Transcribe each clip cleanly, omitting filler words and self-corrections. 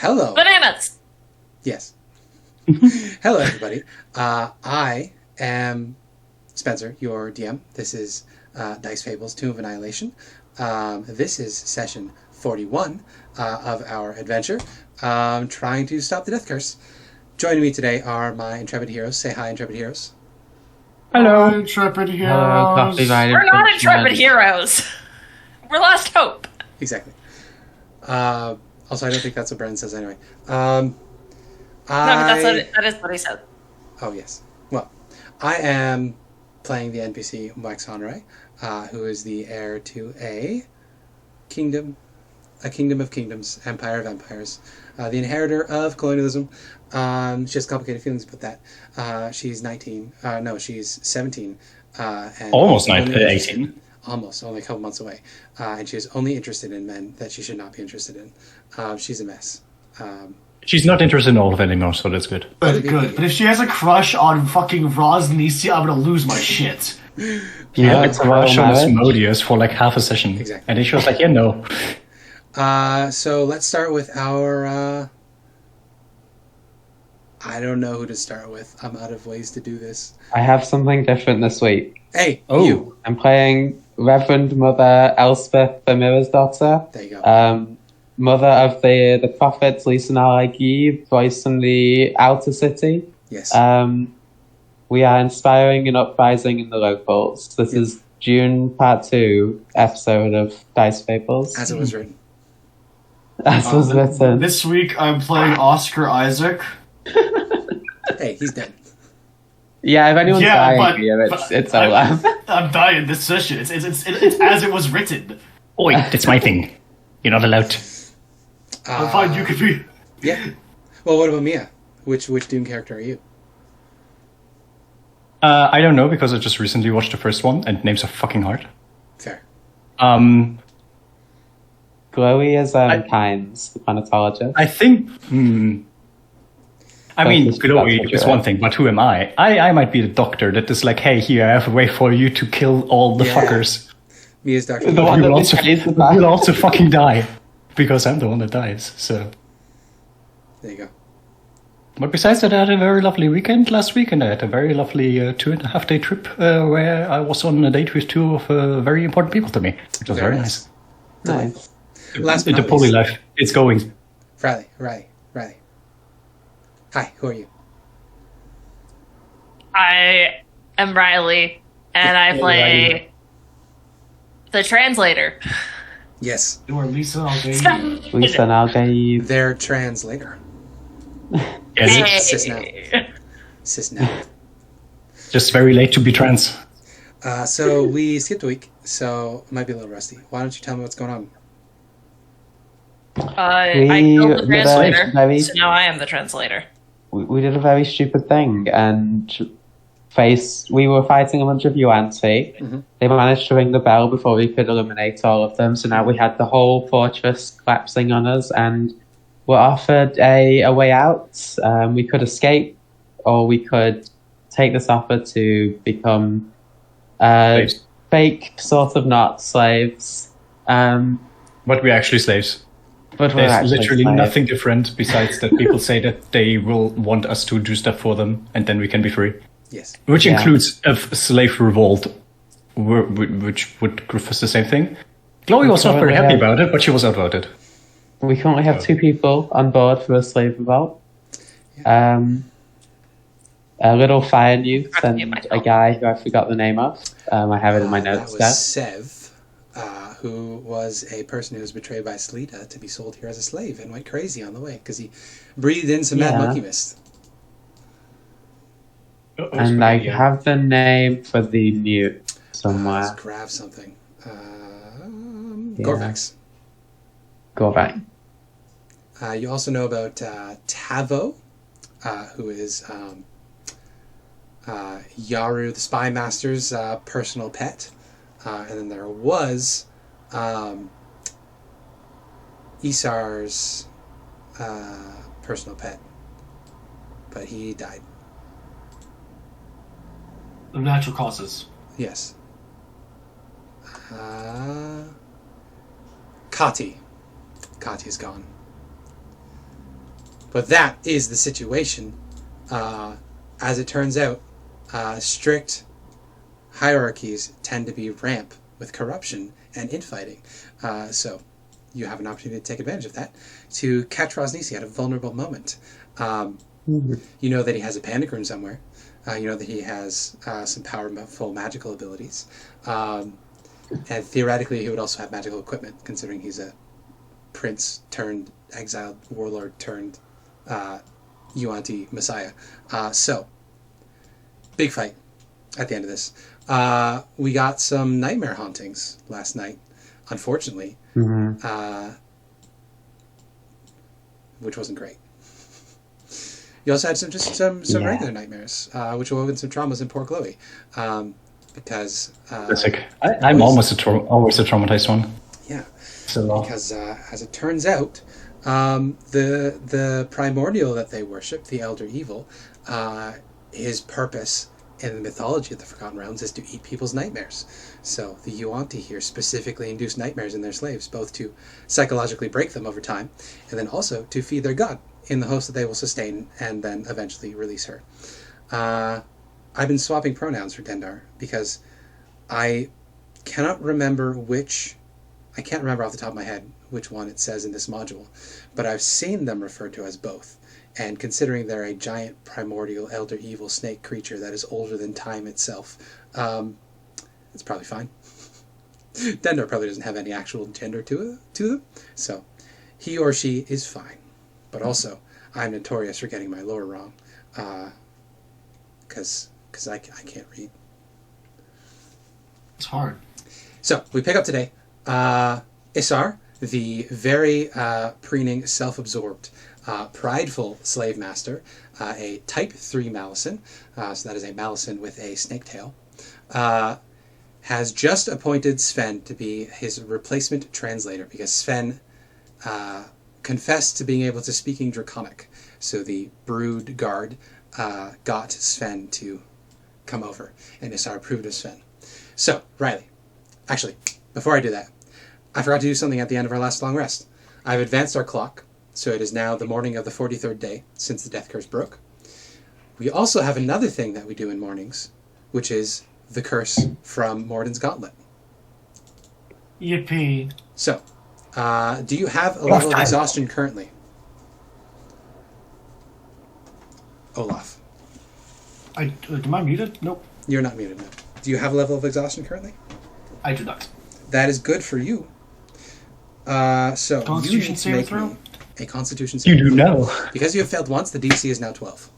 Hello. Bananas! Yes. Hello, everybody. I am Spencer, your DM. This is Dice Fables, Tomb of Annihilation. This is session 41 of our adventure, trying to stop the Death Curse. Joining me today are my Intrepid Heroes. Say hi, Intrepid Heroes. Hello. Hi, Intrepid Heroes. We're not Intrepid Heroes. We're Last Hope. Exactly. Also, I don't think that's what Brendan says anyway. No, but that is what he said. Oh, yes. Well, I am playing the NPC Wax Honore, who is the heir to a kingdom of kingdoms, empire of empires, the inheritor of colonialism. She has complicated feelings about that. She's 19. No, she's 17. And Almost 18. Almost, only a couple months away. And she is only interested in men that she should not be interested in. She's a mess. She's not interested in Olaf anymore, so that's good. But if she has a crush on fucking Rosnisi, I'm gonna lose my shit. Yeah, it's a crush on Asmodeus for like half a session. Exactly. And then she was like, yeah, no. So let's start with our... I don't know who to start with. I'm out of ways to do this. I have something different this week. Hey, Oh. you. I'm playing Reverend Mother Elspeth Amirasdottir, There you go. mother of the prophets Lisa Nalagi, voice in the outer city. Yes. We are inspiring an uprising in the locals. This is June Part 2 episode of Dice Fables. As it was written. As was written. This week I'm playing Oscar Isaac. Hey, he's dead. Yeah, if anyone's Yeah, dying but- here, it's Olaf. I'm dying this session. It's as it was written. Oi, that's my thing. You're not allowed to. I'm fine. You could be. Yeah. Well, what about Mia? Which Doom character are you? I don't know, because I just recently watched the first one, and names are fucking hard. Fair. Glowie is Kynes, the planetologist. I think... I mean, That's Glowie what is you're one at. thing, but who am I? I might be the doctor that is like, hey, here, I have a way for you to kill all the Yeah. fuckers. Mia's Doctor. The one You'll that also, betrays the back. you'll also fucking die. Because I'm the one that dies, so... There you go. But besides that, I had a very lovely weekend last week, and I had a very lovely 2.5-day trip where I was on a date with two of very important people to me. It was very nice. Nice. Last but The not poly least, life, it's going. Riley. Hi, who are you? I am Riley, and I play the translator. Yes, You are Lisa Algany. Lisa Nalgai. their translator. Yes, Cisnell. just very late to be trans. So we skipped a week, so it might be a little rusty. Why don't you tell me what's going on? I killed the We- translator, very- so now I am the translator. We did a very stupid thing and we were fighting a bunch of Yuan-Ti. Mhm. They managed to ring the bell before we could eliminate all of them, so now we had the whole fortress collapsing on us and were offered a way out. We could escape or we could take this offer to become Slaves. fake, sort of not slaves. But we're actually slaves. But we're There's actually literally slaves. nothing different besides that people say that they will want us to do stuff for them, and then we can be free. Yes. Which Yeah. includes a slave revolt, which would profess the same thing. Glowie was not very happy about it, but she was outvoted. We currently have 2 people on board for a slave revolt. A little fire youth and a guy who I forgot the name of. I have it in my That notes was there. Sev, who was a person who was betrayed by Sleeta to be sold here as a slave and went crazy on the way because he breathed in some mad Yeah. monkey mist. And I have the name for the mute somewhere. Let's grab something. Yeah. Gorvax. Go back. You also know about Tavo, who is Yaru, the Spy Master's personal pet. And then there was Isar's personal pet. But he died. Of natural causes. Yes. Kati. Kati is gone. But that is the situation. As it turns out, strict hierarchies tend to be ramp with corruption and infighting. So you have an opportunity to take advantage of that to catch Rosnisi at a vulnerable moment. You know that he has a panic rune somewhere. You know that he has some powerful magical abilities. And theoretically, he would also have magical equipment, considering he's a prince turned exiled warlord turned Yuan-Ti messiah. So, big fight at the end of this. We got some nightmare hauntings last night, unfortunately, which wasn't great. You also had some regular nightmares, which awoken some traumas in poor Glowie, because I'm always a traumatized one. Yeah, so because as it turns out, the primordial that they worship, the Elder Evil, his purpose in the mythology of the Forgotten Realms is to eat people's nightmares. So the Yuan-Ti here specifically induce nightmares in their slaves, both to psychologically break them over time, and then also to feed their god, in the hopes that they will sustain and then eventually release her. I've been swapping pronouns for Dendar because I cannot remember I can't remember off the top of my head which one it says in this module, but I've seen them referred to as both. And considering they're a giant primordial elder evil snake creature that is older than time itself, it's probably fine. Dendar probably doesn't have any actual gender to them, so he or she is fine. But also, I'm notorious for getting my lore wrong, because I can't read. It's hard. So, we pick up today. Isar, the very preening, self-absorbed, prideful slave master, a type 3 Malison, so that is a Malison with a snake tail, has just appointed Sven to be his replacement translator, because Sven confessed to being able to speaking Draconic. So the Brood Guard got Sven to come over, and Isar approved of Sven. So, Riley, actually, before I do that, I forgot to do something at the end of our last long rest. I've advanced our clock, so it is now the morning of the 43rd day since the death curse broke. We also have another thing that we do in mornings, which is the curse from Morden's Gauntlet. Yippee. So, do you have a level of exhaustion currently? Olaf. Am I muted? Nope. You're not muted, no. Do you have a level of exhaustion currently? I do not. That is good for you. So you need to make me a Constitution You saving do throw. know. Because you have failed once, the DC is now 12.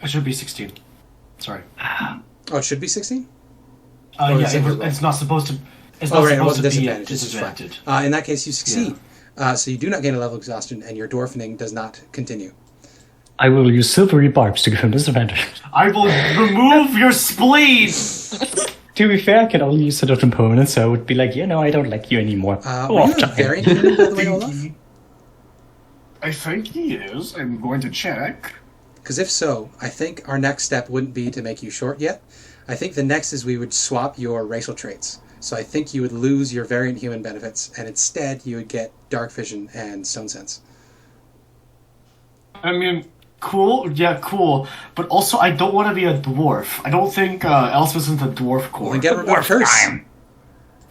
It should be 16. Sorry. Oh, it should be 16? Yeah, is it it's not supposed to. It's Oh, not right, it supposed wasn't to be a disadvantage. This is fine. disadvantage. In that case, you succeed. So you do not gain a level of exhaustion, and your dwarfening does not continue. I will use silvery barbs to give him disadvantage. I will remove your spleen. To be fair, I can only use it on opponents, so I would be like, I don't like you anymore. Were you a variant human, by the way, Olaf? I think he is. I'm going to check. Because if so, I think our next step wouldn't be to make you short yet. I think the next is we would swap your racial traits. So I think you would lose your variant human benefits, and instead you would get dark vision and stone sense. I mean, cool. Yeah, cool. But also, I don't want to be a dwarf. I don't think Elspeth is the dwarf core. Well, then get rid of curse.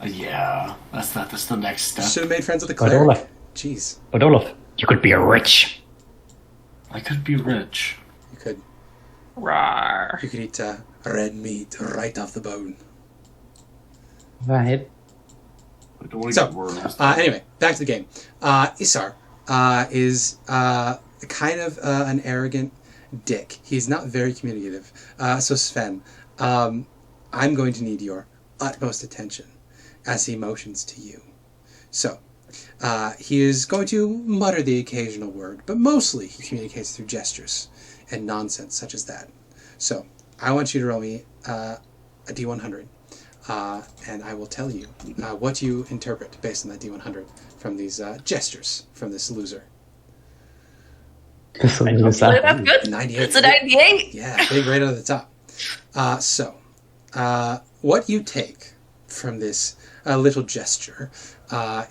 Yeah, that's the next step. Should have made friends with the But cleric. Olaf, Jeez, you could be rich. I could be rich. you could Rawr. eat red meat right off the bone. Right. I don't want to So, get worms. anyway, back to the game. Isar is kind of an arrogant dick. He's not very communicative. So Sven, I'm going to need your utmost attention as he motions to you. So, he is going to mutter the occasional word, but mostly he communicates through gestures and nonsense such as that. So, I want you to roll me a D100. And I will tell you what you interpret based on that D100 from these gestures from this loser. Hopefully that's good. 98. It's a 98. Yeah, big right over the top. So, what you take from this little gesture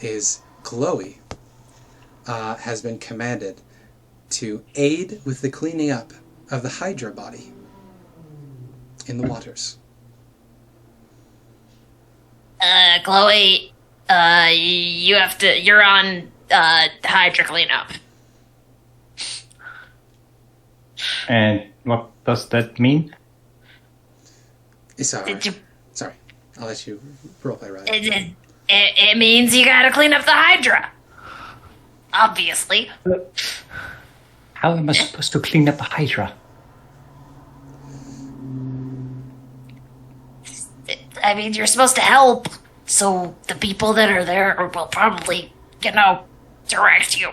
is Glowie has been commanded to aid with the cleaning up of the Hydra body in the waters. Glowie, you're on, Hydra cleanup. And what does that mean? Sorry, I'll let you roleplay, right? It means you gotta clean up the Hydra. Obviously. How am I supposed to clean up a Hydra? I mean, you're supposed to help, so the people that are there will probably, direct you.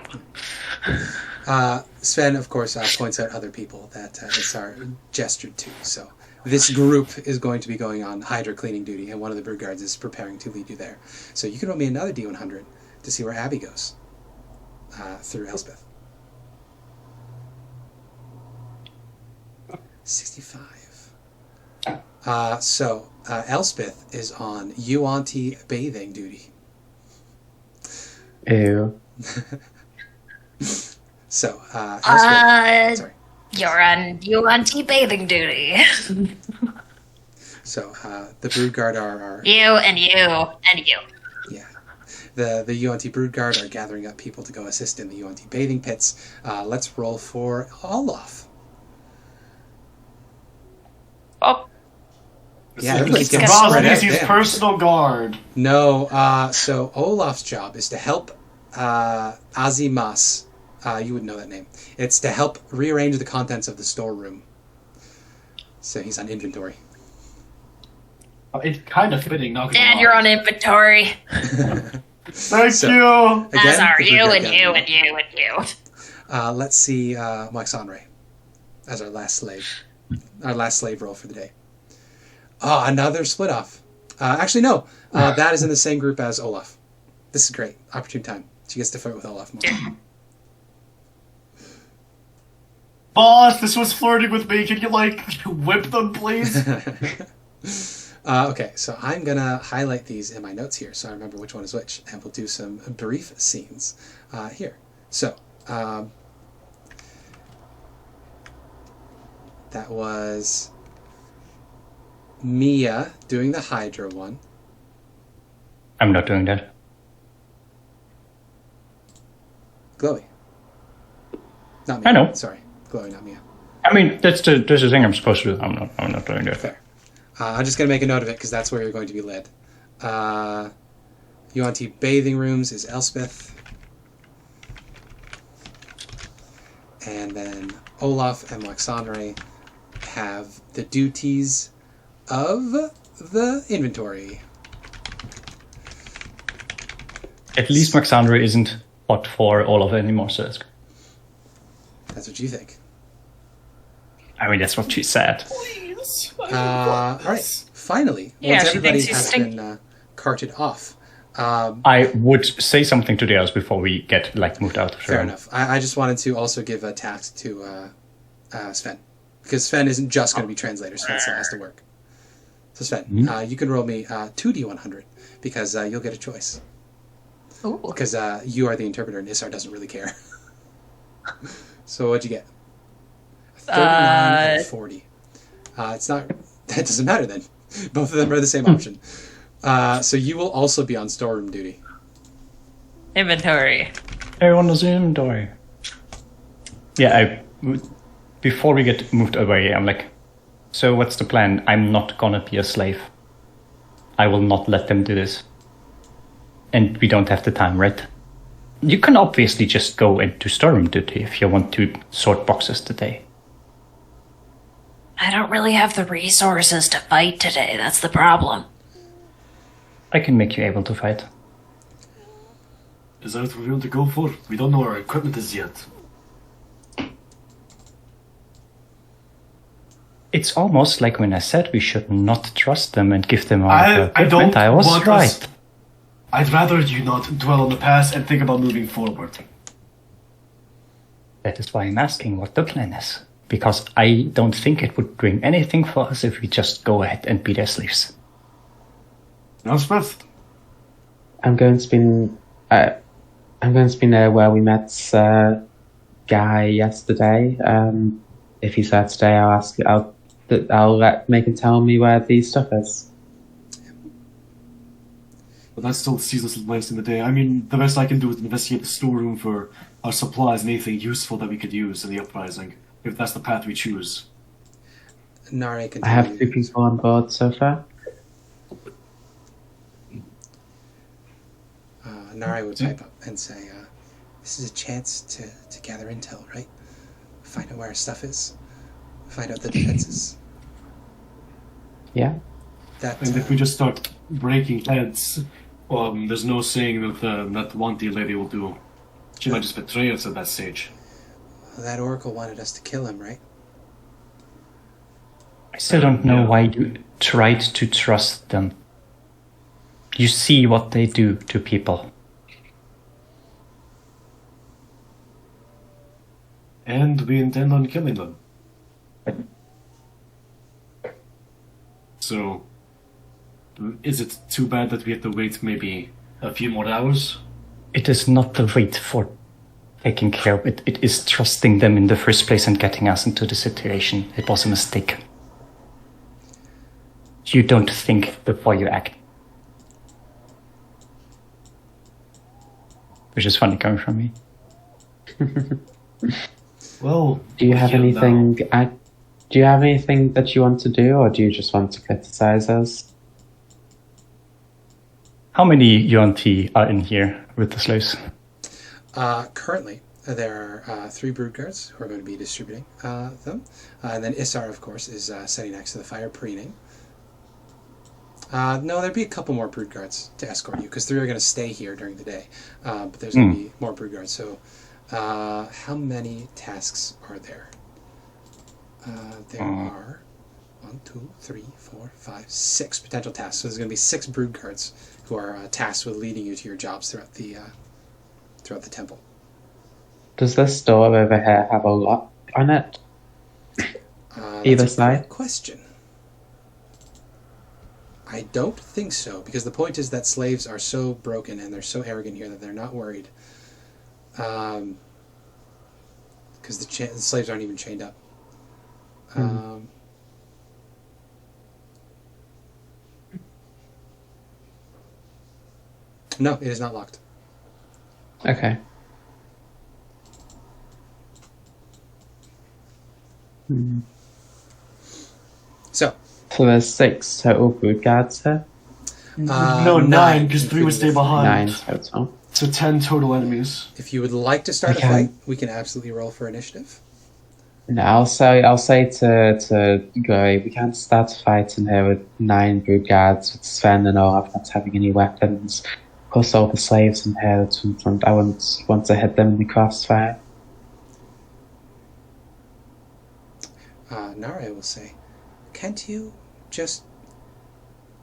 Sven, of course, points out other people that Isar gestured to. So this group is going to be going on Hydra cleaning duty, and one of the brood guards is preparing to lead you there. So you can roll me another D100 to see where Abby goes through Elspeth. 65. So Elspeth is on Yuan-Ti bathing duty. Ew. So, Elspeth, sorry. You're on UNT bathing duty. So, the brood guard are You and you and you. yeah. The UNT brood guard are gathering up people to go assist in the UNT bathing pits. Let's roll for Olaf. Oh, Yeah, everybody's getting Bob spread out. is his Damn. personal guard. No, so Olaf's job is to help Aasimar. You would know that name. It's to help rearrange the contents of the storeroom. So he's on inventory. It's kind of fitting, not gonna and lie. you're on inventory. Thank So- you. Again, As are the you brood and guard you gathering. and you and you. Let's see Moixonre as our last slave. Our last slave roll for the day. Oh, another split off. Actually, no. That is in the same group as Olaf. This is great. Opportune time. She gets to fight with Olaf more. Boss, this was flirting with me. Can you, whip them, please? Okay, so I'm going to highlight these in my notes here so I remember which one is which. And we'll do some brief scenes here. So, that was Mia doing the Hydra one. I'm not doing that. Glowie. Not Mia. I know. Sorry. Glowie, not Mia. I mean, that's the thing I'm supposed to do. I'm not doing that. Fair. I'm just going to make a note of it because that's where you're going to be led. UNT bathing rooms is Elspeth. And then Olaf and Moixonre have the duties of the inventory. At least Maxandra isn't hot for Olaf anymore, so that's good. That's what you think. I mean, that's what she said. All right. Finally, Yeah, once she everybody thinks you has stink. been carted off. I would say something to the others before we get moved out of the Fair room. enough. I just wanted to also give a task to Sven. Because Sven isn't just going to be translator. Sven still has to work. So Sven, you can roll me 2d100 because you'll get a choice. Ooh. Because you are the interpreter and Isar doesn't really care. So what'd you get? 39 and 40. It's not... That doesn't matter then. Both of them are the same option. So you will also be on storeroom duty. Inventory. Everyone is in inventory. Yeah, before we get moved away, I'm like, so what's the plan? I'm not gonna be a slave. I will not let them do this. And we don't have the time, right? You can obviously just go into storeroom duty if you want to sort boxes today. I don't really have the resources to fight today. That's the problem. I can make you able to fight. Is that what we want to go for? We don't know where our equipment is yet. It's almost like when I said we should not trust them and give them our I equipment. don't I was want right. us- I'd rather you not dwell on the past and think about moving forward. That is why I'm asking what the plan is. Because I don't think it would bring anything for us if we just go ahead and be their slaves. Elspeth? I'm going to be I'm going to be near where we met Guy yesterday. If he's there today, make him tell me where the stuff is. But that still sees us late in the day. I mean, the best I can do is investigate the storeroom for our supplies and anything useful that we could use in the uprising, if that's the path we choose. Nare can I have 2 people on board so far. Nare would pipe up and say, this is a chance to gather intel, right? Find out where our stuff is. Find out the defenses. Yeah. And if we just start breaking heads, there's no saying that Wanty lady will do. She might just betray us at that stage. Well, that oracle wanted us to kill him, right? I still don't know why you tried to trust them. You see what they do to people. And we intend on killing them. So, is it too bad that we have to wait maybe a few more hours? It is not the wait for taking care of it. It is trusting them in the first place and getting us into the situation. It was a mistake. You don't think before you act. Which is funny coming from me. Well, do you have anything? Do you have anything that you want to do, or do you just want to criticize us? How many UNT are in here with the slaves? Currently, there are 3 brood guards who are going to be distributing them, and then Isar, of course, is sitting next to the fire preening. No, there'd be a couple more brood guards to escort you, because 3 are going to stay here during the day, but there's going to be more brood guards. So, how many tasks are there? There are 1, 2, 3, 4, 5, 6 potential tasks. So there's going to be 6 brood guards who are tasked with leading you to your jobs throughout the temple. Does this door over here have a lock on it? Either side? Great question. I don't think so, because the point is that slaves are so broken and they're so arrogant here that they're not worried. Because the slaves aren't even chained up. No, it is not locked. Okay. So there's 6 total brood guards here? No, 9, because 3 would stay behind. 9 total. So 10 total enemies. If you would like to start a fight, we can absolutely roll for initiative. No, I'll say to Glowie, we can't start a fight in here with 9 brood guards with Sven and Olaf not having any weapons. Plus all the slaves in here that's in front. I wouldn't want to hit them in the crossfire. Nare will say, can't you just...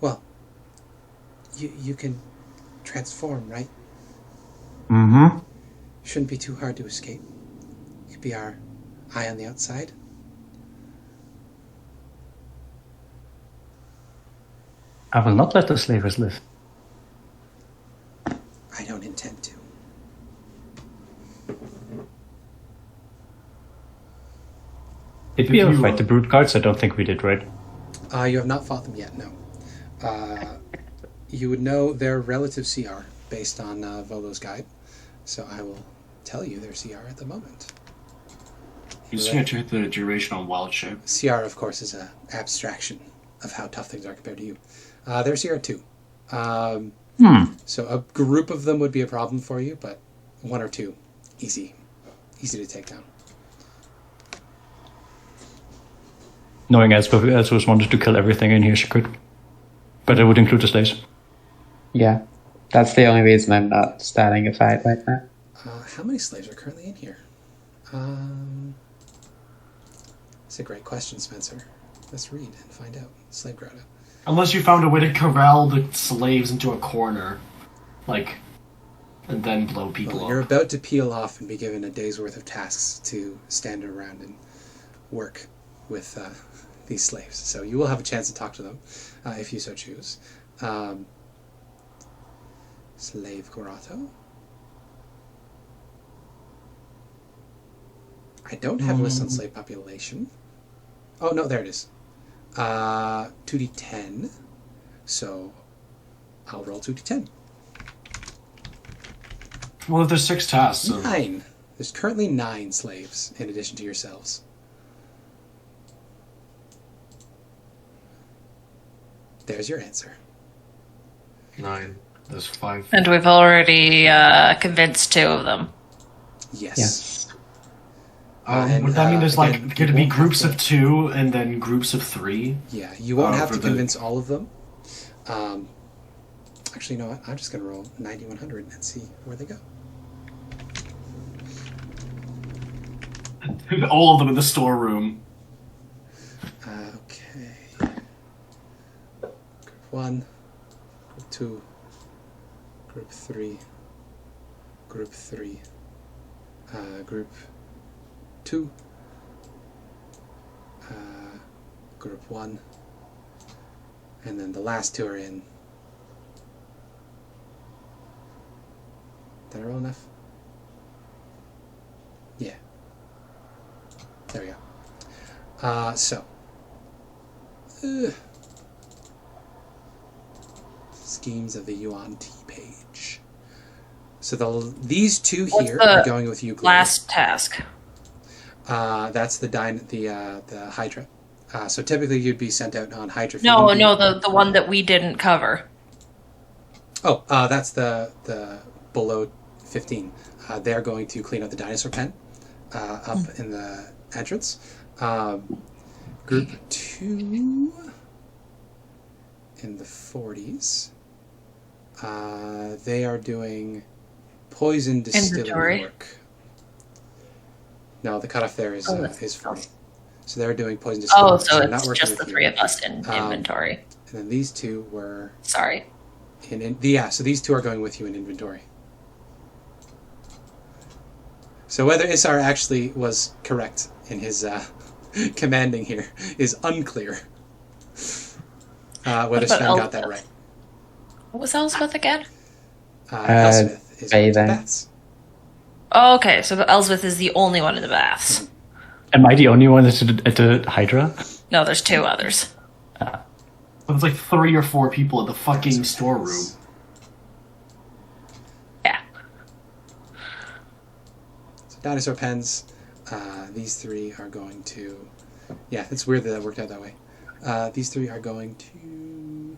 Well, you can transform, right? Mm-hmm. Shouldn't be too hard to escape. You could be our eye on the outside. I will not let the slavers live. I don't intend to. Did we ever fight the brood guards? I don't think we did, right? You have not fought them yet, no. You would know their relative CR based on Volo's guide, so I will tell you their CR at the moment. You just can't check the duration on wild shape. CR, of course, is an abstraction of how tough things are compared to you. They're CR 2. So a group of them would be a problem for you, but 1 or 2, easy to take down. Knowing Elspeth wanted to kill everything in here, she could. But it would include the slaves. Yeah, that's the only reason I'm not starting a fight right now. How many slaves are currently in here? That's a great question, Spencer. Let's read and find out. Slave grotto. Unless you found a way to corral the slaves into a corner, and then blow people up. You're about to peel off and be given a day's worth of tasks to stand around and work with these slaves. So you will have a chance to talk to them if you so choose. Slave grotto. I don't have a list on slave population. Oh, no, there it is. 2d10. So I'll roll 2d10. Well, if there's 6 tasks. So... 9. There's currently 9 slaves in addition to yourselves. There's your answer. 9. There's 5. And we've already convinced 2 of them. Yes. Would that mean there's again, like going to be won't groups have of 2 and then groups of 3? Yeah, you won't have for to the- convince all of them. Actually, you know what? I'm just going to roll 9100 and see where they go. All of them in the storeroom. Okay. Group 1, Group 2, Group 3, Group 3, Group 2, Group 1, and then the last 2 are in. Did I roll enough? Yeah. There we go. Schemes of the Yuan T page. So these 2 What's here the are going with you, Glowie. Last task. That's the Hydra. So typically you'd be sent out on Hydra. No, the one that we didn't cover. Oh, that's the below 15. They're going to clean up the dinosaur pen up in the entrance. Group 2 in the 40s. They are doing poison distillery Inventory. work. No, the cutoff there is 40. So they're doing poison distillery Oh, work. so they're not it's working just with the you. 3 of us in inventory. And then these 2 were Sorry. so these 2 are going with you in inventory. So whether Isar actually was correct in his commanding here is unclear. Whether about Sven got Elspeth? that right. What was Elspeth again? Elspeth is bathing. the baths. Oh, okay, so Elspeth is the only one in the baths. Am I the only one at the Hydra? No, there's 2 others. But there's like 3 or 4 people in the fucking storeroom. Yeah. So dinosaur pens. These 3 are going to. Yeah, it's weird that worked out that way. These 3 are going to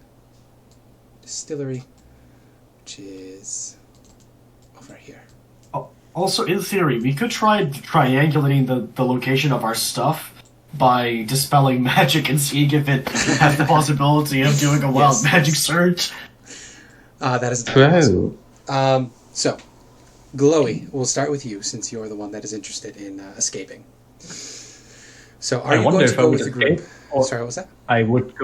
distillery, which is over here. Also, in theory, we could try triangulating the location of our stuff by dispelling magic and seeing if it has the possibility of doing a wild magic search. That is entirely True. possible. So, Glowie, we'll start with you since you're the one that is interested in escaping. So, are I you wonder going to if I go would with the group? escape, or- Sorry, what was that? I would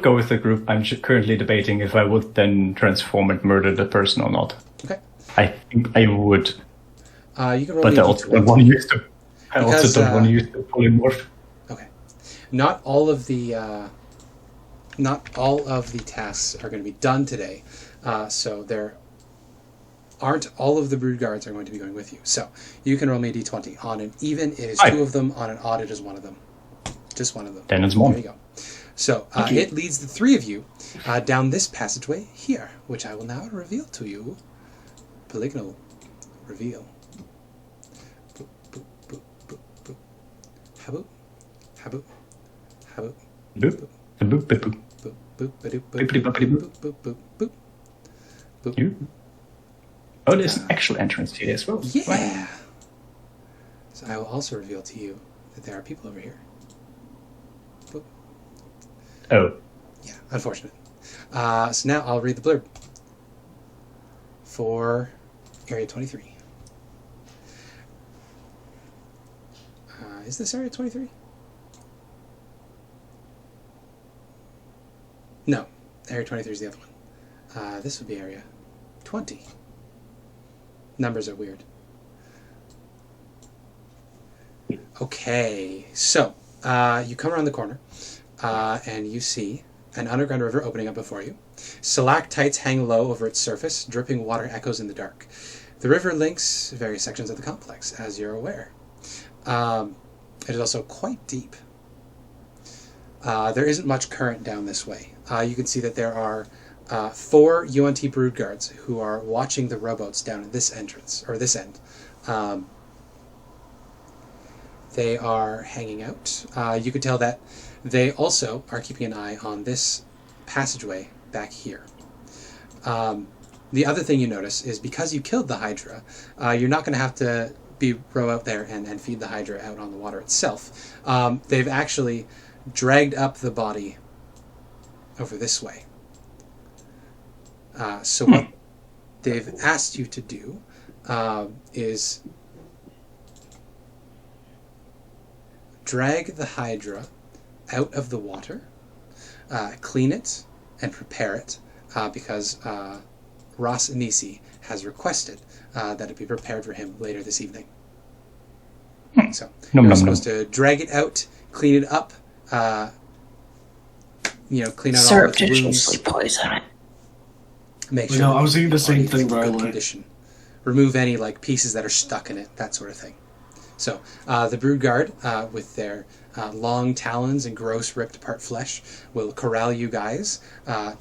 go with the group. I'm currently debating if I would then transform and murder the person or not. Okay. I think I would, You can roll but me I a also d20. don't want to use the. I Because, also don't want to use the polymorph. Okay. Not all of the tasks are going to be done today. So there aren't all of the brood guards are going to be going with you. So you can roll me a d20. On an even, it is Aye. 2 of them. On an odd, it is 1 of them. Just 1 of them. Then it's more. There you go. So it leads the 3 of you down this passageway here, which I will now reveal to you. Polygonal reveal. Boop, boop, boop, boop, boop. Haboop, haboop, haboop. Boop, boop, boop, boop. Boop, boop, ba-doop, boop, Boopity boopity boop. boop, boop, boop, boop. You? Oh, there's an actual entrance here as well. Yeah. So I will also reveal to you that there are people over here. Boop. Oh, Yeah, unfortunate. So now I'll read the blurb for Area 23. Is this Area 23? No, Area 23 is the other one. This would be Area 20. Numbers are weird. Okay, so you come around the corner and you see an underground river opening up before you. Stalactites hang low over its surface, dripping water echoes in the dark. The river links various sections of the complex, as you're aware. It is also quite deep. There isn't much current down this way. You can see that there are 4 UNT brood guards who are watching the rowboats down at this entrance, or this end. They are hanging out. You could tell that they also are keeping an eye on this passageway back here. The other thing you notice is because you killed the Hydra, you're not going to have to row out there and feed the Hydra out on the water itself. They've actually dragged up the body over this way. So what they've asked you to do is drag the Hydra out of the water, clean it, and prepare it, because Ross Anisi has requested that it be prepared for him later this evening. So you're supposed to drag it out, clean it up, clean out all the Surreptitiously poison it. Make sure. No, I was thinking the same it's in thing, good Riley. condition. Remove any pieces that are stuck in it, that sort of thing. So the brood guard, with their long talons and gross ripped apart flesh, will corral you guys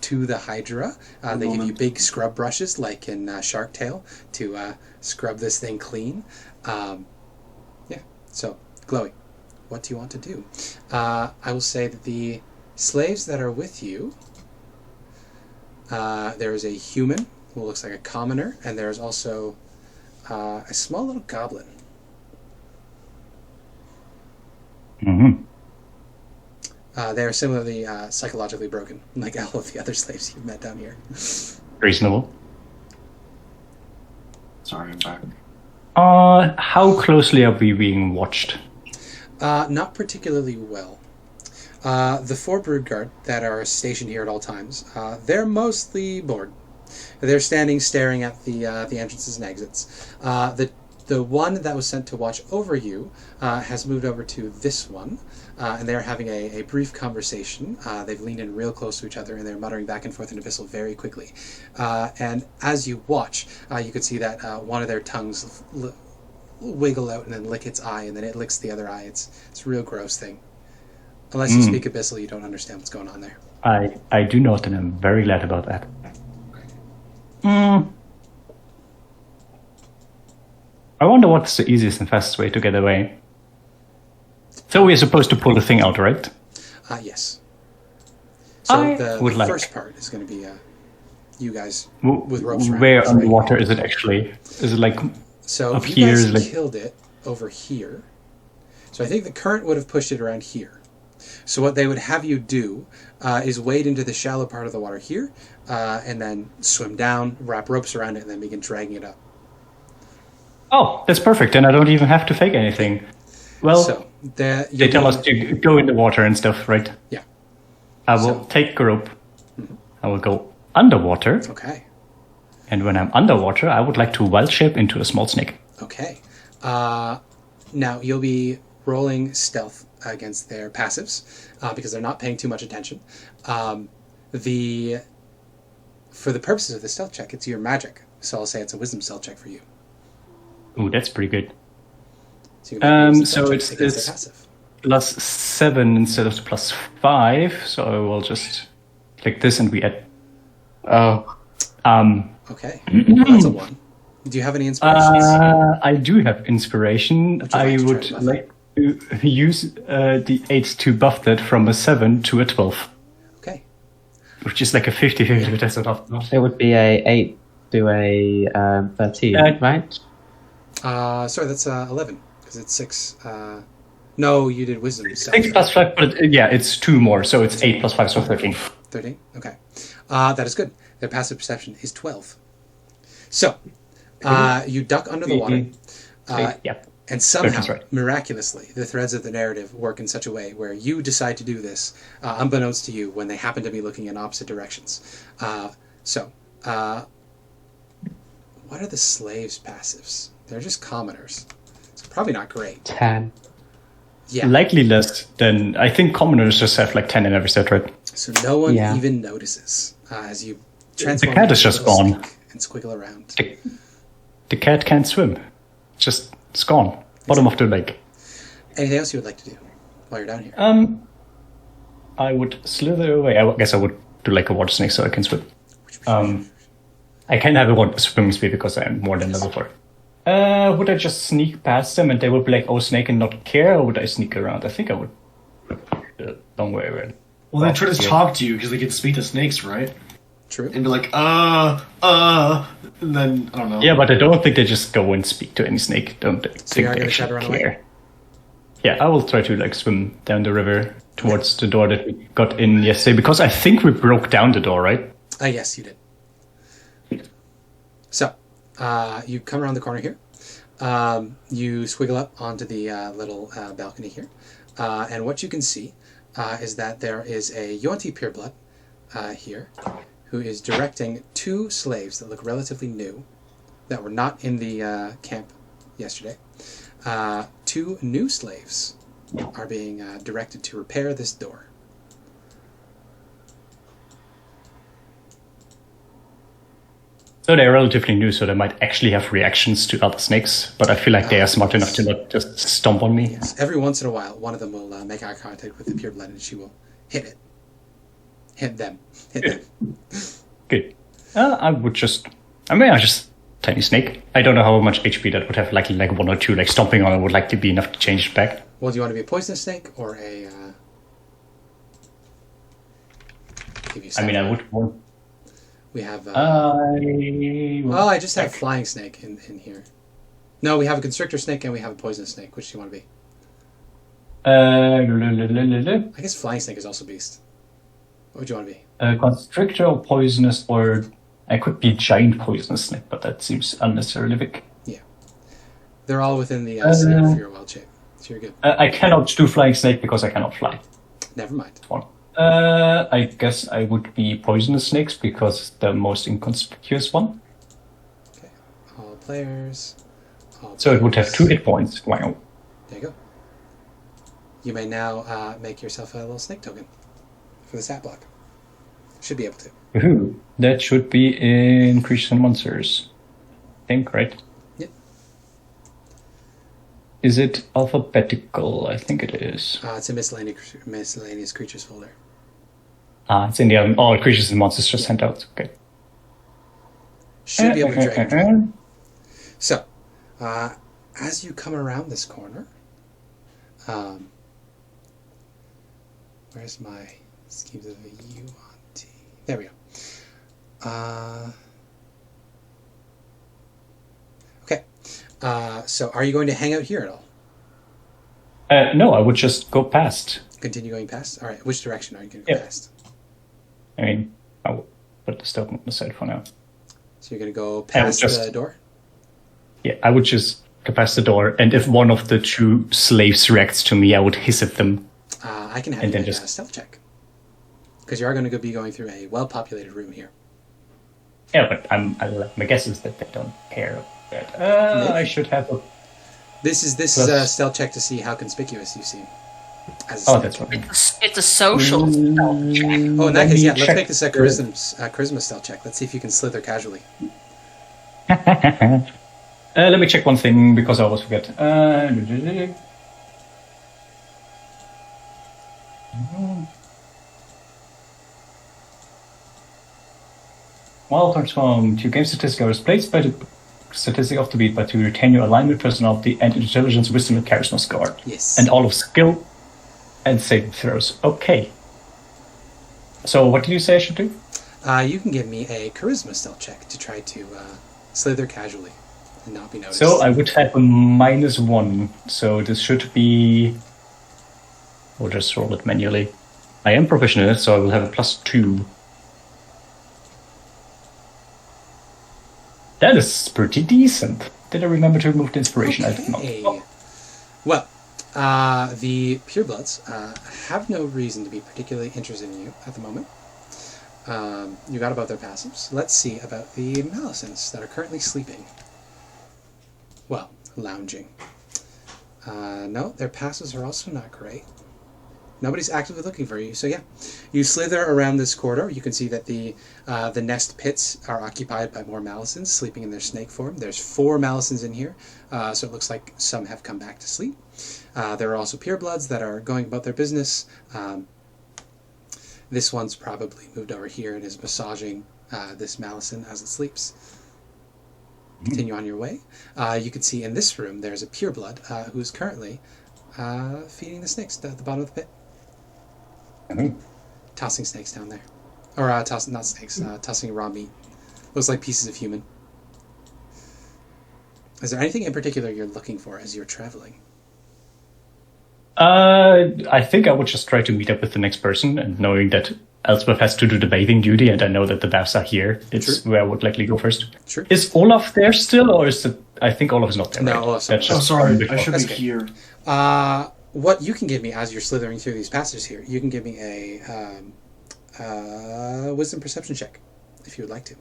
to the Hydra. They give you big scrub brushes, like in Shark Tale, to scrub this thing clean. So Glowie, what do you want to do? I will say that the slaves that are with you, there is a human who looks like a commoner, and there is also a small little goblin. Mm-hmm. They are similarly psychologically broken, like all of the other slaves you've met down here. Reasonable. Sorry, I'm back. How closely are we being watched? Not particularly well. The 4 brood guard that are stationed here at all times, they're mostly bored. They're standing staring at the entrances and exits. The one that was sent to watch over you has moved over to this one, and they're having a brief conversation. They've leaned in real close to each other, and they're muttering back and forth in Abyssal very quickly. And as you watch, you could see that one of their tongues wiggle out and then lick its eye, and then it licks the other eye. It's a real gross thing. Unless you speak Abyssal, you don't understand what's going on there. I do not, and I'm very glad about that. I wonder what's the easiest and fastest way to get away. So we're supposed to pull the thing out, right? Yes. So the the first part is going to be you guys with ropes around. Where on the water is it actually? Is it like so up you here? guys Like killed it over here. So I think the current would have pushed it around here. So what they would have you do is wade into the shallow part of the water here, and then swim down, wrap ropes around it, and then begin dragging it up. Oh, that's perfect. Then I don't even have to fake anything. Well, so they tell us to go in the water and stuff, right? Yeah. I will take a rope. I will go underwater. Okay. And when I'm underwater, I would like to wild shape into a small snake. Okay. Now you'll be rolling stealth against their passives because they're not paying too much attention. For the purposes of the stealth check, it's your magic. So I'll say it's a wisdom stealth check for you. Ooh, that's pretty good. So, you can so it's it's +7 instead of +5. So I will just click this and we add. Okay, that's a 1. Do you have any inspirations? I do have inspiration. I would like to use the 8 to buff that from a 7 to a 12. Okay. Which is like a 50-50, but that's not. It would be a 8 to a 13, right? Sorry, that's 11, because it's 6. No, you did wisdom. 6 plus 5, but it's 2 more, so it's 8 plus 5, so 13. 13? Okay. That is good. Their passive perception is 12. So, you duck under the water, and somehow, miraculously, the threads of the narrative work in such a way where you decide to do this, unbeknownst to you, when they happen to be looking in opposite directions. What are the slaves' passives? They're just commoners. It's probably not great. 10. Yeah. Likely less than... I think commoners just have like 10 in every set, right? So no one even notices as you transform. The cat is just gone. And squiggle around. The cat can't swim. It's gone. Bottom of the lake. Anything else you would like to do while you're down here? I would slither away. I guess I would do like a water snake so I can swim. I can have a swimming speed because I'm more than level 4. Would I just sneak past them and they would be like, oh, snake, and not care, or would I sneak around? I think I would. Long way around. Well, they try to talk to you because they can speak to snakes, right? True. And be like, and then, I don't know. Yeah, but I don't think they just go and speak to any snake, don't they? So you're going to try to run away? Yeah, I will try to like swim down the river towards the door that we got in yesterday, because I think we broke down the door, right? Yes, you did. So, you come around the corner here. You swiggle up onto the little balcony here. And what you can see is that there is a Yuanti pureblood here who is directing 2 slaves that look relatively new, that were not in the camp yesterday. 2 new slaves are being directed to repair this door. So they're relatively new, so they might actually have reactions to other snakes, but I feel like they are smart enough to not just stomp on me. Yes. Every once in a while, one of them will make eye contact with the pureblood and she will hit it. Hit them. Good. I just tiny snake. I don't know how much HP that would have, like 1 or 2, like stomping on it would like to be enough to change it back. Well, do you want to be a poisonous snake or a... give you I would want... We have... I just have flying snake in here. No, we have a constrictor snake and we have a poisonous snake. Which do you want to be? I guess flying snake is also beast. What would you want to be? Constrictor or poisonous, or I could be giant poisonous snake, but that seems unnecessarily big. Yeah. They're all within the scenario for your wild shape. So you're good. I cannot do flying snake because I cannot fly. Never mind. I guess I would be poisonous snakes because it's the most inconspicuous one. Okay. All players. So it would have 2 hit points. Wow. There you go. You may now make yourself a little snake token for the stat block. Should be able to. Woohoo. That should be in creatures and monsters. I think, right? Yep. Is it alphabetical? I think it is. It's a miscellaneous creatures folder. It's in the all creatures and monsters just sent out. Okay. Should be able to drag and drop. So, as you come around this corner, where's my schemes of a UNT? There we go. Okay. So are you going to hang out here at all? No, I would just go past. Continue going past? All right. Which direction are you going to go past? I mean, I will put the stone on the side for now. So you're going to go past the door? Yeah, I would just go past the door, and if one of the 2 slaves reacts to me, I would hiss at them. I can have you make a stealth check. Because you are going to be going through a well-populated room here. Yeah, but my guess is that they don't care about that. I should have a... This is a stealth check to see how conspicuous you seem. That's right. It's a social stealth check. Oh, in that case, yeah, let's make this a charisma stealth check. Let's see if you can slither casually. Let me check one thing, because I always forget. While transformed, your game statistic is replaced by the statistic of the beat, but to retain your alignment, personality, and intelligence, wisdom, and charisma score. Yes. And all of skill and saving throws. Okay. So what did you say I should do? You can give me a charisma stealth check to try to slither casually and not be noticed. So I would have a -1, so this should be... We'll just roll it manually. I am proficient in it, so I will have a +2. That is pretty decent. Did I remember to remove the inspiration? Okay. I did not. Oh. Well, the purebloods have no reason to be particularly interested in you at the moment. You got about their passives. Let's see about the Malicents that are currently sleeping. Well, lounging. No, their passives are also not great. Nobody's actively looking for you. So yeah, you slither around this corridor. You can see that the nest pits are occupied by more Malisons sleeping in their snake form. There's 4 Malisons in here, so it looks like some have come back to sleep. There are also purebloods that are going about their business. This one's probably moved over here and is massaging this Malison as it sleeps. Continue on your way. You can see in this room there's a pureblood who's currently feeding the snakes at the bottom of the pit. Tossing snakes down there. Or tossing, not snakes, tossing raw meat. Looks like pieces of human. Is there anything in particular you're looking for as you're traveling? I think I would just try to meet up with the next person, and knowing that Elspeth has to do the bathing duty, and I know that the baths are here, it's where I would likely go first. Sure. Is Olaf there still, or is it... I think Olaf is not there, No, right? Olaf's That's not. just sorry, I should be okay. here. What you can give me as you're slithering through these passages here, you can give me a wisdom perception check, if you would like to.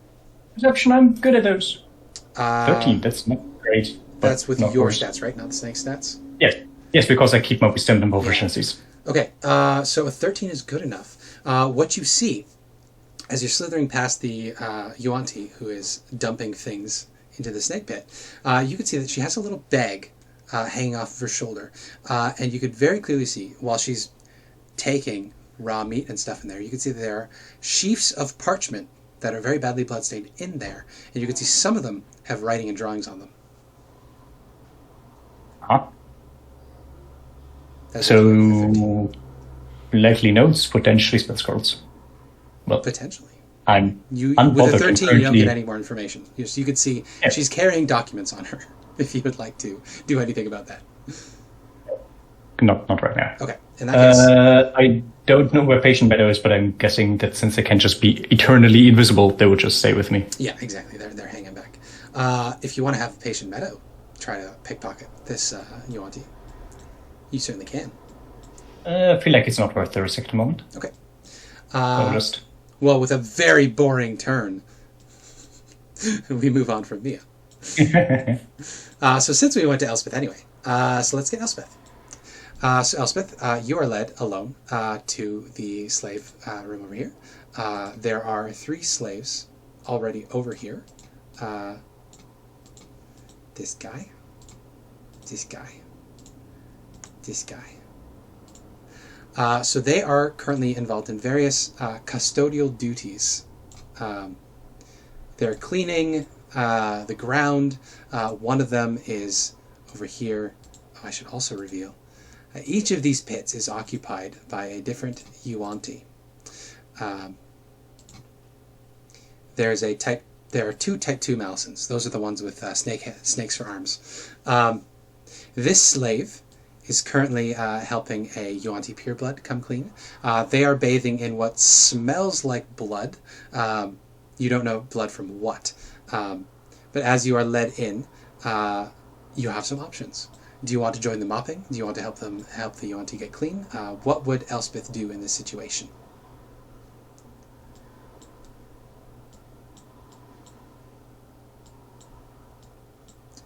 Perception, I'm good at those. 13, that's not great. That's with not your worse. stats, right? Not the snake stats? Yes, because I keep my wisdom and proficiencies. Okay, so a 13 is good enough. What you see as you're slithering past the Yuanti, who is dumping things into the snake pit, you can see that she has a little bag hanging off of her shoulder. And you could very clearly see, while she's taking raw meat and stuff in there, you can see that there are sheafs of parchment that are very badly bloodstained in there. And you can see some of them have writing and drawings on them. Huh? That's So, likely notes, potentially spell scrolls. Well, potentially. I'm With unbothered a 13, you don't currently- get any more information. So you could see she's carrying documents on her, if you would like to do anything about that. Not right now. Okay, in that case... I don't know where Patient Meadow is, but I'm guessing that since they can just be eternally invisible, they would just stay with me. Yeah, exactly. They're hanging back. If you want to have Patient Meadow try to pickpocket this Yuanti, you certainly can. I feel like it's not worth the risk at the moment. Okay. Well, with a very boring turn, we move on from Mia. So since we went to Elspeth anyway, so let's get Elspeth. So Elspeth, you are led alone to the slave room over here. There are 3 slaves already over here. This guy, this guy, this guy. So they are currently involved in various custodial duties. They're cleaning the ground. One of them is over here. Oh, I should also reveal. Each of these pits is occupied by a different Yuanti. There are 2 Type 2 Malisons. Those are the ones with snakes for arms. This slave is currently helping a Yuanti pureblood come clean. They are bathing in what smells like blood. You don't know blood from what. But as you are led in, you have some options. Do you want to join the mopping? Do you want to help the Yuanti get clean? What would Elspeth do in this situation?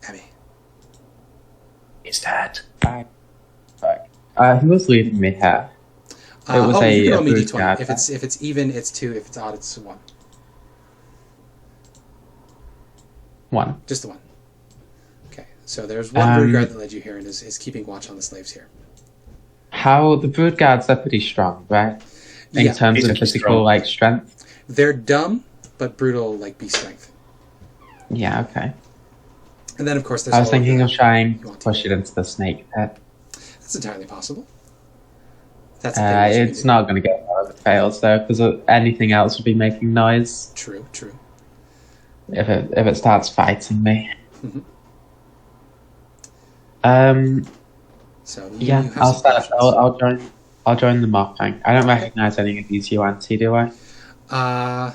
Abby. is that? Who was leading me here? It was you can roll me brute d20. guard. If it's even, it's 2. If it's odd, it's 1. 1. Just the 1. Okay, so there's one brood guard that led you here and is keeping watch on the slaves here. How the brood guards are pretty strong, right? In terms of decently physical strong. strength. They're dumb, but brutal beast strength. Yeah, okay. And then, of course, there's I was all thinking the of trying to Yuanti. push it into the snake pit. That's entirely possible. That's a thing that you can It's do. not going to get well if it fails, though, because anything else would be making noise True. if it starts fighting me. So Yeah, you have I'll some start. options. I'll join the mopping. I don't recognize any of these Yuanti, do I?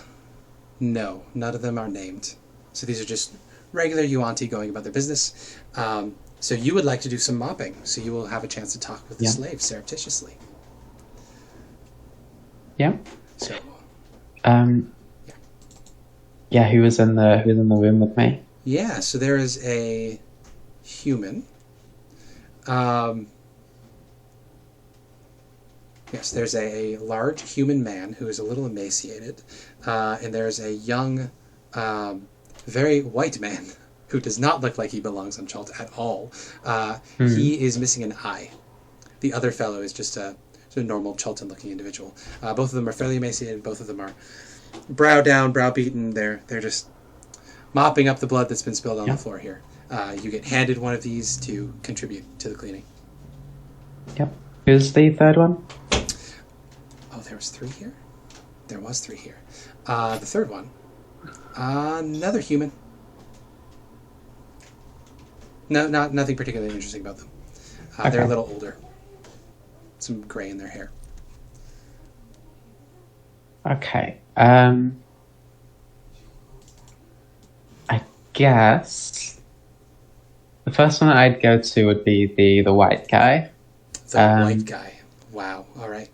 No, none of them are named. So these are just regular Yuanti going about their business. So you would like to do some mopping, so you will have a chance to talk with the Yeah. slaves surreptitiously. Yeah. So Yeah. Who was in the room with me? yeah, so there is a human. Yes, there's a large human man who is a little emaciated, and there's a young, very white man who does not look like he belongs on Chult at all. He is missing an eye. The other fellow is just a normal Chultan-looking individual. Both of them are fairly emaciated. Both of them are brow down, browbeaten. They're just mopping up the blood that's been spilled on the floor here. You get handed one of these to contribute to the cleaning. Yep. Who's the third one? Oh, there was 3 here? There was 3 here. The third one, another human. No, nothing particularly interesting about them. They're a little older. Some gray in their hair. Okay. I guess the first one I'd go to would be the white guy. The white guy. Wow. All right.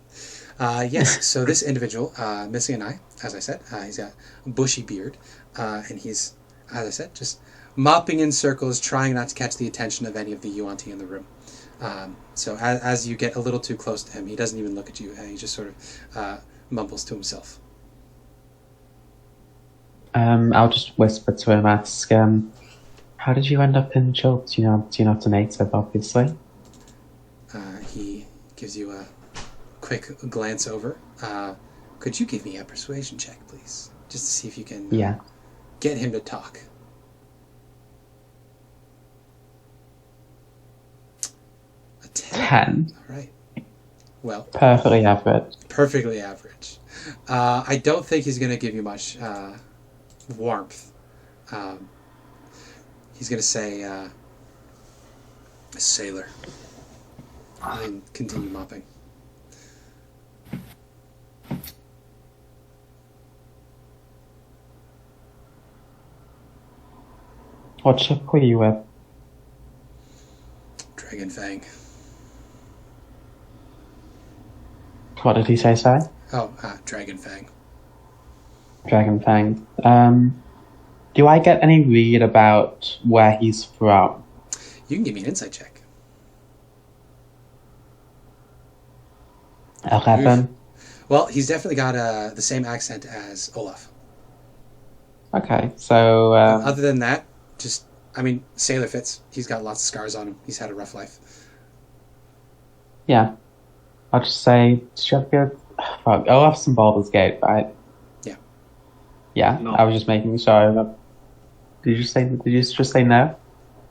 Yes. So this individual, missing an eye, as I said, he's got a bushy beard, and he's, as I said, just mopping in circles, trying not to catch the attention of any of the Yuan-Ti in the room. So as you get a little too close to him, he doesn't even look at you, and he just sort of mumbles to himself. I'll just whisper to him, ask, how did you end up in Chult? You're not a native, obviously. He gives you a quick glance over. Could you give me a persuasion check, please? Just to see if you can get him to talk. A 10. All right. Well, perfectly average. Perfectly average. I don't think he's going to give you much warmth. He's going to say, a sailor. And continue mopping. What ship were you with? Dragon Fang. What did he say, sorry? Oh, Dragon Fang. Dragon Fang. Do I get any read about where he's from? You can give me an insight check. 11. Well, he's definitely got the same accent as Olaf. Okay, so... other than that, sailor fits. He's got lots of scars on him. He's had a rough life. Yeah. I'll just say, Olaf's in Baldur's Gate, right? Yeah. Yeah, no. I was just making sure. Did you just say no?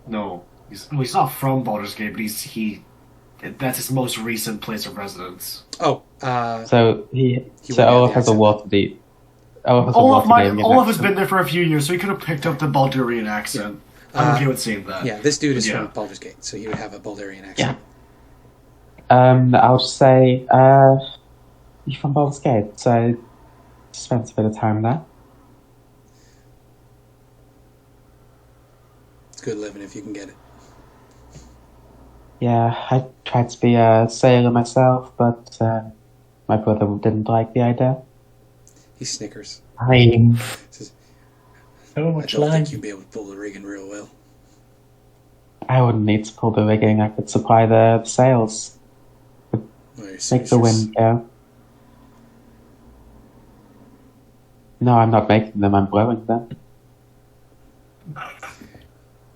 No. He's not from Baldur's Gate, but that's his most recent place of residence. Oh, so Olaf has a Waterdeep. Olaf has been there for a few years, so he could have picked up the Baldurian accent. I'm okay with seeing that. Yeah, this dude is from Baldur's Gate, so he would have a Baldurian accent. Yeah. I'll just say, you're from Baldur's Gate, so spent a bit of time there. It's good living if you can get it. Yeah, I tried to be a sailor myself, but my brother didn't like the idea. He snickers. So I much don't line. think you'd be able to pull the rigging real well. I wouldn't need to pull the rigging. I could supply the sails. Make the wind go. No, I'm not making them. I'm blowing them.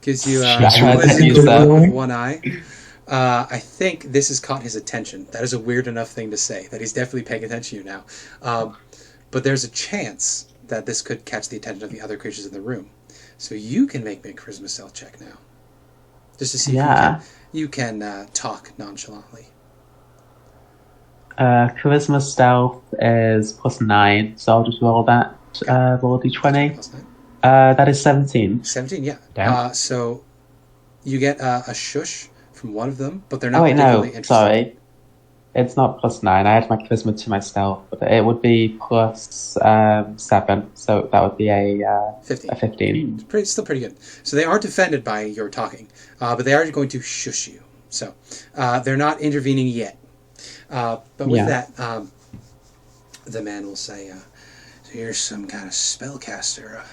Gives you one eye. I think this has caught his attention. That is a weird enough thing to say, that he's definitely paying attention to you now. But there's a chance that this could catch the attention of the other creatures in the room. So you can make me a charisma stealth check now. Just to see if you can talk nonchalantly. Charisma stealth is +9, so I'll just roll that. Roll a d20. That is 17. 17, yeah. Damn. So you get a shush from one of them, but they're not particularly interested. Sorry. It's not +9. I had my charisma to my stealth, but it would be +7, so that would be a 15. Still pretty good. So they aren't offended by your talking, but they are going to shush you. So they're not intervening yet. But with that, the man will say, so you're some kind of spellcaster.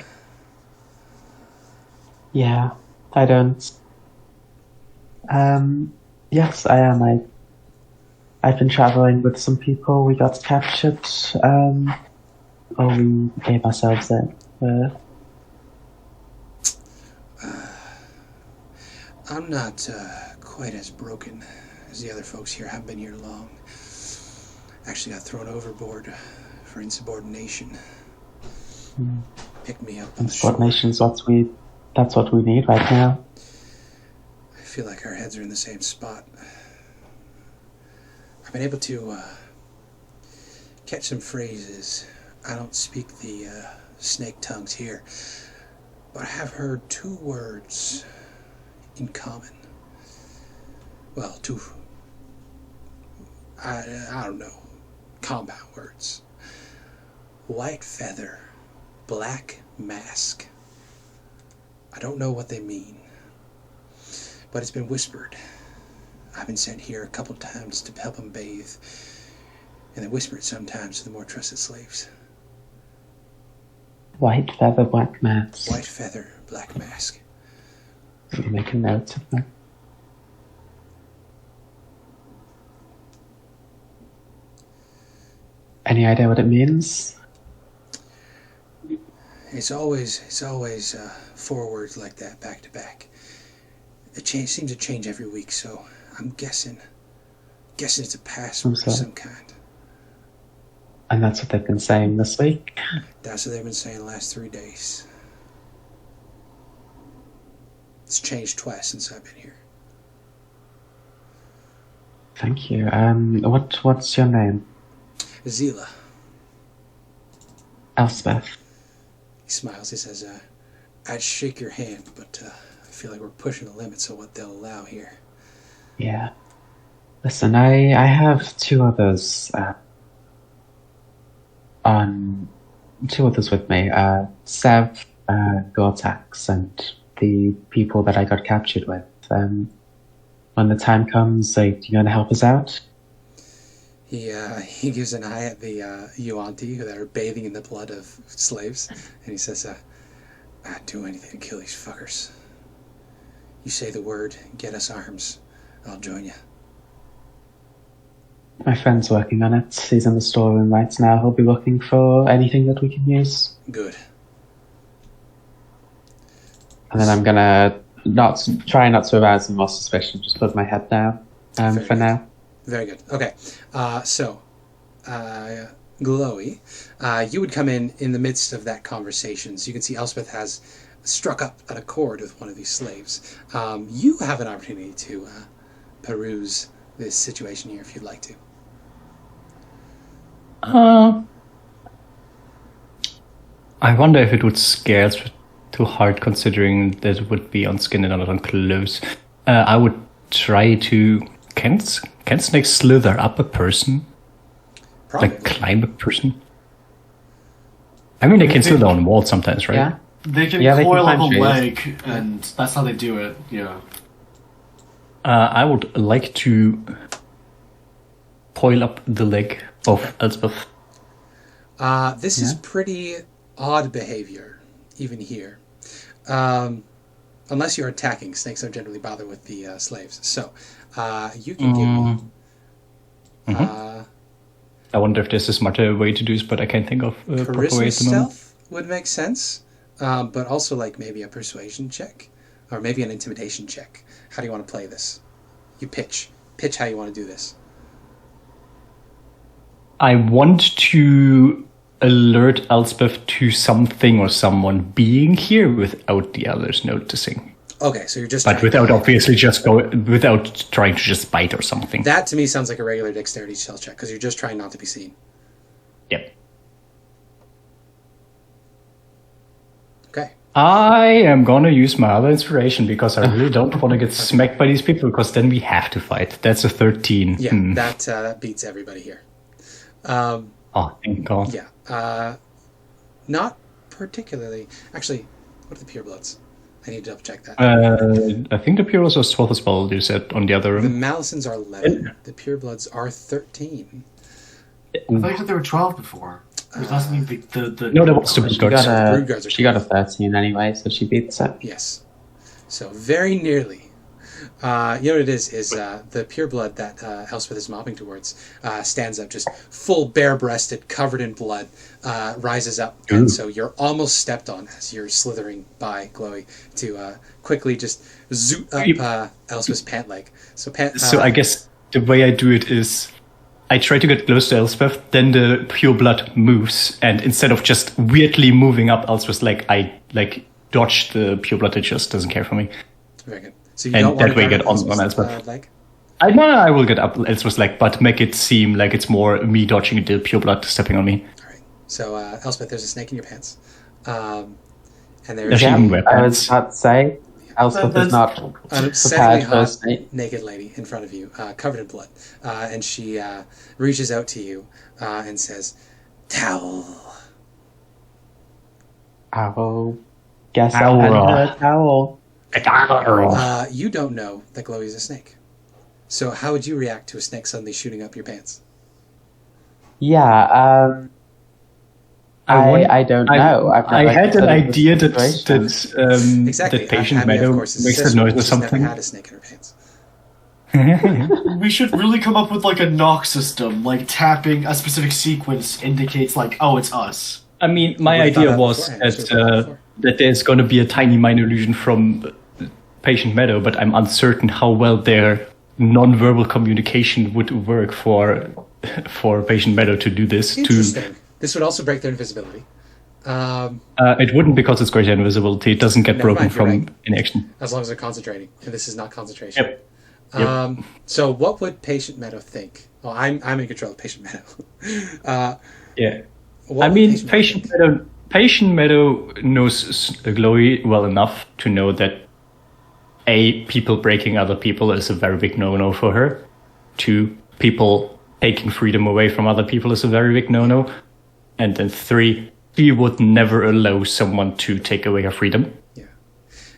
Yeah, I don't. Yes, I am. I've been traveling with some people. We got captured. We gave ourselves in. I'm not quite as broken as the other folks here. Haven't been here long. Actually got thrown overboard for insubordination. Picked me up on the shore. Insubordination's that's what we need right now. I feel like our heads are in the same spot. I've been able to catch some phrases. I don't speak the snake tongues here, but I have heard 2 words in common. Well, 2, I don't know, compound words. White feather, black mask. I don't know what they mean, but it's been whispered. I've been sent here a couple times to help them bathe, and they whisper it sometimes to the more trusted slaves. White feather, black mask. White feather, black mask. Let me make a note of that. Any idea what it means? It's always 4 words like that, back to back. It seems to change every week, so I'm guessing it's a password of some kind. And that's what they've been saying this week? That's what they've been saying the last 3 days. It's changed twice since I've been here. Thank you. What's your name? Zila. Elspeth. He smiles. He says, I'd shake your hand, but I feel like we're pushing the limits of what they'll allow here. Yeah. Listen, I have 2 others 2 others with me. Sev, Gortax, and the people that I got captured with. When the time comes, are you going to help us out? He gives an eye at the Yuanti that are bathing in the blood of slaves, and he says, I'd do anything to kill these fuckers. You say the word, get us arms, I'll join you. My friend's working on it. He's in the storeroom right now. He'll be looking for anything that we can use. Good. And then I'm gonna try not to arouse some more suspicion. Just put my head down for now. Very good. Okay. Glowie, you would come in the midst of that conversation. So you can see Elspeth has struck up an accord with one of these slaves. You have an opportunity to peruse this situation here if you'd like to. I wonder if it would scare us too hard, considering that it would be on skin and not on clothes. I would try to... Can snakes slither up a person? Probably. Like climb a person? I mean, they can slither on walls sometimes, right? Yeah. They can Yeah, they can coil up climb a trees. leg, and that's how they do it, yeah. I would like to coil up the leg of Elspeth. This is pretty odd behavior, even here. Unless you're attacking, snakes don't generally bother with the slaves. So, you can give me... I wonder if there's a smarter way to do this, but I can't think of a proper way Charisma at the moment. stealth would make sense, but also like maybe a persuasion check, or maybe an intimidation check. How do you want to play this? You pitch how you want to do this. I want to alert Elspeth to something or someone being here without the others noticing. Okay, so you're just... But without obviously without trying to just bite or something. That to me sounds like a regular dexterity stealth check, because you're just trying not to be seen. Yep. Okay. I am gonna use my other inspiration because I really don't want to get smacked by these people, because then we have to fight. That's a 13. Yeah, that beats everybody here. Oh, thank God. Yeah. Not particularly... Actually, what are the purebloods? I need to double check that. I think the Purebloods was 12 as well, you said, on the other The room. Malisons are 11. The purebloods are 13. I thought you said there were 12 before. Because that's the No, that was the She Guards. Brood guards are got a 13 anyway, so she beats it. Yes. So very nearly. You know what it is the pure blood that Elspeth is mopping towards stands up, just full bare-breasted, covered in blood, rises up, and so you're almost stepped on as you're slithering by Glowie to quickly just zoot up Elspeth's pant leg. So I guess the way I do it is I try to get close to Elspeth, then the pure blood moves, and instead of just weirdly moving up Elspeth's leg, I dodge the pure blood. It just doesn't care for me. Very good. So you don't want to get on Elspeth's leg? I will get up Elspeth's leg, but make it seem like it's more me dodging the pure blood stepping on me. All right. So Elspeth, there's a snake in your pants, and Does she even wear I pants? was about to say, Elspeth is not an prepared for a hot, snake. naked lady in front of you, covered in blood, and she reaches out to you and says, "Towel." Owl. Guess I'll hand her a towel. You don't know that Glowie is a snake. So how would you react to a snake suddenly shooting up your pants? Yeah, I don't know. I had an idea that Exactly. that patient Amy, of meadow course, is makes a a sister, noise or she's never something. had a snake in her pants. We should really come up with like a knock system, like tapping a specific sequence indicates like, oh, it's us. I mean, my Would've thought idea that was beforehand. I should've thought that before. that there's going to be a tiny minor illusion from patient meadow, but I'm uncertain how well their non-verbal communication would work for patient meadow to do this. Interesting. This would also break their invisibility. It wouldn't, because it's greater invisibility. It doesn't get Never broken mind, you're from right. inaction. As long as they're concentrating, and this is not concentration. Yep. So what would Patient Meadow think? Well, I'm in control of Patient Meadow. Yeah. What I would mean, Meadow Patient Meadow knows Glowie well enough to know that people breaking other people is a very big no-no for her. 2, people taking freedom away from other people is a very big no-no. And then 3, she would never allow someone to take away her freedom. Yeah.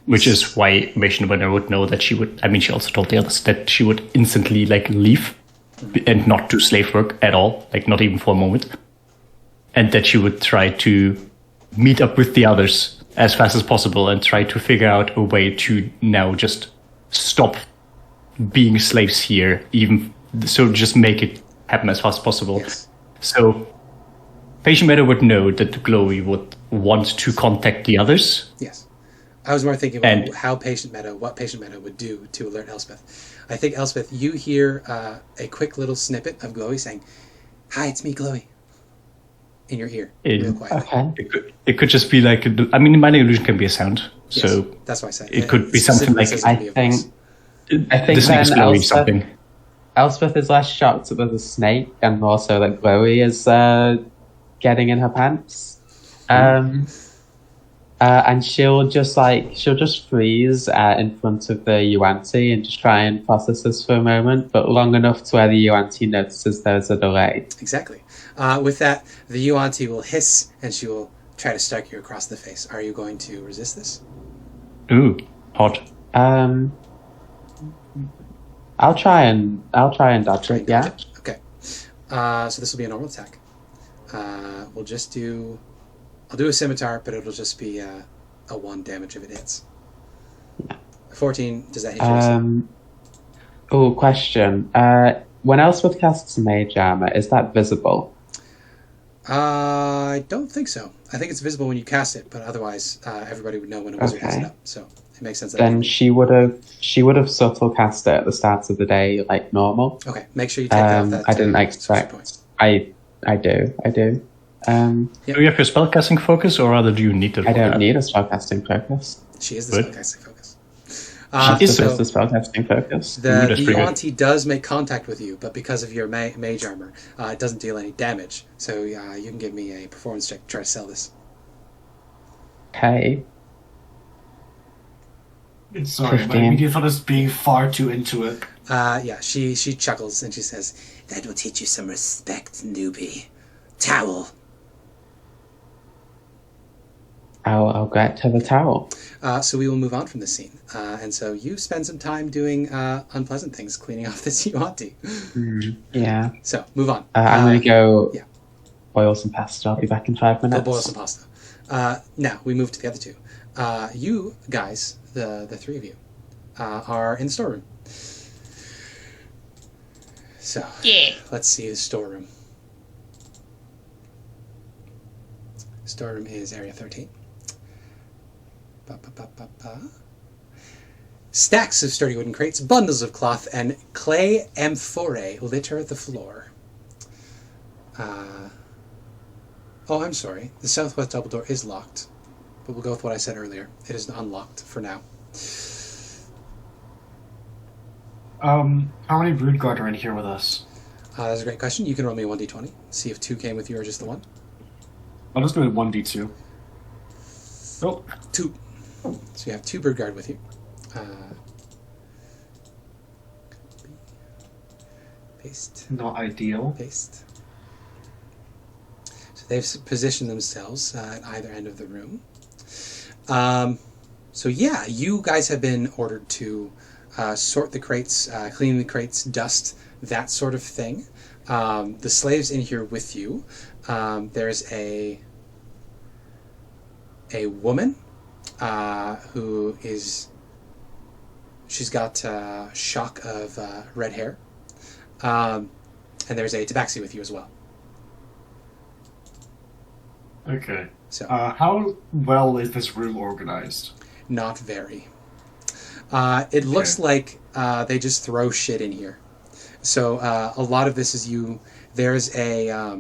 Which is why Patient Meadow would know that she would. I mean, she also told the others that she would instantly leave and not do slave work at all, not even for a moment. And that she would try to meet up with the others as fast as possible and try to figure out a way to now just stop being slaves here, so just make it happen as fast as possible. Yes. So Patient Meadow would know that Glowie would want to contact the others. Yes. I was more thinking about what Patient Meadow would do to alert Elspeth. I think, Elspeth, you hear a quick little snippet of Glowie saying, "Hi, it's me, Glowie," in your ear, real quietly. Okay. It could just be minor illusion can be a sound. Yes, So that's why I said it could be something like specifically says it could be a voice. I think the snake is then glowing Elspeth- something. Elspeth is less shocked that there's a snake, and also that Glowie is getting in her pants. And she'll just freeze in front of the Yuan-Ti and just try and process this for a moment, but long enough to where the Yuan-Ti notices there's a delay. Exactly. With that, the Yuan-Ti will hiss, and she will try to strike you across the face. Are you going to resist this? Ooh, hot. I'll try and dodge it. Yeah. Okay. So this will be a normal attack. I'll do a scimitar, but it'll just be a 1 damage if it hits. 14. Does that hit you? Oh, question. When Elspeth casts mage armor, is that visible? I don't think so. I think it's visible when you cast it, but otherwise everybody would know when a wizard has it up. So it makes sense. Then she would have subtle cast it at the start of the day, like normal. Okay, make sure you take off that. I didn't sorcery expect. points. I do. Do you have your spellcasting focus, or rather do you need it? I don't need a spellcasting focus. She is the Good. spellcasting focus. She is the spellcasting focus. The that's pretty good. Yuan-Ti does make contact with you, but because of your mage armor, it doesn't deal any damage. So you can give me a performance check to try to sell this. Okay. Sorry, my 15. immediate thought is being far too into it. She chuckles and she says, "That will teach you some respect, newbie. Towel." I'll get to the towel. So we will move on from this scene. And so you spend some time doing unpleasant things, cleaning off this Yuan-Ti. Yeah. So, move on. I'm going to go yeah. boil some pasta. I'll be back in 5 minutes. Go boil some pasta. Now, we move to the other two. You guys, the 3 of you, are in the storeroom. So, Yeah. let's see the storeroom. Storeroom is area 13. Stacks of sturdy wooden crates, bundles of cloth, and clay amphorae litter the floor. Oh, I'm sorry. The southwest double door is locked. But we'll go with what I said earlier. It is unlocked for now. How many brood guard are in here with us? That's a great question. You can roll me a 1d20. See if 2 came with you or just the 1. I'll just do it 1d2. Oh. 2. So you have 2 brood guard with you. Paste. Not ideal. Paste. So they've positioned themselves at either end of the room. So yeah, you guys have been ordered to sort the crates, clean the crates, dust, that sort of thing. The slaves in here with you. There's a woman who is... She's got a shock of red hair. And there's a Tabaxi with you as well. Okay. So how well is this room organized? not very. It looks like they just throw shit in here. So a lot of this is you. There's a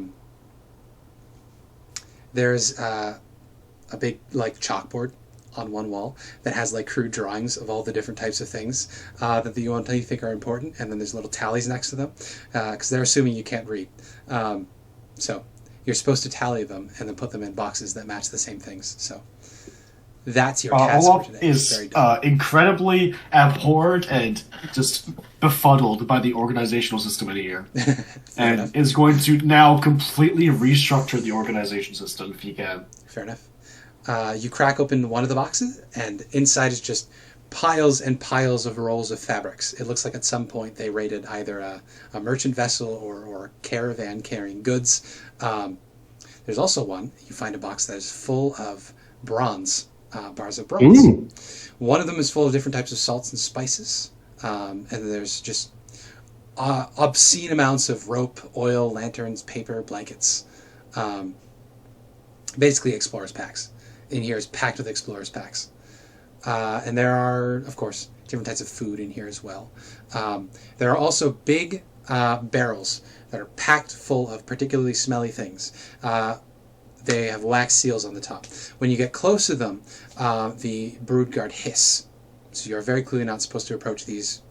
big like chalkboard on one wall that has like crude drawings of all the different types of things that you think are important, and then there's little tallies next to them because they're assuming you can't read. So you're supposed to tally them and then put them in boxes that match the same things. So that's your task Olaf for today. is incredibly abhorred and just befuddled by the organizational system in here, and enough. is going to now completely restructure the organization system if he can. Fair enough. You crack open one of the boxes, and inside is just piles and piles of rolls of fabrics. It looks like at some point they raided either a merchant vessel or a caravan carrying goods. There's also one. You find a box that is full of bronze, bars of bronze. Ooh. One of them is full of different types of salts and spices. And there's just obscene amounts of rope, oil, lanterns, paper, blankets. Basically explorers packs. In here is packed with explorers packs. And there are, of course, different types of food in here as well. There are also big barrels that are packed full of particularly smelly things. They have wax seals on the top. When you get close to them, the brood guard hiss. So you're very clearly not supposed to approach these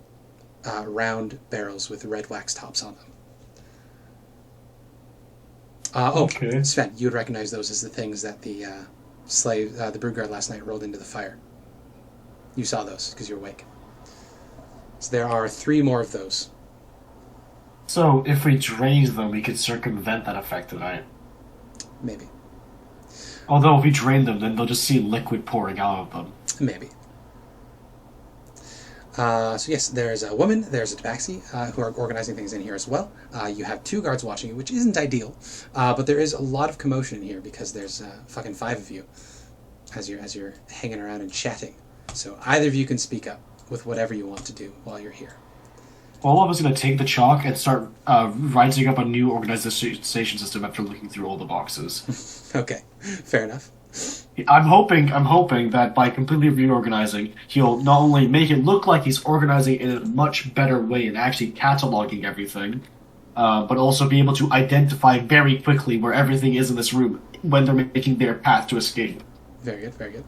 round barrels with red wax tops on them. Okay. Sven, you would recognize those as the things that the the brood guard last night rolled into the fire. You saw those because you're awake. So there are 3 more of those. So if we drain them, we could circumvent that effect tonight. Maybe. Although if we drain them, then they'll just see liquid pouring out of them. Maybe. So yes, there's a woman, there's a Tabaxi, who are organizing things in here as well. You have 2 guards watching you, which isn't ideal, but there is a lot of commotion in here because there's fucking 5 of you as you're hanging around and chatting. So either of you can speak up with whatever you want to do while you're here. Olaf is going to take the chalk and start writing up a new organization system after looking through all the boxes. Okay, fair enough. I'm hoping that by completely reorganizing, he'll not only make it look like he's organizing in a much better way and actually cataloging everything, but also be able to identify very quickly where everything is in this room when they're making their path to escape. Very good, very good.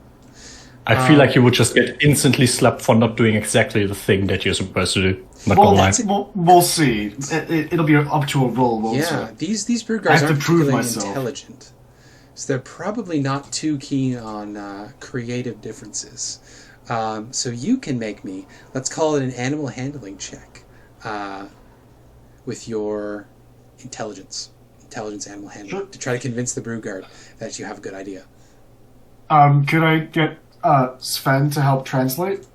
I feel like you would just get instantly slapped for not doing exactly the thing that you're supposed to do. Not gonna lie. We'll see. It'll be up to a roll. We'll Yeah, see. these brood guards I have aren't to prove particularly myself. intelligent. So they're probably not too keen on creative differences. So you can make me, let's call it an animal handling check, with your intelligence animal handling, Sure. to try to convince the brood guard that you have a good idea. Could I get Sven to help translate?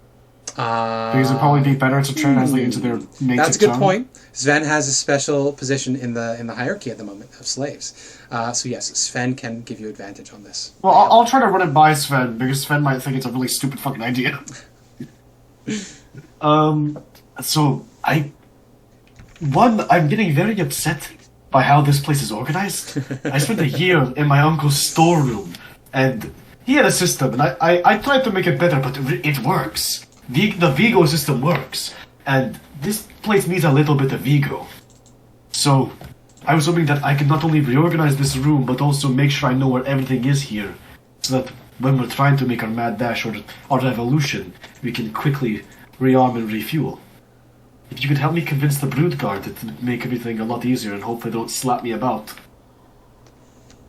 Because it'd probably be better to translate into their native That's a good tongue. point. Sven has a special position in the hierarchy at the moment of slaves. So yes, Sven can give you advantage on this. Well, I'll try to run it by Sven, because Sven might think it's a really stupid fucking idea. So I'm getting very upset by how this place is organized. I spent a year in my uncle's storeroom, and he had a system, and I tried to make it better, but it works. The Vigo system works, and this place needs a little bit of Vigo. So, I was hoping that I could not only reorganize this room, but also make sure I know where everything is here, so that when we're trying to make our mad dash or revolution, we can quickly rearm and refuel. If you could help me convince the Brood Guard to make everything a lot easier and hopefully they don't slap me about.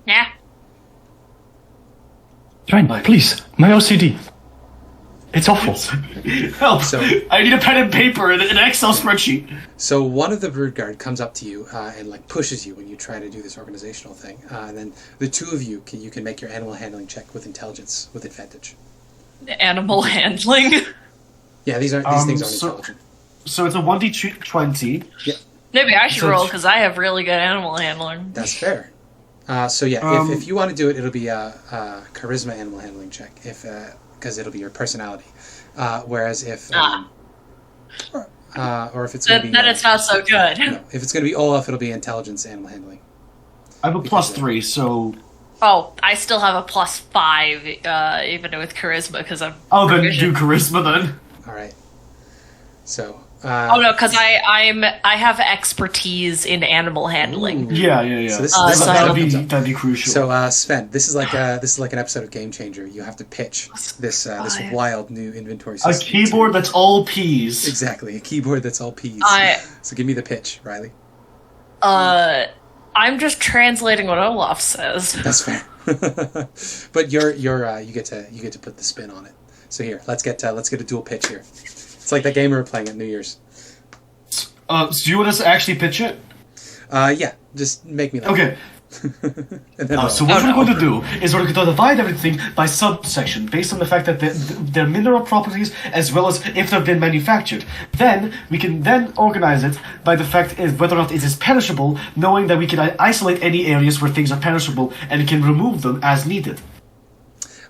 Yeah. Fine, please. My OCD. It's awful. Help! So- I need a pen and paper and an Excel spreadsheet. So one of the Brood Guard comes up to you and like pushes you when you try to do this organizational thing, and then the two of you can make your animal handling check with intelligence with advantage. Animal handling. Yeah, these things aren't intelligent. So it's a 1d20. Yeah, Maybe I should So- roll because I have really good animal handling. that's fair. So yeah, if you want to do it, it'll be a charisma animal handling check, because it'll be your personality. Whereas if or if it's going to be Then it's not so good. no, if it's going to be Olaf, it'll be intelligence animal handling. I have a +3, so... Oh, I still have a +5, even with charisma, because I'm. Oh, then proficient. do charisma then. All right. So. Oh no, because I have expertise in animal handling. Ooh. Yeah. So this so that'd be crucial. So Sven, this is like an episode of Game Changer. You have to pitch this wild new inventory a system. keyboard that's all P's. Exactly, a keyboard that's all P's. So give me the pitch, Riley. I'm just translating what Olaf says. That's fair. But you get to put the spin on it. So here, let's get a dual pitch here. It's like that game we were playing at New Year's. So do you want us to actually pitch it? Yeah, just make me laugh. Okay. And then roll. So what we're going to do is we're going to divide everything by subsection based on the fact that their mineral properties as well as if they've been manufactured. Then we can then organize it by the fact is whether or not it is perishable, knowing that we can isolate any areas where things are perishable and can remove them as needed.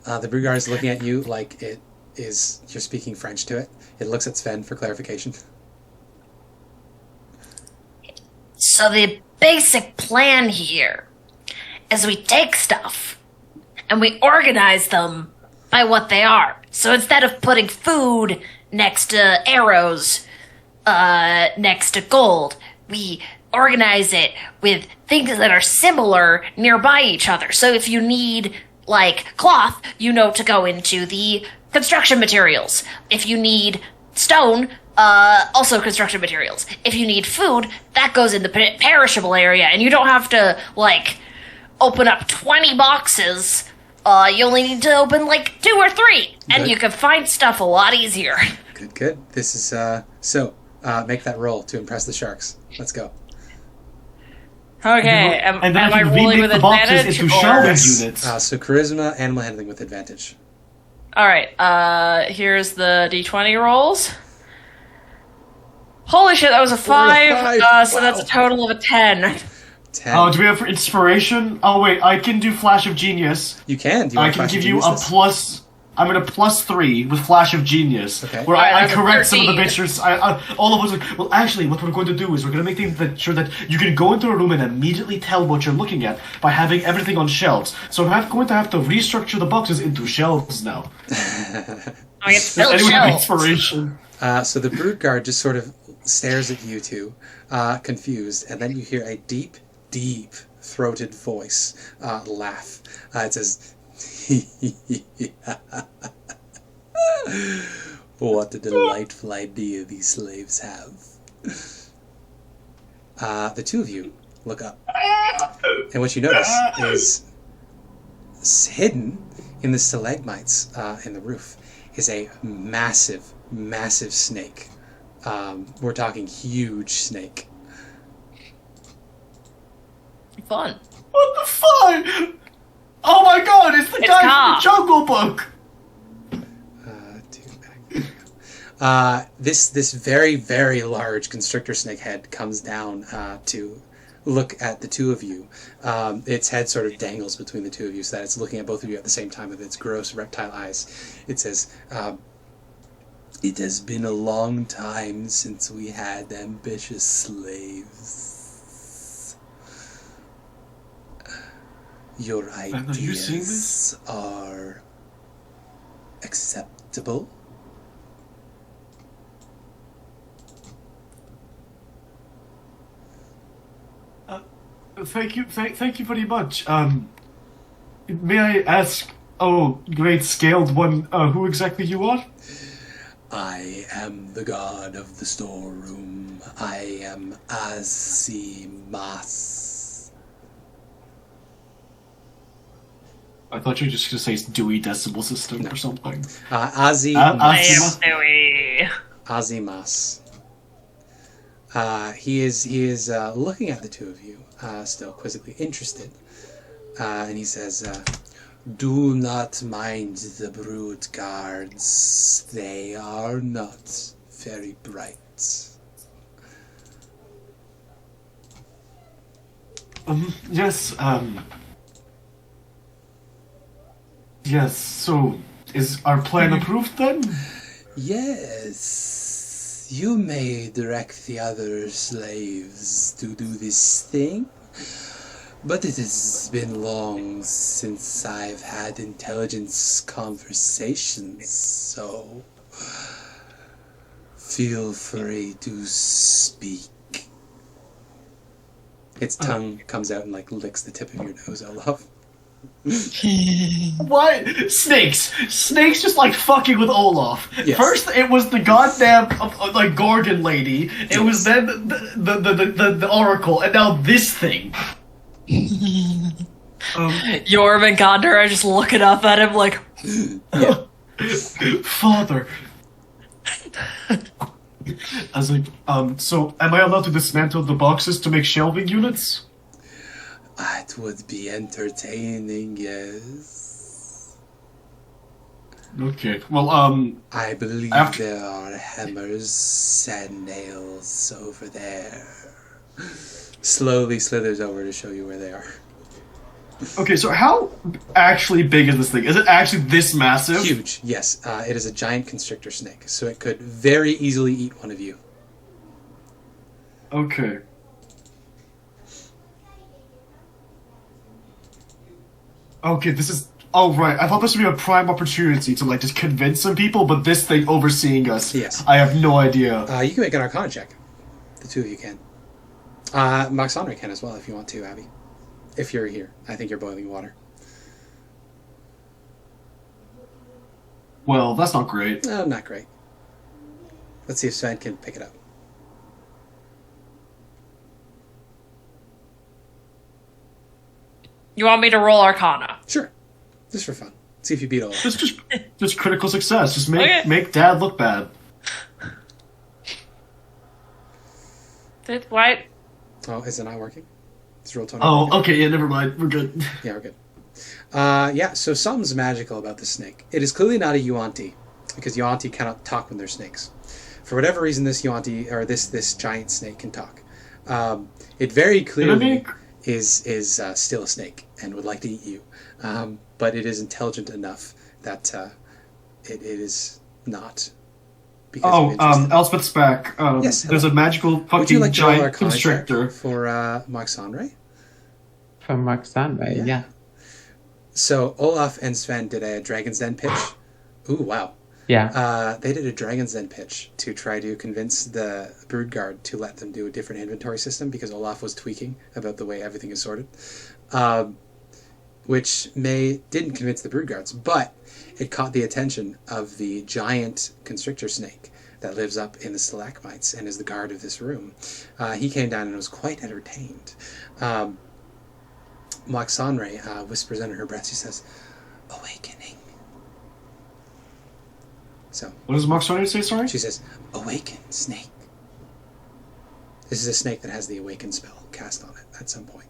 The Brugard is looking at you like it is you're speaking French to it. It looks at Sven for clarification. So the basic plan here is we take stuff and we organize them by what they are. So instead of putting food next to arrows, next to gold, we organize it with things that are similar nearby each other. So if you need, like, cloth, you know to go into the construction materials. If you need stone, also construction materials. If you need food, that goes in the perishable area, and you don't have to, like, open up 20 boxes. You only need to open, like, 2 or 3, and Good. you can find stuff a lot easier. Good. This is make that roll to impress the sharks. Let's go. Okay, am and then I you rolling remake with the boxes advantage? into or- shelving Yes. units. So charisma, animal handling with advantage. Alright, here's the d20 rolls. Holy shit, that was a 5, so that's a total of a 10. 10. Oh, do we have inspiration? Oh wait, I can do Flash of Genius. You can. Do you I want can Flash give of you a Genius? plus. I'm at a +3 with Flash of Genius, Okay. where Alright, I that's a correct some of the 13. pictures. All of us. Well, actually, what we're going to do is we're going to make sure that you can go into a room and immediately tell what you're looking at by having everything on shelves. So I'm going to have to restructure the boxes into shelves now. I get Does built anyone have shelves. inspiration? So the Brood Guard just sort of stares at you two, confused, and then you hear a deep, throated voice laugh. It says, "What a delightful idea these slaves have." The two of you look up, and what you notice is hidden in the stalagmites in the roof is a massive snake. We're talking huge snake. Fun. What the fuck? Oh my god! It's the It's guy Ka. from the Jungle Book. This very, very large constrictor snake head comes down to look at the two of you. Its head sort of dangles between the two of you so that it's looking at both of you at the same time with its gross reptile eyes. It says, It has been a long time since we had ambitious slaves. Your Are you seeing ideas are acceptable. Thank you very much. May I ask, oh, great scaled one, who exactly you are? I am the god of the storeroom. I am Aasimar. I thought you were just going to say Dewey Decimal System or something. Aasimar. I am Dewey. Azimas. He is looking at the two of you, still quizzically interested, and he says, "Do not mind the brood guards. They are not very bright." Yes, yes, so, is our plan approved then? Yes, you may direct the other slaves to do this thing, but it has been long since I've had intelligence conversations, so feel free to speak. Its tongue comes out and like licks the tip of your nose, Olaf. What? Snakes! Snakes just like fucking with Olaf. Yes. First, it was the goddamn like Gorgon lady. It was then the Oracle, and now this thing. Yorm and Gondor are just looking up at him like, Father. I was like, so am I allowed to dismantle the boxes to make shelving units? It would be entertaining, yes. Okay, well, I believe After- there are hammers and nails over there. Slowly slithers over to show you where they are. okay, so how actually big is this thing? Is it actually this massive? Huge, yes. It is a giant constrictor snake, so it could very easily eat one of you. Okay. Okay, this is... Oh, right. I thought this would be a prime opportunity to, like, just convince some people, but this thing overseeing us... Yes. I have no idea. You can make an Arcana check. The two of you can. Moxonry can as well if you want to, Abby. If you're here. I think you're boiling water. Well, that's not great. No, not great. Let's see if Sven can pick it up. you want me to roll Arcana? Sure. Just for fun. See if you beat Olaf. Just critical success. Just make Okay. make Dad look bad. Why? Oh, is it not working? Is roll 20 Oh, working? okay, yeah, never mind. We're good. Yeah, we're good. Yeah, so something's magical about the snake. It is clearly not a Yuanti, because Yuanti cannot talk when they're snakes. For whatever reason, this Yuanti, or this giant snake can talk. It very clearly is still a snake and would like to eat you. But it is intelligent enough that it is not. Because Oh, of interest. Elspeth's back. Yes, There's hello. a magical Would you fucking like to roll giant Arcana check constrictor. for Mark Sonray? From Roxanne, yeah. So Olaf and Sven did a Dragon's Den pitch. Ooh, wow. Yeah. They did a Dragon's Den pitch to try to convince the Broodguard to let them do a different inventory system because Olaf was tweaking about the way everything is sorted, which didn't convince the Broodguards, but it caught the attention of the giant constrictor snake that lives up in the stalagmites and is the guard of this room. He came down and was quite entertained. Moxonray whispers under her breath. She says, "Awakening." So What does Moxonry say, sorry? she says, "Awaken, snake." This is a snake that has the awaken spell cast on it at some point.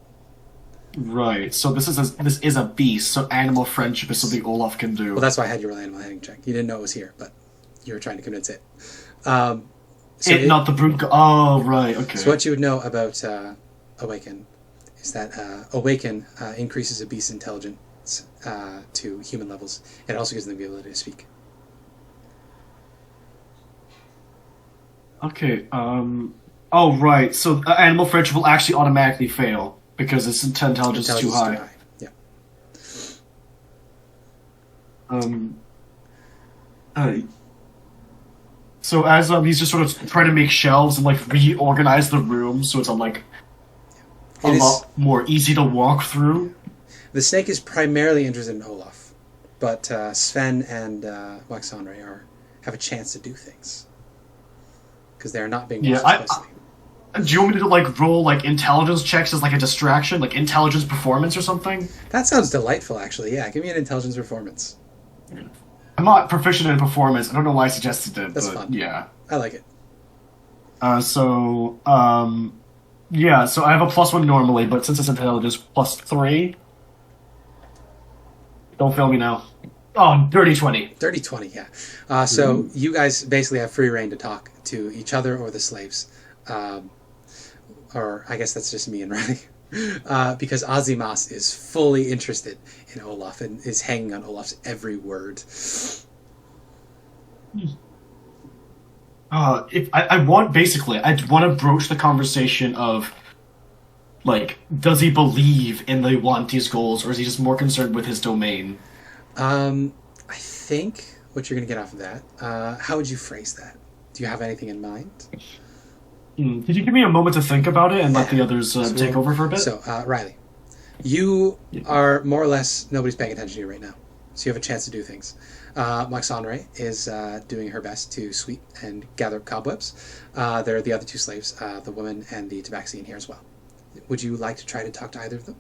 Right, so this is a beast, so animal friendship is something Olaf can do. Well, that's why I had you roll an animal handling check. You didn't know it was here, but you were trying to convince it. So not the brute. Oh, right, okay. So what you would know about Awaken is that Awaken increases a beast's intelligence to human levels. It also gives them the ability to speak. Okay. Oh, right. So animal friendship will actually automatically fail because its intelligence is too high. Yeah. So as he's just sort of trying to make shelves and like reorganize the room so it's lot more easy to walk through. The snake is primarily interested in Olaf, but Sven and Waxandre have a chance to do things because they are not being watched closely. Do you want me to like roll like intelligence checks as like a distraction, like intelligence performance or something? That sounds delightful, actually. Yeah, give me an intelligence performance. I'm not proficient in performance. I don't know why I suggested it. That's but fun. Yeah. I like it. So I have a +1 normally, but since it's intelligence, +3. Don't fail me now. Oh, dirty 20. Dirty 20, yeah. So you guys basically have free reign to talk to each other or the slaves. Or I guess that's just me and Riley. Because Aasimar is fully interested in Olaf and is hanging on Olaf's every word. If I want to broach the conversation of, like, does he believe in the Yuan-Ti's goals, or is he just more concerned with his domain? I think what you're going to get off of that, how would you phrase that? Do you have anything in mind? Could you give me a moment to think about it and let the others take over for a bit? So, Riley, you are more or less, nobody's paying attention to you right now. So you have a chance to do things. Maxonre is doing her best to sweep and gather up cobwebs. There are the other two slaves, the woman and the Tabaxi in here as well. Would you like to try to talk to either of them?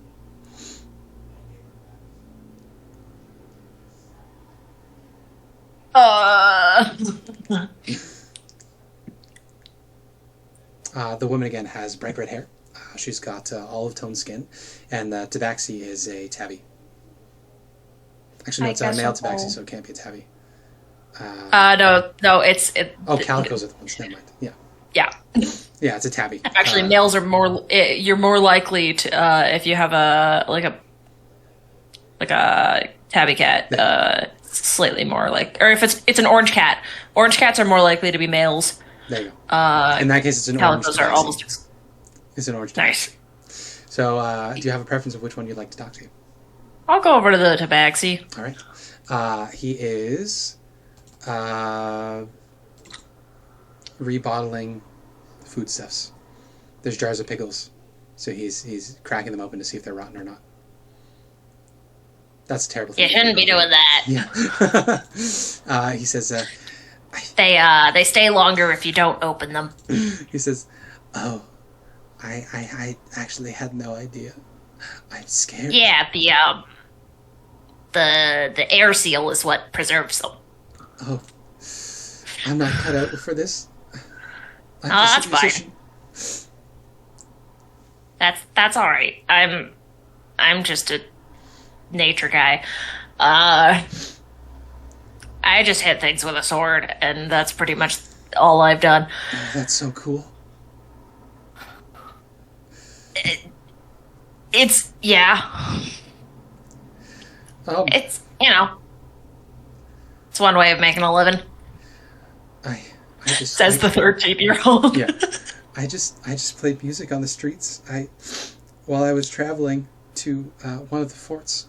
The woman again has bright red hair. She's got olive toned skin, and the Tabaxi is a tabby. Actually, no, it's a male Tabaxi, so it can't be a tabby. No, it's calicos are the ones. Never mind. Yeah. Yeah. Yeah, it's a tabby. Actually, males are more. You're more likely to if you have a tabby cat. Slightly more like, or if it's an orange cat. Orange cats are more likely to be males. There you go. In that case, it's an orange. Calicos are almost. It's an orange. Nice. So, do you have a preference of which one you'd like to talk to? I'll go over to the Tabaxi. All right. He is rebottling foodstuffs. There's jars of pickles, so he's cracking them open to see if they're rotten or not. That's a terrible thing. You shouldn't be doing that. Yeah. He says, They stay longer if you don't open them. He says, "Oh, I actually had no idea. I'm scared." Yeah, the air seal is what preserves them. Oh, I'm not cut out for this. That's fine. That's all right. I'm just a nature guy. I just hit things with a sword, and that's pretty much all I've done. Oh, that's so cool. It's it's it's one way of making a living. I just Says the 13-year-old. Yeah, I just played music on the streets. While I was traveling to one of the forts,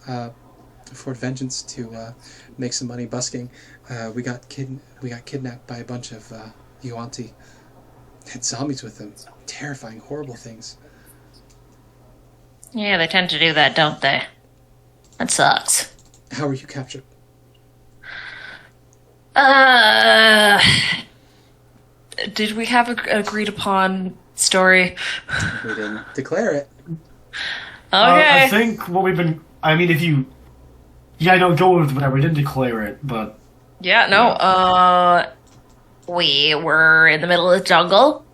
Fort Vengeance, to make some money busking. We got kidnapped by a bunch of Yuan-Ti. Had zombies with them. Terrifying, horrible things. Yeah, they tend to do that, don't they? That sucks. How were you captured? Did we have an agreed upon story? We didn't declare it. Okay. I think what we've been... I mean, if you... Yeah, no, go with whatever. We didn't declare it, but... Yeah, no, We were in the middle of the jungle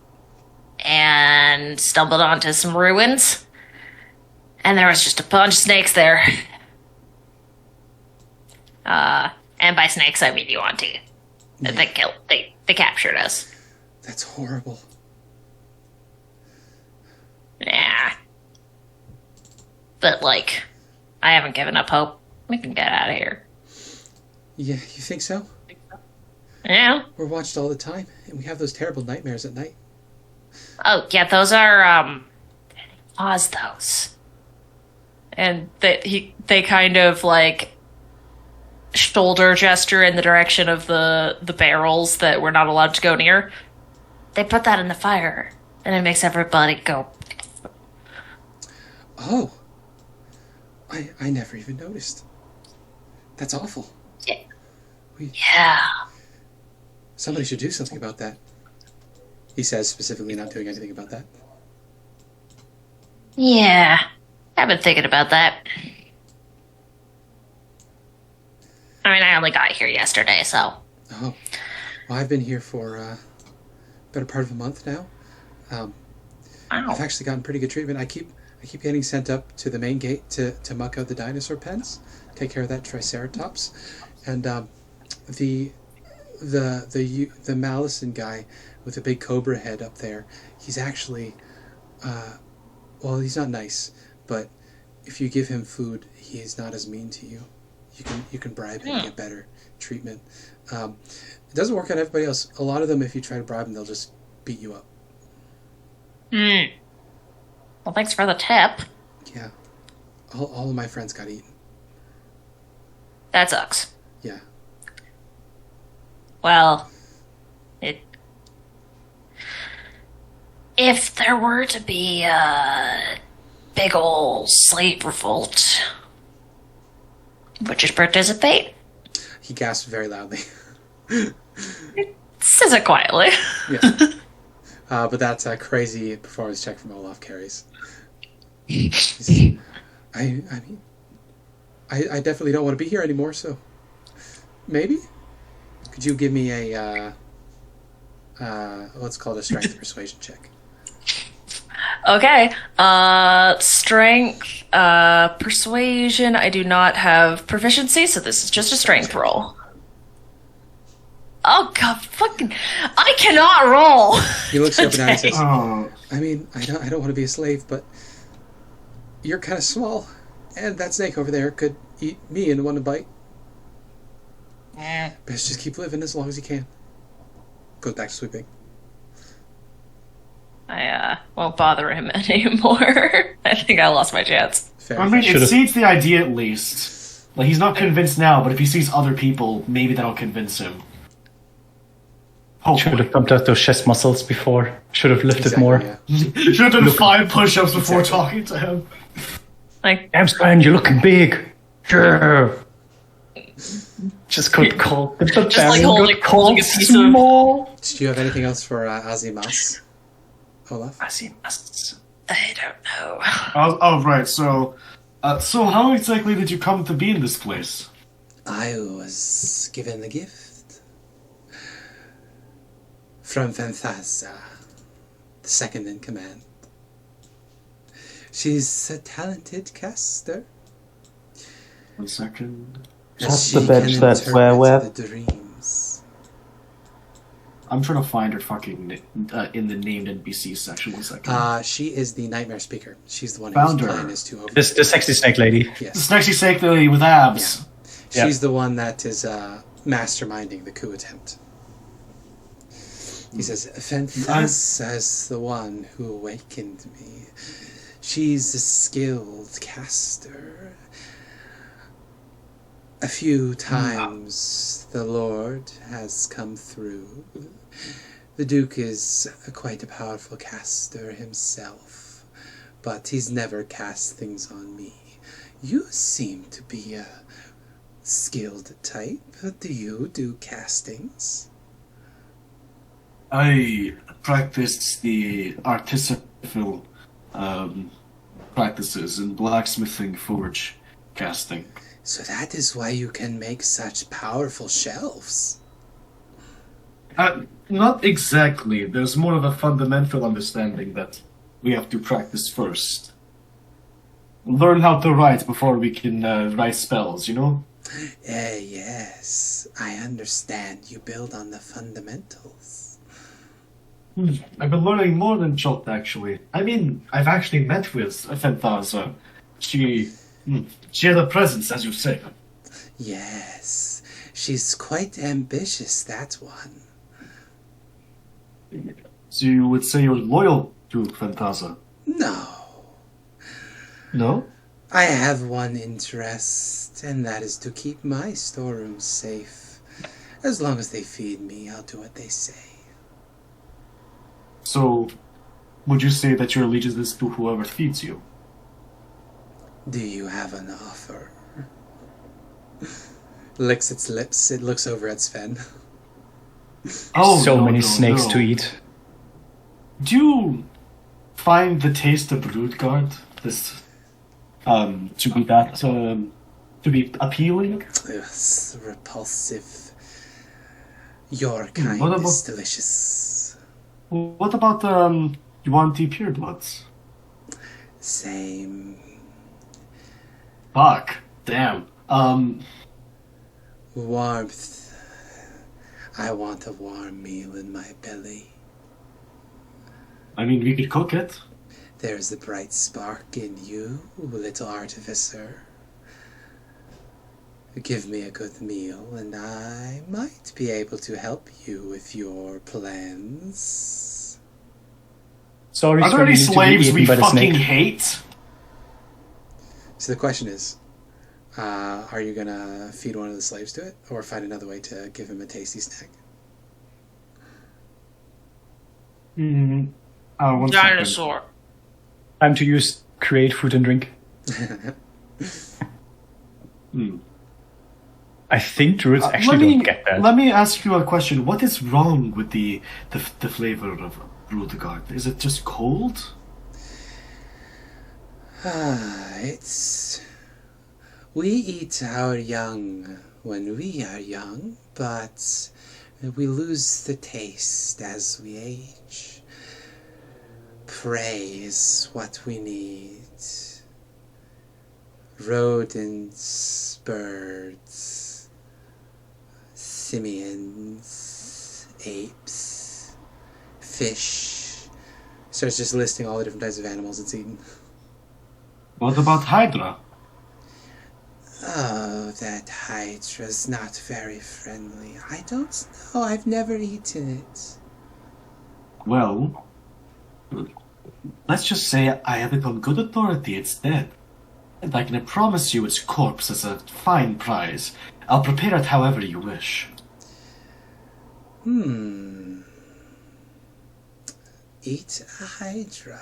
and stumbled onto some ruins, and there was just a bunch of snakes there. And by snakes, I mean Yuan-Ti. Yeah. They captured us. That's horrible. Yeah. But, I haven't given up hope. We can get out of here. Yeah, you think so? Yeah. We're watched all the time, and we have those terrible nightmares at night. Oh, yeah, those are, pause those. And they kind of like shoulder gesture in the direction of the barrels that we're not allowed to go near. They put that in the fire, and it makes everybody go. Oh. I never even noticed. That's awful. Yeah. Somebody should do something about that. He says, specifically not doing anything about that. Yeah. I've been thinking about that. I mean, I only got here yesterday, so. Oh. Well, I've been here for better part of a month now. I've actually gotten pretty good treatment. I keep getting sent up to the main gate to muck out the dinosaur pens, take care of that Triceratops, and the Malison guy with the big cobra head up there. He's actually, well, he's not nice, but if you give him food, he is not as mean to you. You can bribe him and get better treatment. It doesn't work on everybody else. A lot of them, if you try to bribe them, they'll just beat you up. Well, thanks for the tip. Yeah. All of my friends got eaten. That sucks. Yeah. Well, if there were to be a big ol' slave revolt, would you participate? He gasped very loudly. Says it quietly. Yeah. But that's a crazy performance check from Olaf carries. He says, I mean, I definitely don't want to be here anymore, so maybe? Could you give me a, what's called a strength persuasion check? Okay. Strength, persuasion. I do not have proficiency, so this is just a strength roll. Oh god, fucking! I cannot roll. He looks you up and down and says, Oh, I mean, I don't want to be a slave, but you're kind of small, and that snake over there could eat me in one bite. Best just keep living as long as you can. Goes back to sweeping. I won't bother him anymore. I think I lost my chance. Fair. I mean, Should've- it seems the idea at least. Like, he's not convinced now, but if he sees other people, maybe that'll convince him. Should Hopefully. have pumped out those chest muscles before. Should have lifted Exactly, more. yeah. Should have done 5 push-ups before Exactly. talking to him. Like, Damn, Sven, you're looking big. Yeah. Just got called. The like Barbarian holding- got called holding a piece of- small. Do you have anything else for Aasimar, Olaf? Asimar. I don't know. Oh, right, so how exactly did you come to be in this place? I was given the gift from Fanthaza, the second in command. She's a talented caster. 1 second. That's She the bitch can that's interpret wherewith. the dreams. I'm trying to find her fucking in the named NPC section. 1 second. She is the nightmare speaker. She's the one Found whose her. plan is to over. This the sexy snake lady. Yes. This next snake lady with abs. Yeah. She's the one that is masterminding the coup attempt. He says, Fanthaza is the one who awakened me. She's a skilled caster. A few times the Lord has come through. The Duke is quite a powerful caster himself, but he's never cast things on me. You seem to be a skilled type. Do you do castings? I practiced the artificial practices in blacksmithing, forge casting. So that is why you can make such powerful shelves. Not exactly. There's more of a fundamental understanding that we have to practice first. Learn how to write before we can write spells, you know? Yes, I understand. You build on the fundamentals. I've been learning more than Chult, actually. I mean, I've actually met with Fanthaza. She has a presence, as you say. Yes, She's quite ambitious, that one. So you would say you're loyal to Phantasia? No. No? I have one interest, and that is to keep my storerooms safe. As long as they feed me, I'll do what they say. So, would you say that your allegiance is to whoever feeds you? Do you have an offer? Licks its lips. It looks over at Sven. So many snakes to eat. Do you find the taste of root guard to be appealing? Yes, repulsive. Your kind What about- is delicious. What about Yuan-Ti purebloods? Same. Fuck. Damn. Warmth. I want a warm meal in my belly. I mean, we could cook it. There's a bright spark in you, little artificer. Give me a good meal, and I might be able to help you with your plans. Sorry, Are there any slaves we fucking hate? So the question is, are you gonna feed one of the slaves to it, or find another way to give him a tasty snack? One second. Dinosaur. Time to use create food and drink. I think druids actually don't get that. Let me ask you a question. What is wrong with the flavor of root guard? Is it just cold? We eat our young when we are young, but we lose the taste as we age. Prey is what we need. Rodents, birds, simians, apes, fish. Starts just listing all the different types of animals it's eaten. What about Hydra? Oh, that Hydra's not very friendly. I don't know. I've never eaten it. Well, let's just say I have it on good authority it's dead. And I can promise you its corpse as a fine prize. I'll prepare it however you wish. Eat a Hydra.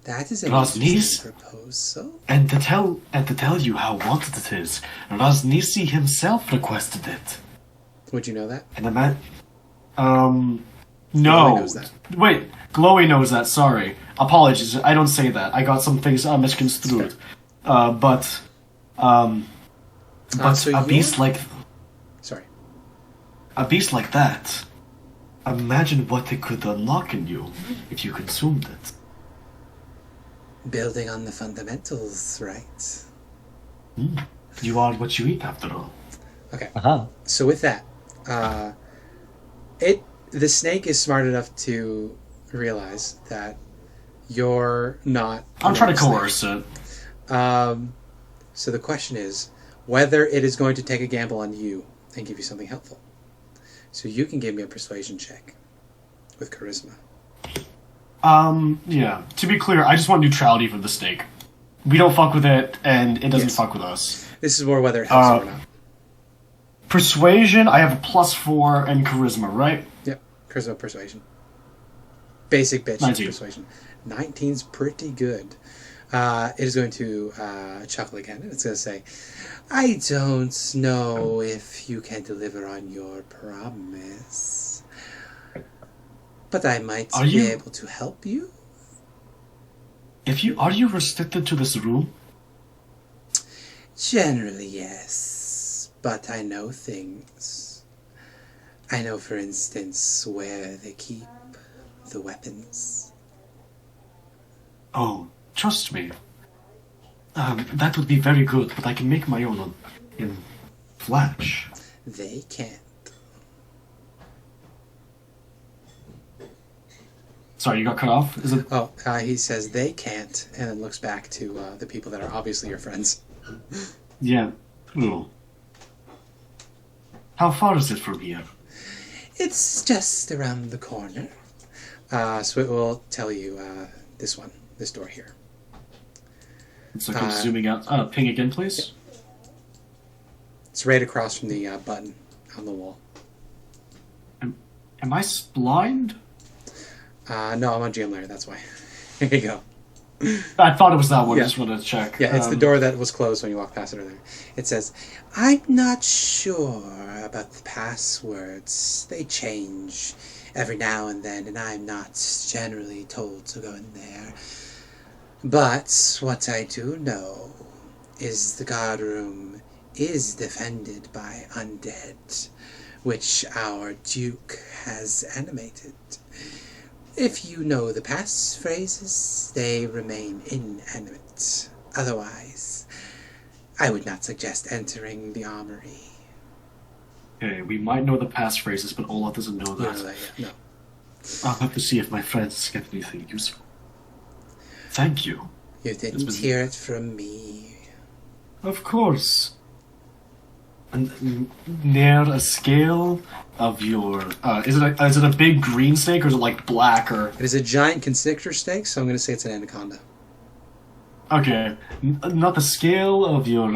That is an Razniz? interesting proposal. And to tell you how wanted it is, Raznisi himself requested it. Would you know that? And the man... Glowie No. knows that. Wait, Glowie knows that, sorry. Apologies, I don't say that. I got some things misconstrued. But so a beast like... Sorry. A beast like that, imagine what it could unlock in you if you consumed it. Building on the fundamentals, right? You are what you eat, after all. Okay. Uh-huh. So with that, the snake is smart enough to realize that you're not. I'm trying to slave. coerce it. So the question is whether it is going to take a gamble on you and give you something helpful. So you can give me a persuasion check with charisma. Yeah. To be clear, I just want neutrality for the snake. We don't fuck with it, and it doesn't Yes. fuck with us. This is more whether it helps you or not. Persuasion, I have a +4, and charisma, right? Yep. Charisma persuasion. Basic bitch 19. persuasion. 19's pretty good. It is going to chuckle again, and it's going to say, I don't know if you can deliver on your promise, but I might be able to help you. Are you restricted to this room? Generally, yes, but I know things. I know, for instance, where they keep the weapons. Oh, trust me. That would be very good, but I can make my own in Flash. They can't. Sorry, you got cut off? Is it? Oh, he says they can't, and then looks back to the people that are obviously your friends. Yeah. True. How far is it from here? It's just around the corner. So it will tell you this door here. So I'm zooming out. Ping again, please. It's right across from the button on the wall. Am I blind? No, I'm on GM Layer, that's why. Here you go. I thought it was that one. Yeah. I just wanted to check. Yeah, it's the door that was closed when you walked past it earlier. It says, I'm not sure about the passwords. They change every now and then, and I'm not generally told to go in there. But what I do know is the guard room is defended by undead, which our Duke has animated. If you know the passphrases, they remain inanimate. Otherwise, I would not suggest entering the armory. Okay, we might know the passphrases, but Olaf doesn't know that. You know that yet? No. I'll have to see if my friends get anything useful. Thank you. You didn't hear it from me. Of course. And near a scale of your... is it a big green snake, or is it like black, or... It is a giant constrictor snake, so I'm going to say it's an anaconda. Okay. Not the scale of your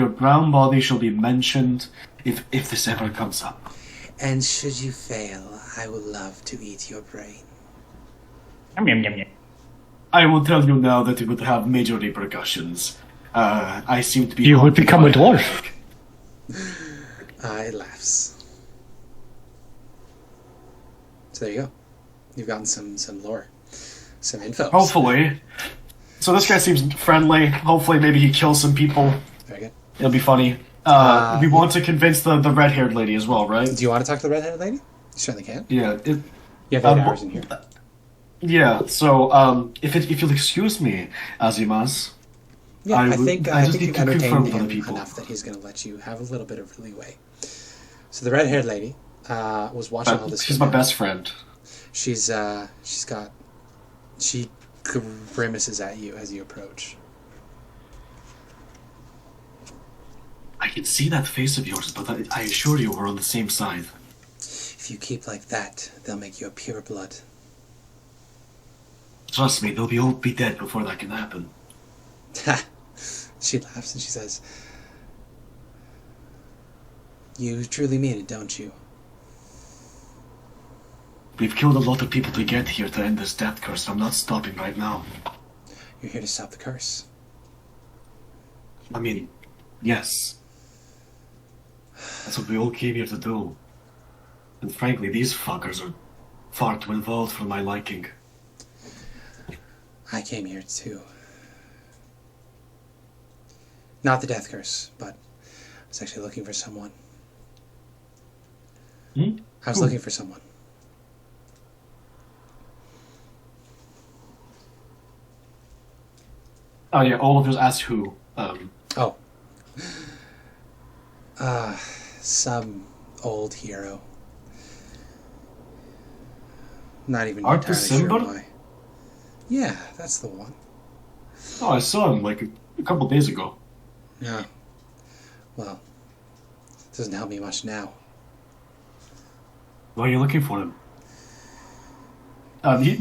brown body shall be mentioned if this ever comes up. And should you fail, I will love to eat your brain. Yum, yum, yum, yum. I will tell you now that it would have major repercussions. I seem to be... You would become a dwarf. It laughs. So there you go. You've gotten some lore. Some info. Hopefully. So this guy seems friendly. Hopefully maybe he kills some people. Very good. It'll be funny. We want to convince the red-haired lady as well, right? Do you want to talk to the red-headed lady? You certainly can. Yeah. You have 8 hours in here. Yeah, so if you'll excuse me, Aasimar. Yeah, I think just you've need to confirm entertained with other him people. enough that he's going to let you have a little bit of leeway. So the red-haired lady was watching all this. She's my best friend. She grimaces at you as you approach. I can see that face of yours, but I assure you we're on the same side. If you keep like that, they'll make you a pure blood. Trust me, they'll all be dead before that can happen. She laughs and she says, "You truly mean it, don't you?" We've killed a lot of people to get here to end this death curse. I'm not stopping right now. You're here to stop the curse. I mean, yes. That's what we all came here to do. And frankly, these fuckers are far too involved for my liking. I came here too. Not the death curse, but I was actually looking for someone. I was looking for someone. Oh yeah, Olaf just asked who. Some old hero. Not even entirely Artificer? sure why. Yeah, that's the one. Oh, I saw him like a couple days ago. Yeah. Well, it doesn't help me much now. Why are you looking for him?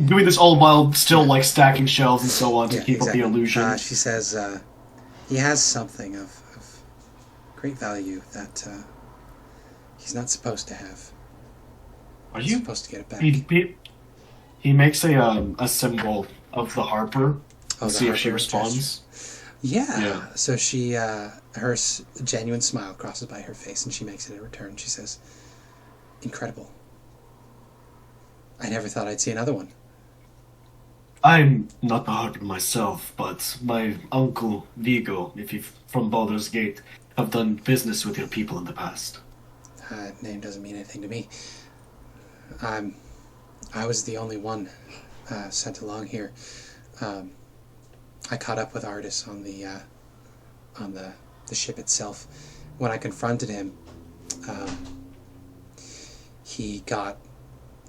Doing this all while still like stacking shelves and so on to keep up the illusion. She says he has something of great value that he's not supposed to have. Are He's you supposed to get it back? He makes a symbol of the harper. Oh, See the if she harper responds. Yeah. So she, her genuine smile crosses by her face, and she makes it in return. She says, "Incredible. I never thought I'd see another one." I'm not the harper myself, but my uncle Vigo, if you're from Baldur's Gate, have done business with your people in the past. Name doesn't mean anything to me. I was the only one sent along here. I caught up with Artis on the ship itself. When I confronted him, he got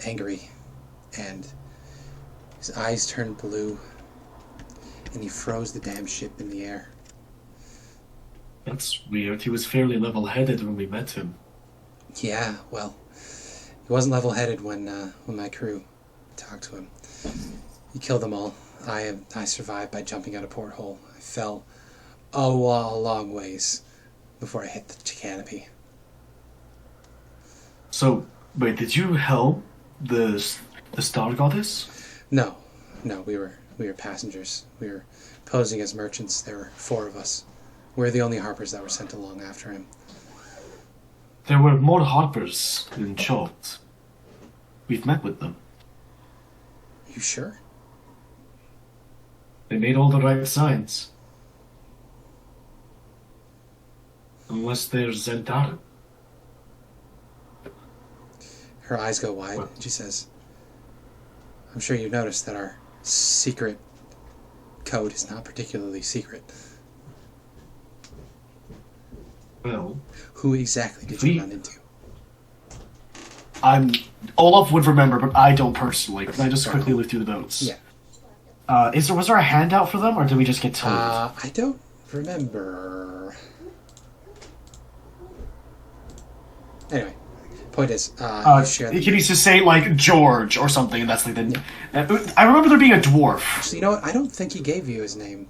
angry, and his eyes turned blue, and he froze the damn ship in the air. That's weird. He was fairly level-headed when we met him. Yeah, well, he wasn't level-headed when my crew talked to him. He killed them all. I survived by jumping out a porthole. I fell a long ways before I hit the canopy. So, wait, did you help the Star Goddess? No, we were passengers. We were posing as merchants. There were 4 of us. We're the only harpers that were sent along after him. There were more harpers in Chult. We've met with them. You sure? They made all the right signs. Unless they're Zendar. Her eyes go wide, and she says, I'm sure you noticed that our secret code is not particularly secret. Well, who exactly did you run into? Olaf would remember, but I don't personally. Can I just quickly look through the notes? Yeah. Was there a handout for them, or did we just get told? I don't remember. Anyway, point is, you share can you just say like George or something? And that's like the. I remember there being a dwarf. So you know what? I don't think he gave you his name.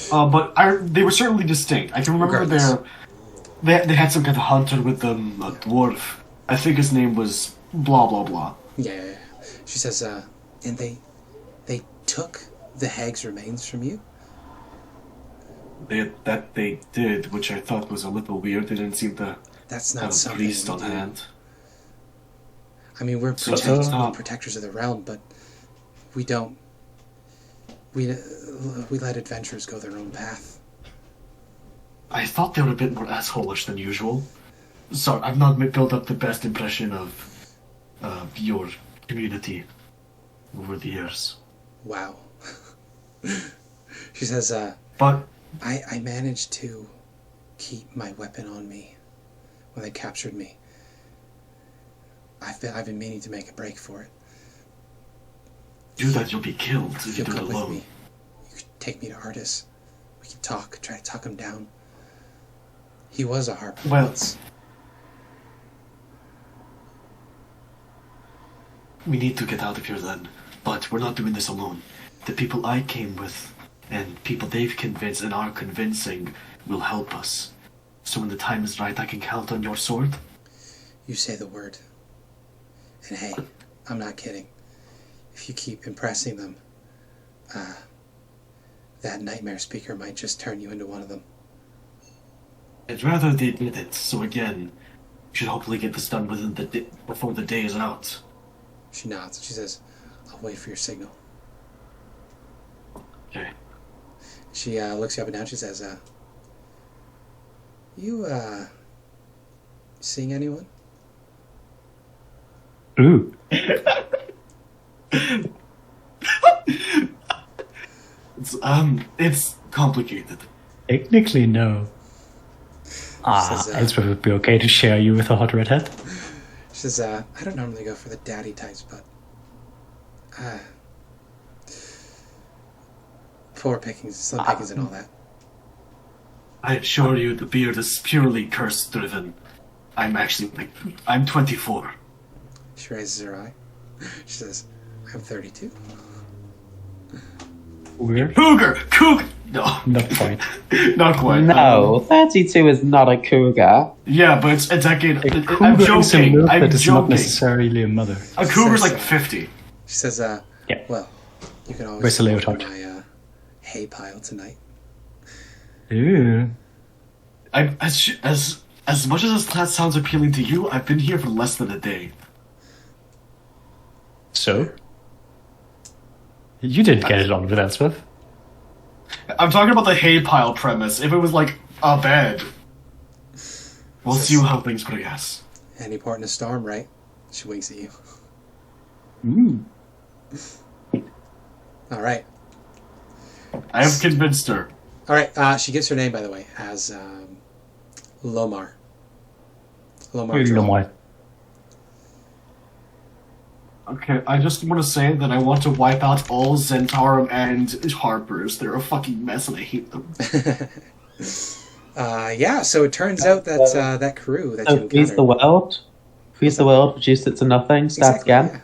But they were certainly distinct. I can remember they had some kind of hunter with them, a dwarf. I think his name was blah blah blah. Yeah. She says, and they took the hag's remains from you? They did, which I thought was a little weird. They didn't seem to That's not have a something priest we on do. hand. I mean, we're protectors of the realm, but we don't. We let adventurers go their own path. I thought they were a bit more asshole-ish than usual. Sorry, I've not built up the best impression of your community over the years. Wow. She says, but I managed to keep my weapon on me when they captured me. I've been meaning to make a break for it. Do that, you'll be killed if you do it come with alone. me. You could take me to Artis. We could try to talk him down. He was a harper once. We need to get out of here then. But we're not doing this alone. The people I came with, and people they've convinced and are convincing, will help us. So when the time is right, I can count on your sword? You say the word. And hey, I'm not kidding. If you keep impressing them, that nightmare speaker might just turn you into one of them. I'd rather they did it, so again, we should hopefully get this done before the day is out. She nods. She says, I'll wait for your signal. Okay. She looks you up and down. She says, you seeing anyone? Ooh. It's complicated. Technically, no. Says, Elspeth would be okay to share you with a hot redhead. She says, I don't normally go for the daddy types, but poor pickings, slim pickings and all that. I assure you the beard is purely curse-driven. I'm 24. She raises her eye. She says, I'm 32. Weird. Cougar! No. Not quite. Not quite. No, 32 is not a cougar. Yeah, but it's a decade. A cougar I'm is a joking. milk I'm that is not joking. necessarily a mother. A cougar's like 50. She says, Yeah. well, you can always Where's the go Leotard? to my hay pile tonight. Ooh. As much as that sounds appealing to you, I've been here for less than a day. So? You didn't get it on with Elspeth. I'm talking about the hay pile premise. If it was like a bed, we'll see how things progress. Any port in a storm, right? She winks at you. Ooh. All right. I have convinced her. All right. She gives her name, by the way, as Lomar. Lomar. Droll. Lomar. Okay, I just want to say that I want to wipe out all Zentarum and Harpers. They're a fucking mess and I hate them. So it turns out that that crew that you So freeze encountered... the world. Freeze the world, reduce it to nothing, start Exactly, again. yeah.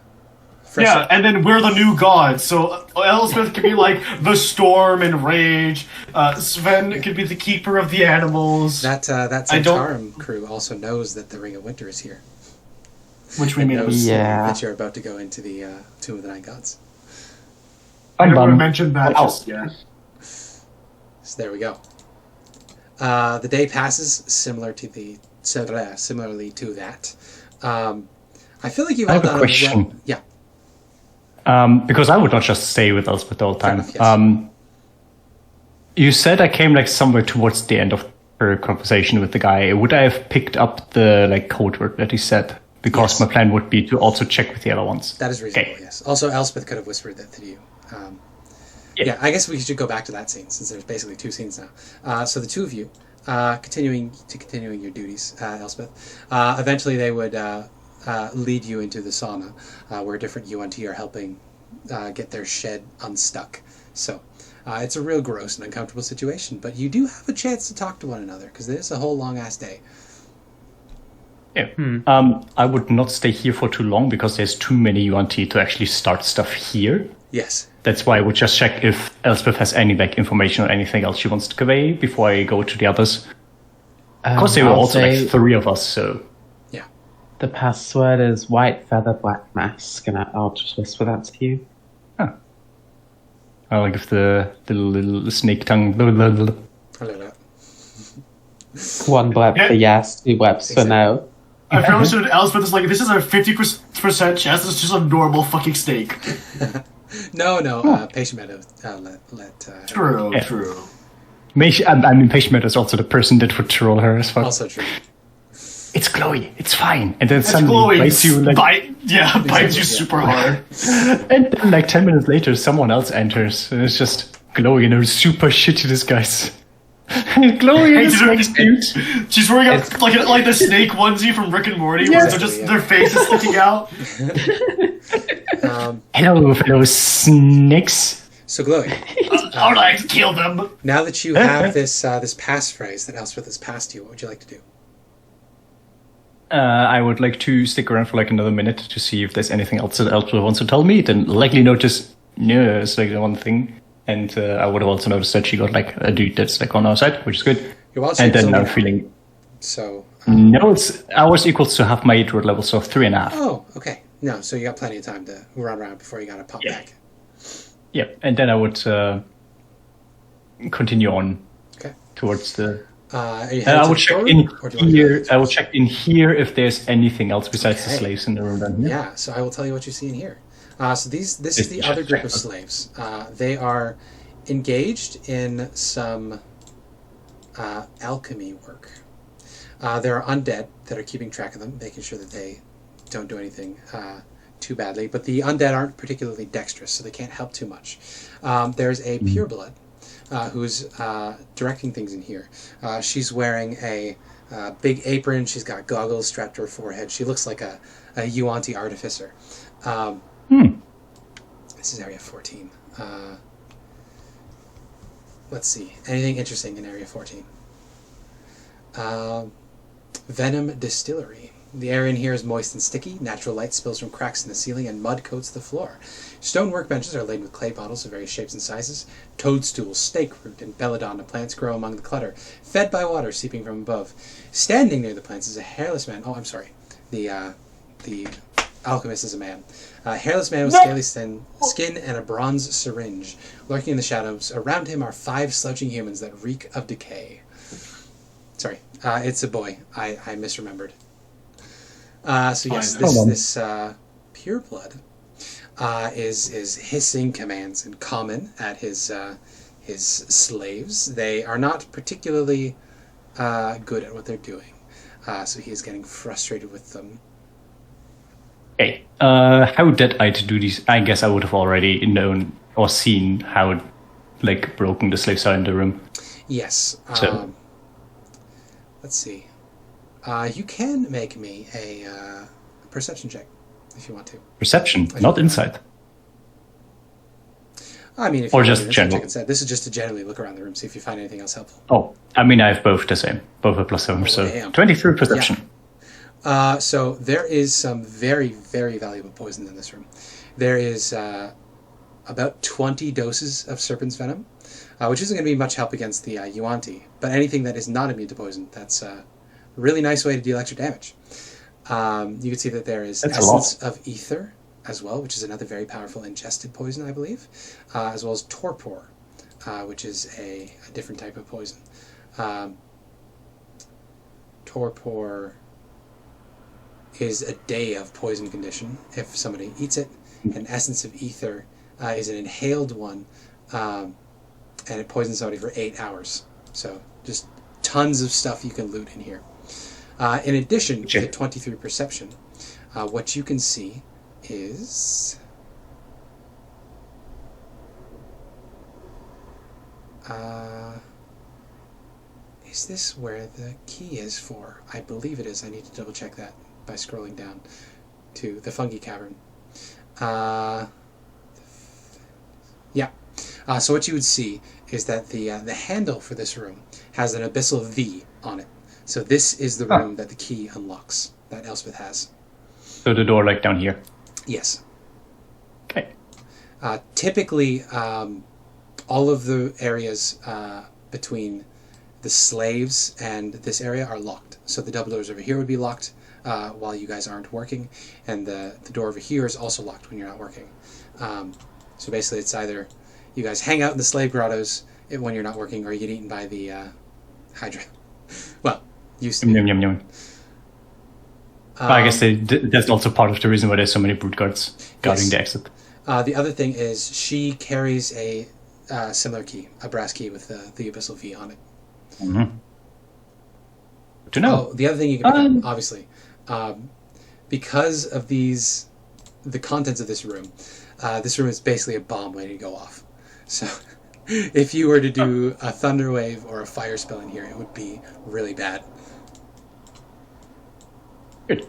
Fresh Yeah, and then we're the new gods. So Elspeth could be like the storm and rage. Sven could be the keeper of the animals. That Santarum crew also knows that the Ring of Winter is here. Which we It made knows Yeah. that you're about to go into the Tomb of the Nine Gods. I never mentioned that just yet. So there we go. The day passes similarly to that. I feel like you've I all have a done question. well. Yeah. Because I would not just stay with Elspeth all the time. Fair enough, yes. You said I came like somewhere towards the end of her conversation with the guy. Would I have picked up the like code word that he said? Because Yes. my plan would be to also check with the other ones. That is reasonable, Okay. yes. Also, Elspeth could have whispered that to you. Yeah, I guess we should go back to that scene, since there's basically two scenes now. So the two of you, continuing your duties, Elspeth, eventually they would lead you into the sauna, where different UNT are helping get their shed unstuck. So it's a real gross and uncomfortable situation, but you do have a chance to talk to one another, because it is a whole long-ass day. Yeah. I would not stay here for too long because there's too many UNT to actually start stuff here. Yes. That's why I would just check if Elspeth has any like information or anything else she wants to convey before I go to the others. Of course, there were I'll also say like three of us, so Yeah. the password is white feather black mask, and I'll just whisper that to you. I'll give the little snake tongue. Hello. One blep for yes, two bleps for no. I probably should have Elspeth is like, this is a 50% chance it's just a normal fucking snake. No, patient meadow. Let True, Yeah. true. I mean, Patient Meadow is also the person that would troll her as well. Also true. It's Glowie, it's fine. And then It's suddenly glowing. bites you like, bites you yeah. super hard. and then like 10 minutes later, someone else enters, and it's just Glowie in a super shitty disguise. Glowie Hey, is dude, like cute. She's wearing like the snake onesie from Rick and Morty, where Yes. they're just Yeah. their face is sticking out. Hello, fellow snakes. So, Glowie, I would like to kill them. now that you have this passphrase that Elspeth has passed you, what would you like to do? I would like to stick around for like another minute to see if there's anything else that Elspeth wants to tell me. Then likely notice, it's like the one thing. And I would have also noticed that she got like a dude that's like on our side, which is good. You're well And shaped, then so I'm feeling... So, No, it's ours equals to half my druid level, so 3.5. oh, okay. No, so you got plenty of time to run around before you got to pop Yeah. back. Yep, and then I would continue on Okay. towards the... Are you I headed to would the check storeroom, in or do you want to go here. into I the will check in here if there's anything else besides the Okay. slaves in the room down here. Yeah, so I will tell you what you see in here. So this is the Just other group check. of slaves. They are engaged in some alchemy work. There are undead that are keeping track of them, making sure that they don't do anything too badly. But the undead aren't particularly dexterous, so they can't help too much. There's a pureblood who's directing things in here. She's wearing a big apron. She's got goggles strapped to her forehead. She looks like a Yuanti artificer. This is Area 14. Let's see. Anything interesting in Area 14? Venom Distillery. The air in here is moist and sticky. Natural light spills from cracks in the ceiling and mud coats the floor. Stone workbenches are laden with clay bottles of various shapes and sizes. Toadstools, snake root, and belladonna plants grow among the clutter, fed by water seeping from above. Standing near the plants is a hairless man. Oh, I'm sorry. The alchemist is a man. A hairless man with scaly skin and a bronze syringe. Lurking in the shadows, around him are 5 slouching humans that reek of decay. Sorry, it's a boy. I misremembered. So yes, this pureblood is hissing commands in common at his slaves. They are not particularly good at what they're doing, so he is getting frustrated with them. Okay. How did I to do these? I guess I would have already known or seen how, like, broken the slaves are in the room. Yes. So- Let's see. You can make me a perception check if you want to. Perception, not insight. I mean, if Or you just want to general. check inside. This is just to generally look around the room, see if you find anything else helpful. Oh, I mean, I have both the same. Both are +7, so damn. 23 perception. So there is some very, very valuable poison in this room. There is about 20 doses of Serpent's Venom, which isn't going to be much help against the Yuan-Ti, but anything that is not immune to poison, that's a really nice way to deal extra damage. You can see that there is That's Essence of Ether as well, which is another very powerful ingested poison, I believe, as well as Torpor, which is a different type of poison. Torpor is a day of poison condition if somebody eats it, and Essence of Ether is an inhaled one, and it poisons somebody for 8 hours. So just tons of stuff you can loot in here. In addition to the 23 perception, what you can see is this where the key is for? I believe it is. I need to double check that by scrolling down to the Fungi Cavern. Yeah. So what you would see is that the handle for this room has an abyssal V on it. So this is the room that the key unlocks, that Elspeth has. So the door like down here. Yes. Okay. Typically, all of the areas between the slaves and this area are locked. So the double doors over here would be locked while you guys aren't working, and the door over here is also locked when you're not working. So basically it's either you guys hang out in the slave grottos when you're not working, or you get eaten by the Hydra. Well, used to. Yum, yum, yum. I guess that's also part of the reason why there's so many brute guards guarding the exit. The other thing is she carries a similar key, a brass key with the abyssal V on it. Mm-hmm. To know. Oh, the other thing you can pick up, obviously, because of the contents of this room is basically a bomb waiting to go off. So if you were to do a thunder wave or a fire spell in here, it would be really bad. Good.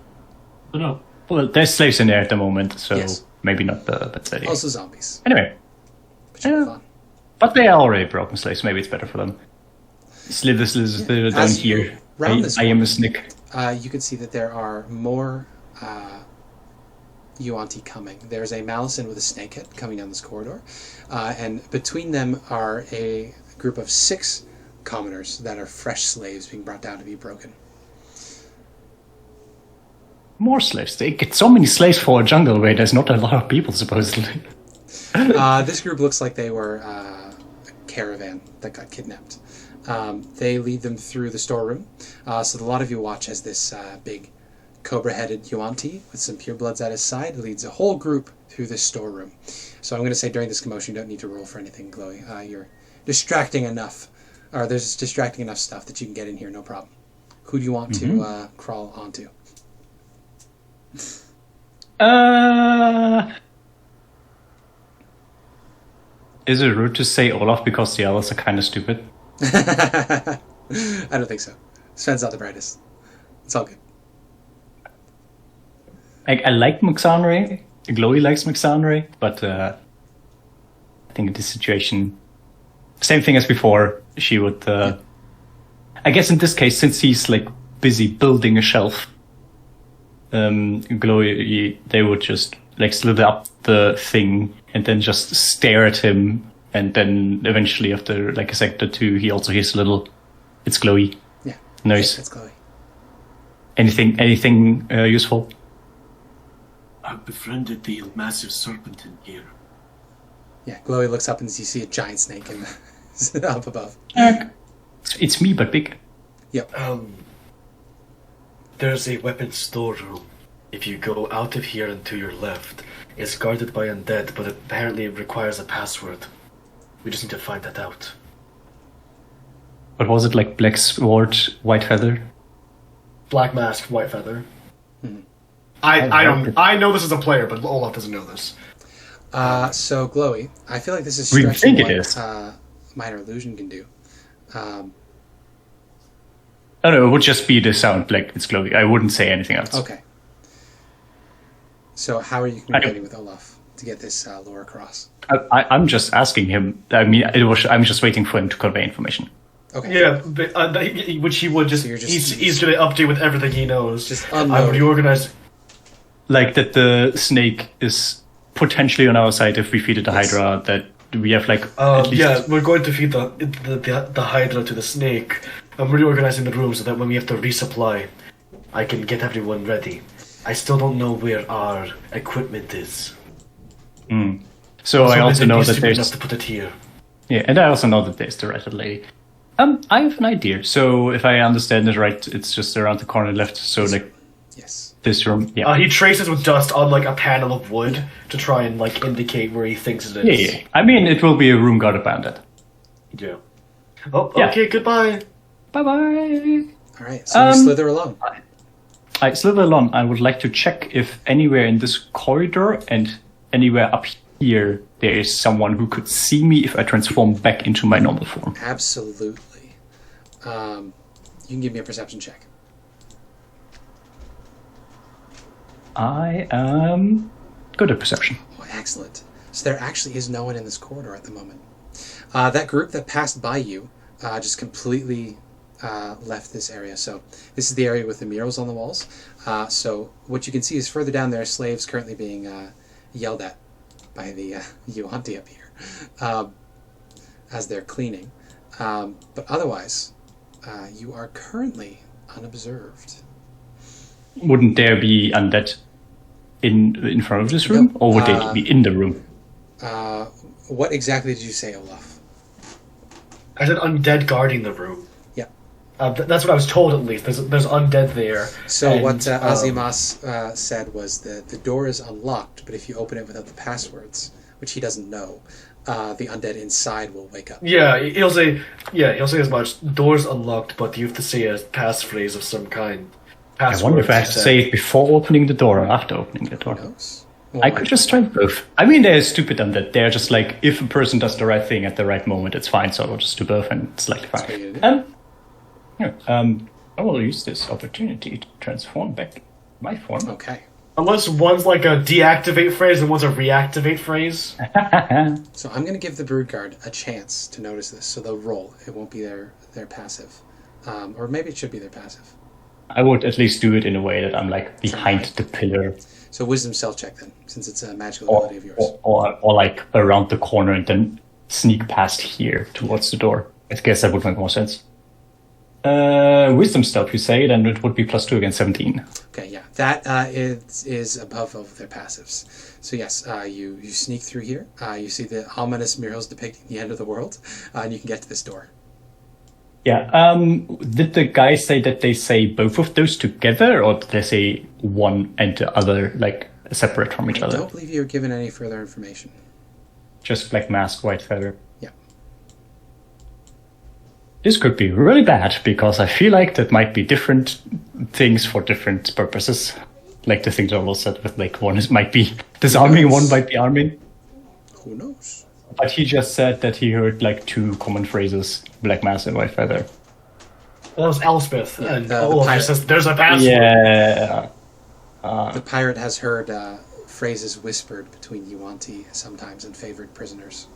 Oh, no. Well, there's slaves in there at the moment, so Yes. maybe not the best idea. Also zombies. Anyway, Which is fun. but they are already broken slaves. Maybe it's better for them. Slither down As you here. round this I am a snake. You can see that there are more Yuan-Ti coming. There's a Malison with a snake head coming down this corridor, and between them are a group of 6 commoners that are fresh slaves being brought down to be broken. More slaves. They get so many slaves for a jungle where there's not a lot of people, supposedly. This group looks like they were a caravan that got kidnapped. They lead them through the storeroom. So a lot of you watch as this big cobra-headed Yuan-Ti with some purebloods at his side leads a whole group through this storeroom. So I'm going to say during this commotion you don't need to roll for anything, Glowie. You're distracting enough, or there's distracting enough stuff that you can get in here, no problem. Who do you want to crawl onto? Is it rude to say Olaf because the others are kind of stupid? I don't think so. Sven's not the brightest. It's all good. I like Muxanre. Glowie likes Muxanre, but I think in this situation, same thing as before, she would... I guess in this case, since he's like busy building a shelf, Glowie, they would just like slither up the thing and then just stare at him, and then eventually after like a second or two, he also hears a little, it's Glowie. Yeah. Noise. It's Glowie. Anything useful? I've befriended the massive serpent in here. Yeah, Glowie looks up and you see a giant snake up above. It's me, but big. Yep. There's a weapons storeroom. If you go out of here and to your left, it's guarded by undead, but apparently it requires a password. We just need to find that out. What was it, like Black Sword, White Feather? Black Mask, White Feather. Mm-hmm. I know this is a player, but Olaf doesn't know this. So Glowie, I feel like this is We stretching think it what is. Minor Illusion can do. Oh no, it would just be the sound, like it's Glowie. I wouldn't say anything else. Okay. So how are you communicating with Olaf to get this lore across. I'm just asking him. I mean, I'm just waiting for him to convey information. Okay. Yeah, but, which he would just. So he's going to update with everything he knows. Just I've unload. reorganized. Like that the snake is potentially on our side if we feed it the Hydra, that we have like at least... Yeah, we're going to feed the Hydra to the snake. I'm reorganizing the room so that when we have to resupply, I can get everyone ready. I still don't know where our equipment is. So I also know that there's... enough to put it here. Yeah, and I also know that there's the Red Lady. I have an idea. So if I understand it right, it's just around the corner left. So like Yes. this room. Yeah. He traces with dust on like a panel of wood to try and like indicate where he thinks it is. Yeah. I mean, it will be a room guarded bandit. Yeah. Oh, Yeah. okay. Goodbye. Bye bye. All right. So you slither along. I slither along. I would like to check if anywhere in this corridor and anywhere up here there is someone who could see me if I transform back into my normal form. Absolutely. You can give me a perception check. I am good at perception. Oh, excellent. So there actually is no one in this corridor at the moment. That group that passed by you just completely left this area. So this is the area with the murals on the walls. So what you can see is further down there, slaves currently being yelled at by the Yuanti up here as they're cleaning. But otherwise, you are currently unobserved. Wouldn't there be undead in front of this room? Nope. Or would they be in the room? What exactly did you say, Olaf? I said undead guarding the room. Yeah. That's what I was told, at least. There's undead there. So and, what Aasimar said was the door is unlocked, but if you open it without the passwords, which he doesn't know, the undead inside will wake up. Yeah, he'll say as much. Door's unlocked, but you have to say a passphrase of some kind. I wonder if I have to say it before opening the door or after opening the door. Who knows? I could just try both. I mean, they're stupid undead. They're just like, if a person does the right thing at the right moment, it's fine, so I'll just do both and it's likely That's what you're gonna fine. I will use this opportunity to transform back my form. Okay. Unless one's like a deactivate phrase and one's a reactivate phrase. So I'm going to give the Brood Guard a chance to notice this, so they'll roll. It won't be their passive. Or maybe it should be their passive. I would at least do it in a way that I'm like behind the pillar. So wisdom self check then, since it's a magical ability of yours. Or like around the corner and then sneak past here towards the door. I guess that would make more sense. Wisdom stealth, you say, then it would be +2 against 17. Okay, yeah. That is above of their passives. So yes, you sneak through here. You see the ominous murals depicting the end of the world, and you can get to this door. Yeah, did the guy say that they say both of those together, or did they say one and the other, like, separate from each I other? don't believe you were given any further information. Just black mask, white feather. Yeah. This could be really bad, because I feel like that might be different things for different purposes. Like the thing that was said with, like, one might be disarming, one might be arming. Who knows? But he just said that he heard, like, 2 common phrases, black mask and white feather. That was Elspeth, Yeah, and the Olaf pirate. just says, "There's a password." Yeah. The pirate has heard phrases whispered between Yuanti sometimes and favored prisoners.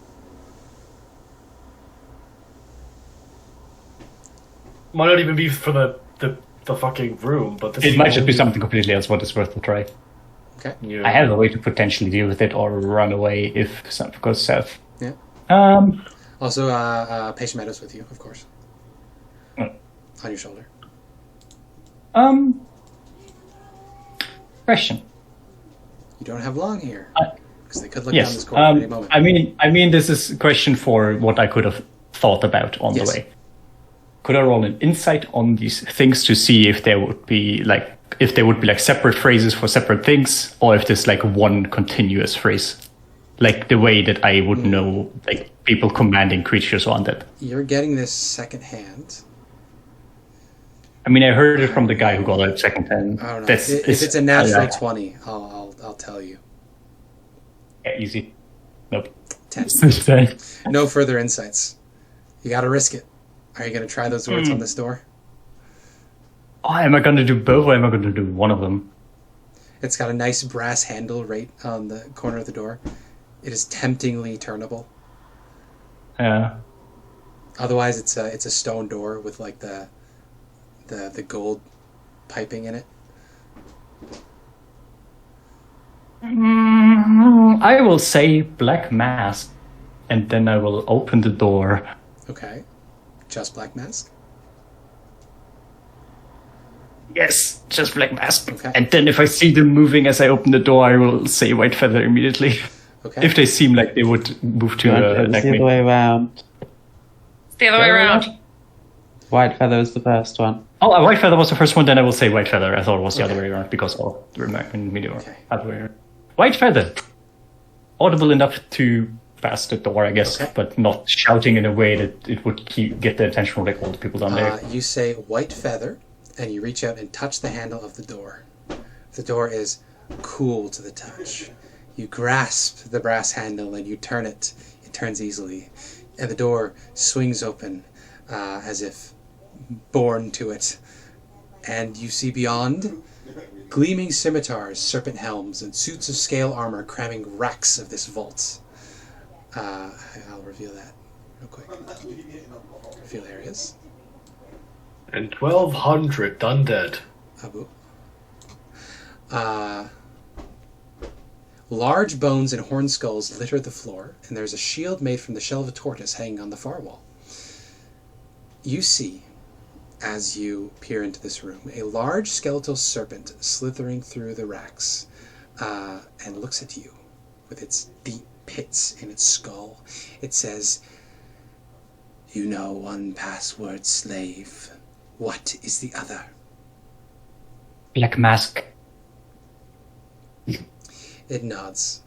Might not even be for the fucking room, but this It is might the just be only- something completely else, what is worth a try. Okay. Yeah. I have a way to potentially deal with it or run away if something goes south. Yeah. Um, Also, Patient Meadows with you, of course. Mm. On your shoulder. Question. You don't have long here. Because they could look down Yes. this corridor at any moment. I mean, this is a question for what I could have thought about on Yes. the way. Could I roll an insight on these things to see if there would be like separate phrases for separate things, or if there's like one continuous phrase, like the way that I would know, like people commanding creatures on that. You're getting this second hand. I mean, I heard it from the guy who got it second hand. I don't know. If it's a natural 20, I'll tell you. Yeah, easy. Nope. 10. No further insights. You gotta risk it. Are you gonna try those words on this door? Oh, am I going to do both, or am I going to do one of them? It's got a nice brass handle right on the corner of the door. It is temptingly turnable. Yeah. Otherwise, it's a stone door with like the gold piping in it. I will say black mask, and then I will open the door. Okay. Just black mask? Yes, just black mask. Okay. And then if I see them moving as I open the door, I will say white feather immediately. Okay. If they seem like they would move to It's attack the me. other way around. It's the other way around. White feather was the first one. Oh, white feather was the first one, then I will say white feather. I thought it was the other way around because all in meteor. Okay. Other way around. White feather. Audible enough to pass the door, I guess, Okay. but not shouting in a way that it would get the attention of like all the people down there. You say white feather, and you reach out and touch the handle of the door. The door is cool to the touch. You grasp the brass handle and you turn it. It turns easily. And the door swings open as if born to it. And you see beyond gleaming scimitars, serpent helms, and suits of scale armor cramming racks of this vault. I'll reveal that real quick. Reveal areas. And 1,200 undead. Abu. Large bones and horn skulls litter the floor, and there's a shield made from the shell of a tortoise hanging on the far wall. You see, as you peer into this room, a large skeletal serpent slithering through the racks and looks at you with its deep pits in its skull. It says, "You know one password, slave. What is the other?" Black mask. It nods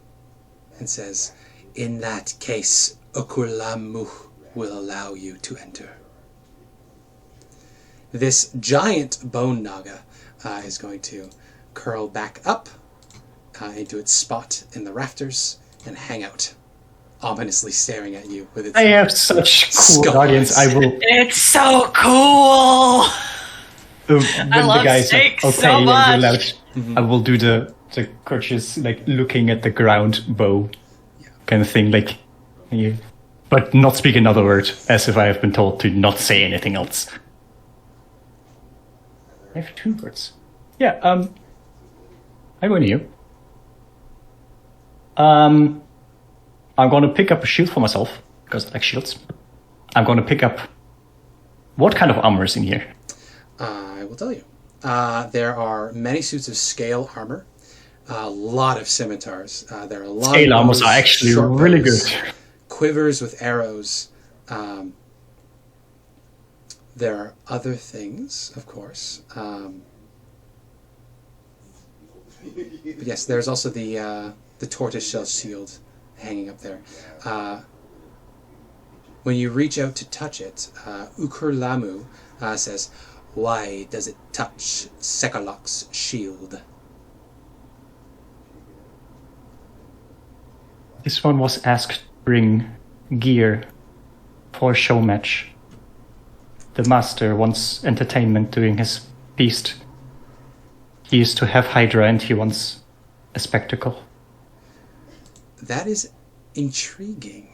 and says, "In that case, Okurlamu will allow you to enter." This giant bone naga is going to curl back up into its spot in the rafters and hang out, ominously staring at you with its I have such cool Skull guardians. eyes. I will. It's so cool. When love the guys steak okay, so and much. you're allowed, I will do the courteous, like looking at the ground bow kind of thing, like, but not speak another word, as if I have been told to not say anything else. I have 2 words. Yeah. I'm going to you. I'm going to pick up a shield for myself because I like shields. I'm going to pick up. What kind of armor is in here? I will tell you. There are many suits of scale armor, a lot of scimitars. There are a lot Scale of armors are actually short really bows, good. Quivers with arrows. There are other things, of course. But yes, there's also the tortoiseshell shield hanging up there. When you reach out to touch it, Ukurlamu says, "Why does it touch Sekalok's shield?" This one was asked to bring gear for a show match. The master wants entertainment during his feast. He used to have Hydra and he wants a spectacle. That is intriguing.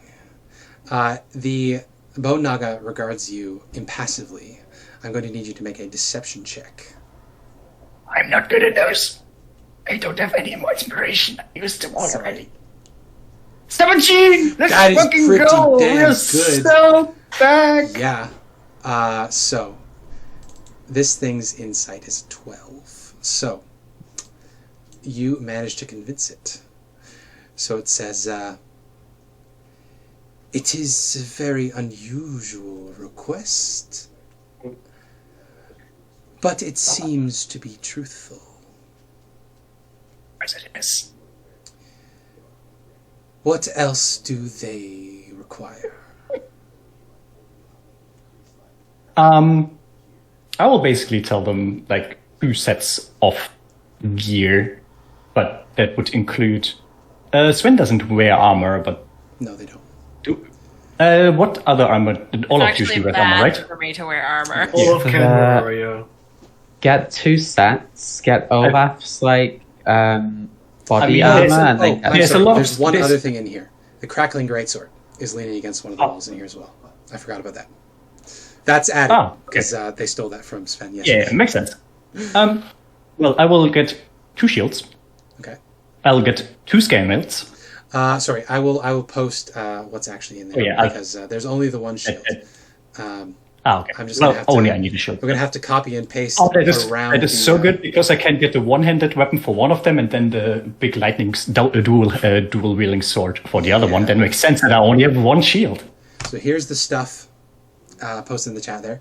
The Bone Naga regards you impassively. I'm going to need you to make a deception check. I'm not good at those. I don't have any more inspiration. I used them already. 17! Let's That is fucking pretty go! damn We're good. so back! Yeah. So, this thing's insight is 12. So, you managed to convince it. So it says, "It is a very unusual request, but it seems to be truthful." Yes. What else do they require? I will basically tell them like 2 sets of gear, but that would include. Sven doesn't wear armor, but No, they don't. what other armor? Olaf It's usually actually wears armor, bad right? for me to wear armor. Olaf can wear armor, yeah. Get 2 sets. Get Olaf's like body mean, armor, there's- and they I'm get There's a sorry, lot of there's one space. other thing in here. The crackling greatsword is leaning against one of the walls in here as well. I forgot about that. That's added Oh, okay. because they stole that from Sven Yeah, yesterday. makes sense. Well, I will get 2 shields. Okay. I'll get 2 scale mails. Sorry, I will post what's actually in there Oh, yeah, because there's only the one shield. Okay. I'm just Well, gonna have to, only I need a shield. We're gonna have to copy and paste Oh, around. that is so good because I can get the one-handed weapon for one of them and then the big lightning dual wielding sword for the other one. That makes sense that I only have 1 shield. So here's the stuff posted in the chat there.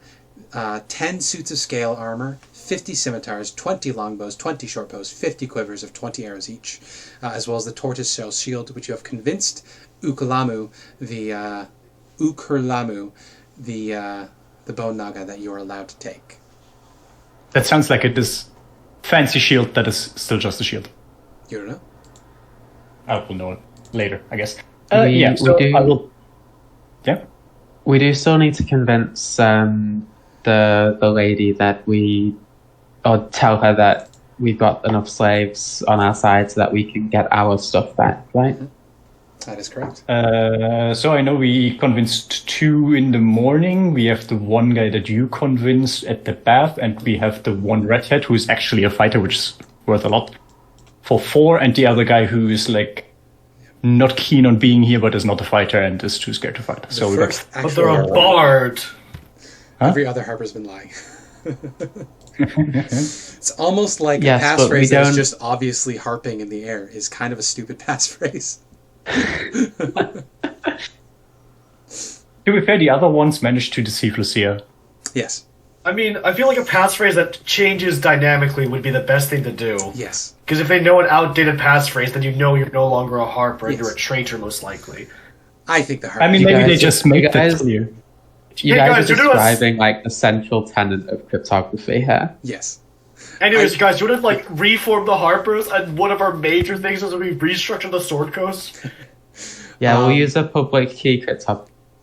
10 suits of scale armor, 50 scimitars, 20 longbows, 20 shortbows, 50 quivers of 20 arrows each, as well as the tortoiseshell shield, which you have convinced Ukurlamu, the bone naga, that you are allowed to take. That sounds like it is fancy shield that is still just a shield. You don't know? I will know it later, I guess. We- yeah, we so do- I will... Yeah? We do still need to convince the lady that or tell her that we've got enough slaves on our side so that we can get our stuff back, right? That is correct. So I know we convinced 2 in the morning. We have the one guy that you convinced at the bath, and we have the one redhead who is actually a fighter, which is worth a lot, for 4, and the other guy who is like not keen on being here, but is not a fighter and is too scared to fight. So we got... But they're a bard. Every other harper's been lying. It's almost like Yes, a but we passphrase that's don't- just obviously harping in the air is kind of a stupid passphrase. To be fair, the other ones managed to deceive Lucia. Yes. I mean, I feel like a passphrase that changes dynamically would be the best thing to do. Yes. Because if they know an outdated passphrase, then you know you're no longer a harper and Yes. you're a traitor, most likely. I think the harp. I mean, You maybe guys- they just you make that guys- clear. You Hey, guys guys, are you know what's- describing like the central tenet of cryptography here. Yes. Anyways, guys, you want to like reform the harpers, and one of our major things is we restructure the sword coast. Yeah, we'll Um, use a public key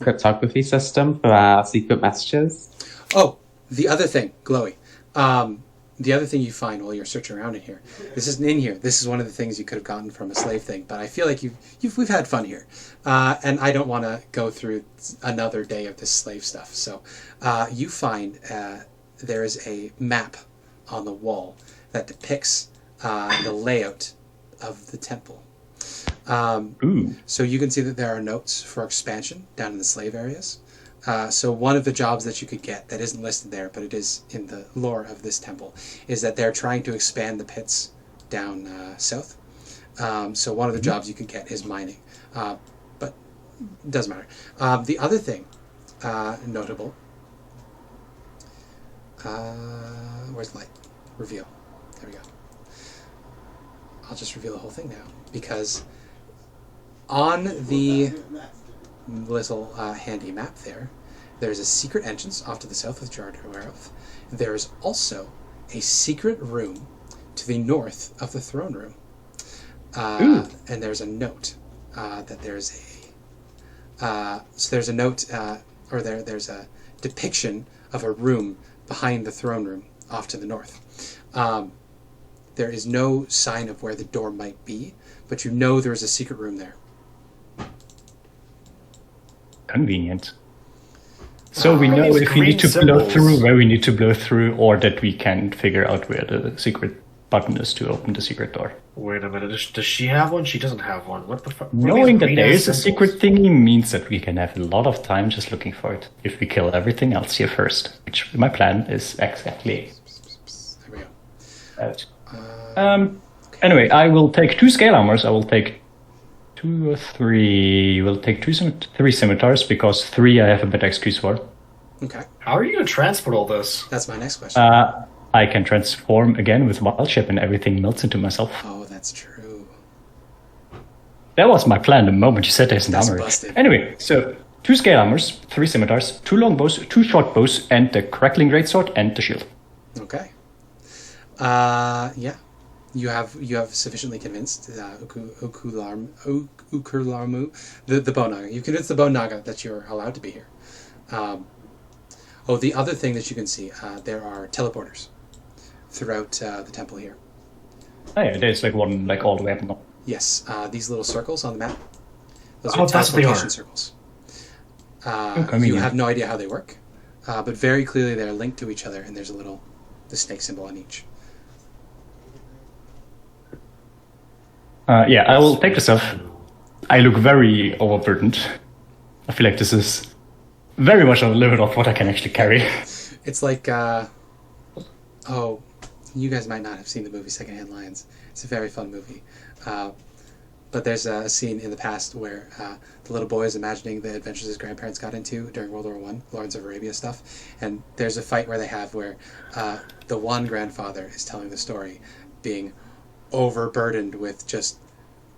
cryptography system for our secret messages. Oh, the other thing, Glowie. The other thing you find while you're searching around in here. This isn't in here. This is one of the things you could have gotten from a slave thing. But I feel like we've had fun here, and I don't want to go through another day of this slave stuff. So you find there is a map on the wall that depicts the layout of the temple. Ooh. So you can see that there are notes for expansion down in the slave areas. So one of the jobs that you could get that isn't listed there, but it is in the lore of this temple, is that they're trying to expand the pits down south. So one of the jobs you could get is mining, but it doesn't matter. The other thing notable. Where's the light? Reveal. There we go. I'll just reveal the whole thing now because on the little handy map there's a secret entrance off to the south of Jardarwerth. There's also a secret room to the north of the throne room. And there's a note that there's a so there's a note or there's a depiction of a room behind the throne room off to the north. There is no sign of where the door might be, but you know there's a secret room there. Convenient. So we know these if we need to green blow symbols. through, where we need to blow through, or that we can figure out where the secret button is to open the secret door. Wait a minute, does she have one? She doesn't have one. What the fuck? Knowing that there is a secret thingy means that we can have a lot of time just looking for it. If we kill everything else here first, which my plan is exactly. There we go. That. Anyway, I will take 2 scale armors. I will take 2 or 3. We'll take 3 scimitars because 3 I have a better excuse for. Okay, How are you going to transport all this? that's my next question. I can transform again with wild shape and everything melts into myself. Oh, that's true. That was my plan the moment you said there's an That's armor. busted. Anyway, so 2 scale armors, 3 scimitars, 2 longbows, 2 short bows, and the crackling greatsword and the shield. Okay. Yeah. You have sufficiently convinced Ukurlamu, the bone naga. You convinced the bone naga that you're allowed to be here. The other thing that you can see, there are teleporters throughout the temple here. Oh yeah, there's like one like all the way up north. Yes, these little circles on the map. Those Oh, are that's what they teleportation are. circles. Okay, You convenient. have no idea how they work, but very clearly they're linked to each other, and there's the snake symbol on each. Yeah, I will take this off. I look very overburdened. I feel like this is very much on the limit of what I can actually carry. It's like, you guys might not have seen the movie Secondhand Lions. It's a very fun movie. But there's a scene in the past where the little boy is imagining the adventures his grandparents got into during World War I, Lawrence of Arabia stuff. And there's a fight where the one grandfather is telling the story, being overburdened with just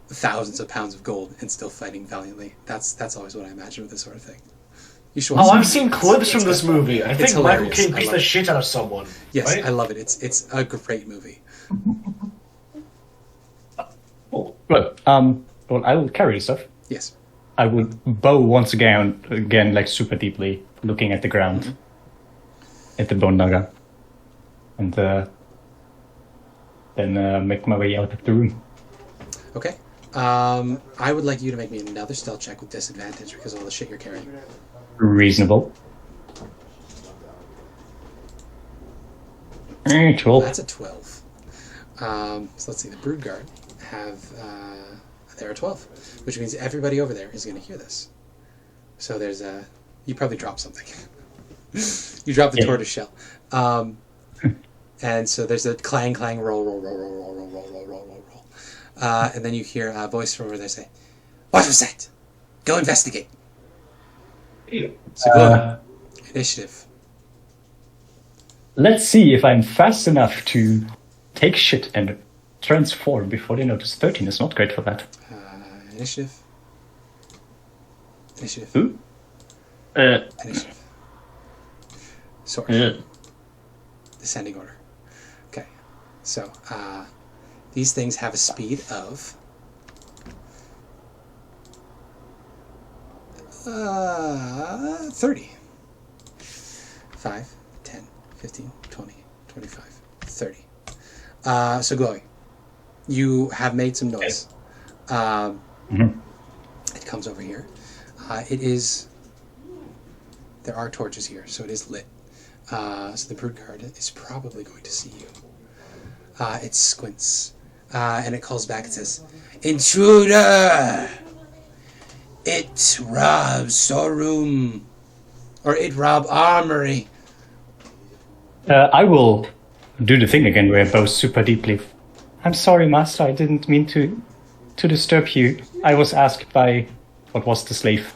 thousands of pounds of gold and still fighting valiantly. That's always what I imagine with this sort of thing. You should watch Oh, it. I've seen clips from this movie. I think Michael hilarious. Caine I beats love the it. shit out of someone. Yes, right? I love it. It's a great movie. Well, I will carry this stuff. Yes. I will bow once again, like super deeply, looking at the ground, at the bone naga, and then make my way out of the room. Okay. I would like you to make me another stealth check with disadvantage because of all the shit you're carrying. Reasonable. 12. That's a 12. So let's see. The Broodguard they're a 12, which means everybody over there is going to hear this. So you probably dropped something. You dropped the tortoise shell. And so there's a clang, clang, roll, roll, roll, roll, roll, roll, roll, roll, roll, roll, roll. And then you hear a voice from over there say, "What was that? Go investigate." So go. Initiative. Let's see if I'm fast enough to take shit and transform before they notice. 13 is not great for that. Initiative. Initiative. Who? Initiative. Sorry. Descending order. Okay. So, these things have a speed of 30. 5, 10, 15, 20, 25, 30. So Glowie, you have made some noise. It comes over here. There are torches here, so it is lit. So the Broodguard is probably going to see you. It squints, and it calls back and says, "Intruder! It robs storeroom, or it rob armory." I will do the thing again where I bow super deeply. I'm sorry, Master, I didn't mean to disturb you. I was asked by, what was the slave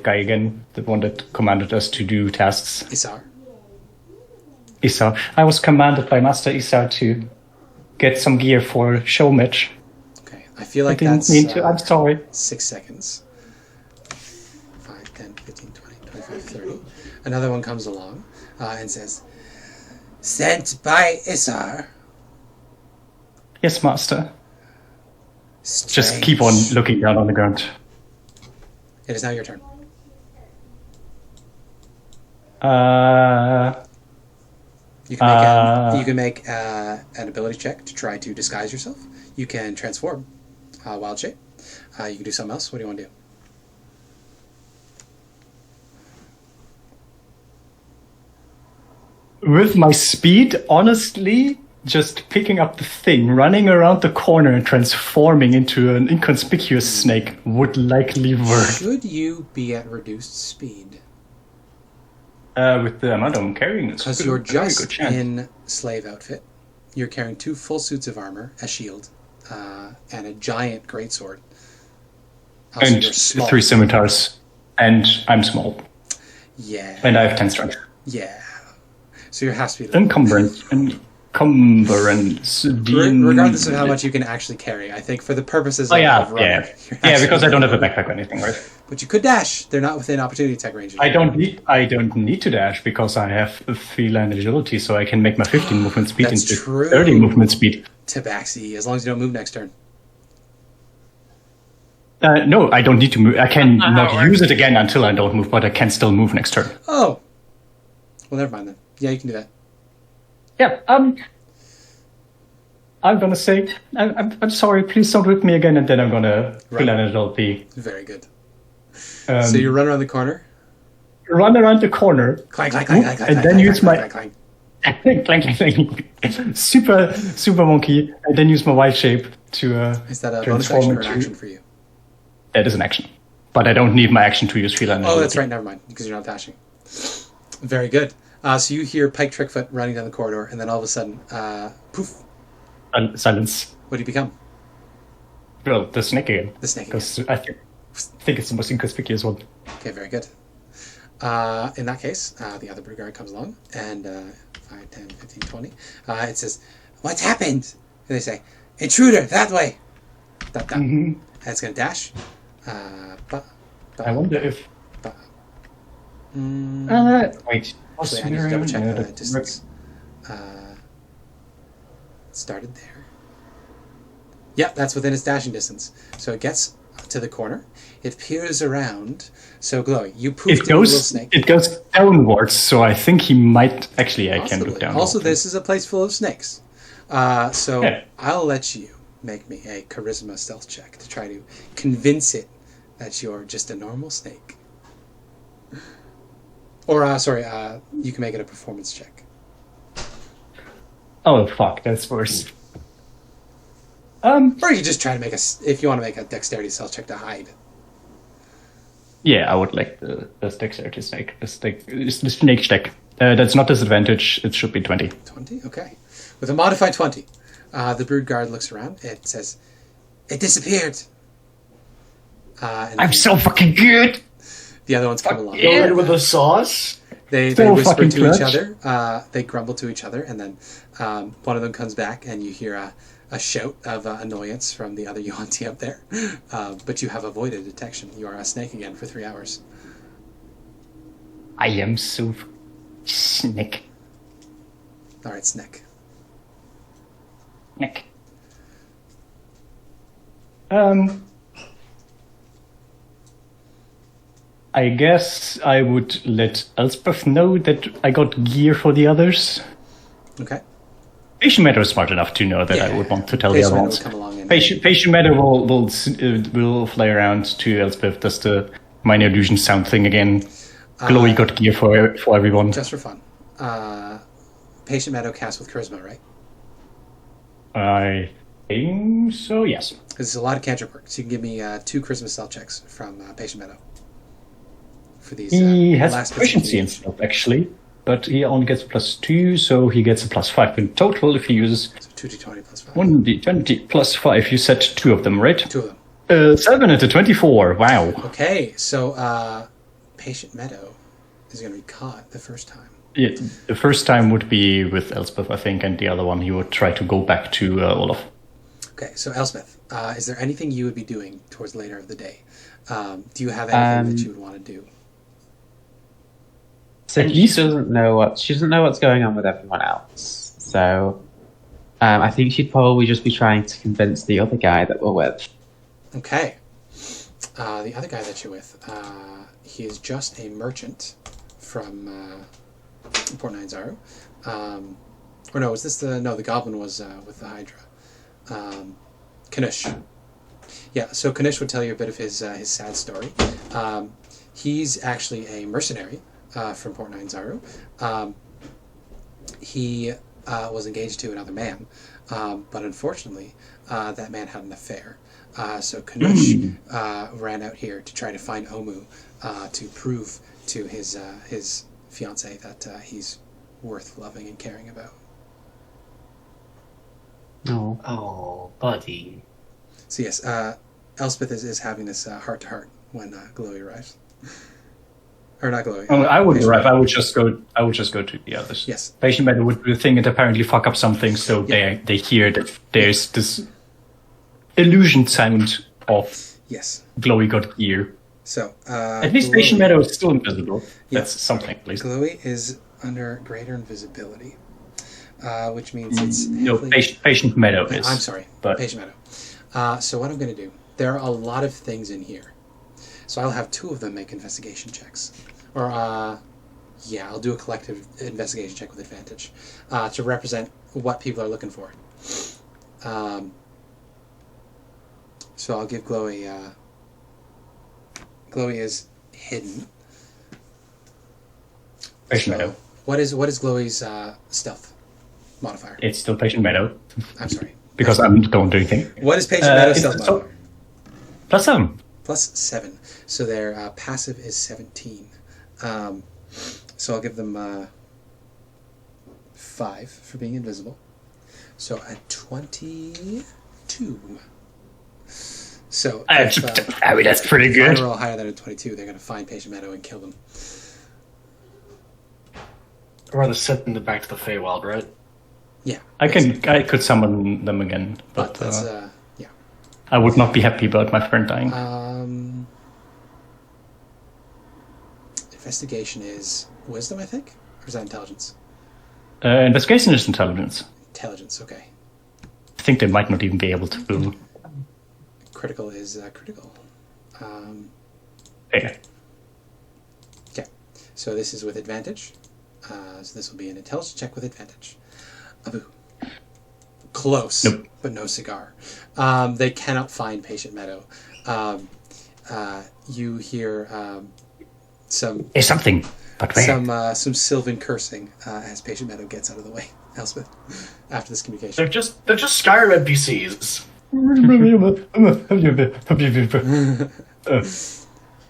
guy again? The one that commanded us to do tasks. Isar. I was commanded by Master Isar to get some gear for show match. Okay, I feel like I didn't that's mean to, I'm sorry. 6 seconds. 5, 10, 15, 20, 25, 30. Another one comes along and says, "Sent by Isar." Yes, Master. Strange. Just keep on looking down on the ground. It is now your turn. You can make an ability check to try to disguise yourself. You can transform wild shape. You can do something else. What do you want to do? With my speed, honestly, just picking up the thing, running around the corner and transforming into an inconspicuous snake would likely work. Should you be at reduced speed? With the amount I'm carrying, it's Because a you're very good just chance. in slave outfit. You're carrying 2 full suits of armor, a shield, and a giant greatsword. Also, And you're small. 3 scimitars. And I'm small. Yeah. And I have 10 strength. Yeah. So your half speed. Encumbrance. Regardless of how much you can actually carry, I think for the purposes Oh, of yeah, runner, yeah. you're Yeah, because I don't have a actually- backpack or anything, right? But you could dash. They're not within opportunity attack range. I don't need to dash because I have 3-line agility, so I can make my 15 movement speed That's into true. 30 movement speed. Tabaxi, as long as you don't move next turn. No, I don't need to move. I can That's not how not it use it again until I don't move, but I can still move next turn. Oh. Well, never mind then. Yeah, you can do that. Yeah, I'm gonna say, I'm sorry, please don't whip me again, and then I'm gonna fill an adult B. Very good. So you run around the corner? Run around the corner. Clang, clang, clang, clang, clang, and then clang, use clang, my... clang, clang. clang. Super monkey, and then use my wild shape to Is that a bonus action or an action for you? That is an action. But I don't need my action to use feline. Oh, that's right, never mind, because you're not dashing. Very good. So you hear Pike Trickfoot running down the corridor, and then all of a sudden, poof. Silence. What do you become? Well, the snake again. The snake again. I think it's the most inconspicuous one. Okay, very good. In that case, the other brute guard comes along, and 5, 10, 15, 20. It says, "What's happened?" And they say, "Intruder, that way." And it's going to dash. I wonder if... wait. Actually, I need to double check the distance. It started there. Yeah, that's within its dashing distance. So it gets to the corner. It peers around. So, Glowie, you poofed into the little snake. It goes downwards, so I think he might... Actually, I can look down. Also, this is a place full of snakes. I'll let you make me a charisma stealth check to try to convince it that you're just a normal snake. Or, you can make it a performance check. Oh, fuck, that's worse. Or you can just try to make if you want to make a dexterity stealth check to hide. Yeah, I would like the dexterity snake. The snake check. That's not disadvantage, it should be 20. 20? Okay. With a modified 20, the brood guard looks around. It says, "It disappeared." I'm so fucking good! The other ones come along. Go in with the sauce? They whisper to each other. They grumble to each other, and then one of them comes back, and you hear a shout of annoyance from the other Yuan-Ti up there. But you have avoided detection. You are a snake again for 3 hours. I am so snake. All right, snake. Nick. I guess I would let Elspeth know that I got gear for the others. Okay. Patient Matter is smart enough to know that I would want to tell the other ones. Patient Matter will fly around to Elspeth. Does the minor illusion sound thing again? Glowie got gear for everyone. Just for fun. Patient Meadow cast with charisma, right? I think so, yes. This is a lot of cantrip work, so you can give me 2 charisma stealth checks from Patient Meadow. For these, he has proficiency in stealth, actually, but he only gets a +2, so he gets a +5 in total if he uses... So 2d20 plus 5. 1d20 plus 5. You said 2 of them, right? 2 of them. 7 into 24. Wow. Okay, so Patient Meadow is going to be caught the first time. Yeah, the first time would be with Elspeth, I think, and the other one he would try to go back to Olaf. Okay, so Elspeth, is there anything you would be doing towards later of the day? Do you have anything that you would want to do? So she doesn't know what's going on with everyone else. So I think she'd probably just be trying to convince the other guy that we're with. Okay. The other guy that you're with, he is just a merchant from Port Ninezaru. Or no, was this the goblin was with the Hydra. Kanish. Yeah, so Kanish would tell you a bit of his sad story. He's actually a mercenary from Port Ninezaru. He was engaged to another man, but unfortunately, that man had an affair. So Kanish ran out here to try to find Omu to prove to his fiancée that he's worth loving and caring about. Oh, buddy. So yes, Elspeth is having this heart-to-heart when Glowie arrives. Or not Glowie. I wouldn't arrive. I would just go to the others. Yes. Patient Matter would do the thing and apparently fuck up something, so they hear that there's this illusion sound of Glowie got gear. So at least Patient Matter is still invisible. That's something, at least. Glowie is under greater invisibility, which means it's Patient Meadow is. I'm sorry, Patient Meadow. So what I'm going to do, there are a lot of things in here, so I'll have 2 of them make investigation checks, or I'll do a collective investigation check with advantage to represent what people are looking for. So I'll give Glowie. Glowie is hidden. Patient Meadow. What is Glowie's stealth modifier? It's still Patient Meadow. I'm sorry. Because I don't do anything. What is Patient Meadow's stealth it's modifier? +7. +7. So their passive is 17. So I'll give them 5 for being invisible. So at 22. So if, I mean, that's pretty if good. I roll higher than a 22, they're going to find Patient Meadow and kill them. Or rather send them back to the Feywild, right? Yeah. I could summon them again, but that's yeah. I would not be happy about my friend dying. Investigation is wisdom, I think? Or is that intelligence? Investigation is intelligence. Intelligence, okay. I think they might not even be able to. Critical is critical. Yeah. Okay. So this is with advantage. So this will be an intelligence check with advantage. Abu. Close, nope. But no cigar. They cannot find Patient Meadow. You hear some... There's something, but where? Some Sylvan cursing as Patient Meadow gets out of the way. Elspeth, after this communication. They're just Skyrim NPCs.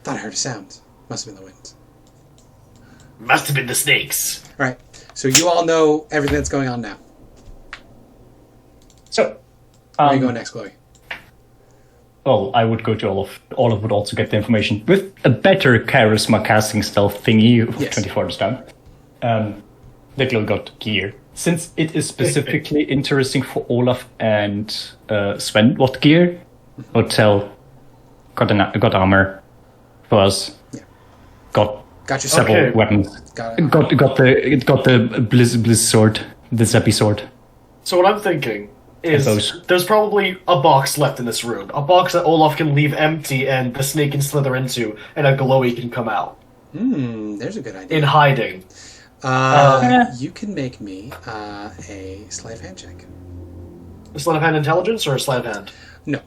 Thought I heard a sound. Must have been the wind. Must have been the snakes. All right. So you all know everything that's going on now. So, where are you going next, Glowie? Well, I would go to Olaf. Olaf would also get the information with a better charisma casting stealth thingy. Yes. 24 is down. Little got gear. Since it is specifically interesting for Olaf and Sven, what gear? Would tell. Got armor. For us. Yeah. Got your several weapons. Got the Blizz sword, the Zeppi sword. So what I'm thinking is there's probably a box left in this room, a box that Olaf can leave empty and the snake can slither into, and a Glowie can come out. There's a good idea. In hiding. You can make me a sleight of hand check. A sleight of hand intelligence or a sleight of hand? No,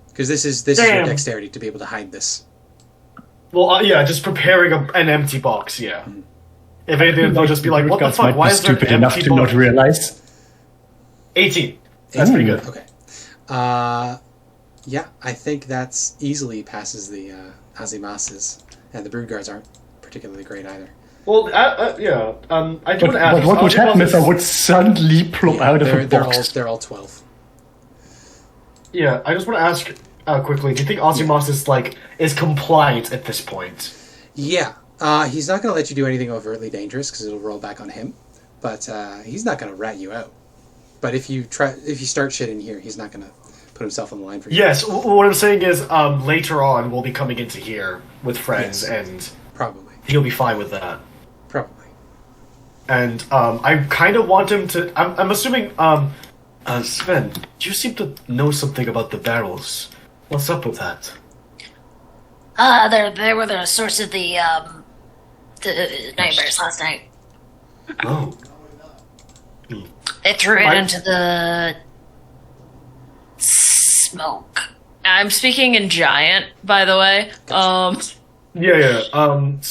because this is your dexterity to be able to hide this. Well, yeah, just preparing an empty box. Yeah. If anything, they'll just be like, "What the fuck? Why is there an stupid enough empty to box?" not realize? 18. That's pretty good. Okay. Yeah, I think that's easily passes the Aasimar's, and the brood guards aren't particularly great either. Well, yeah. I do want to ask. But what would happen if I would suddenly plop out of a box? They're all 12. Yeah, I just want to ask quickly. Do you think Aasimar is compliant at this point? Yeah, he's not going to let you do anything overtly dangerous because it'll roll back on him. But he's not going to rat you out. But if you start shit in here, he's not going to put himself on the line for you. Yes, what I'm saying is later on we'll be coming into here with friends, and probably he'll be fine with that. Probably. And I kind of want him to. I'm assuming. Sven, you seem to know something about the barrels. What's up with that? They were the source of the nightmares last night. Oh. They threw it into the smoke. I'm speaking in giant, by the way. Yeah.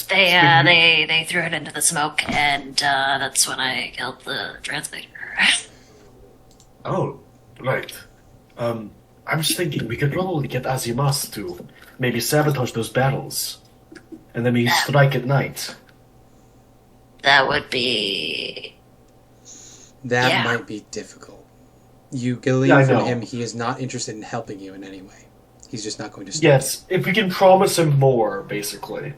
They threw it into the smoke, and that's when I killed the transmitter. Oh, right. I'm just thinking we could probably get Aasimar to maybe sabotage those barrels, and then we strike at night. That would be... That might be difficult. You glean from him, he is not interested in helping you in any way. He's just not going to stop. Yes, if we can promise him more, basically.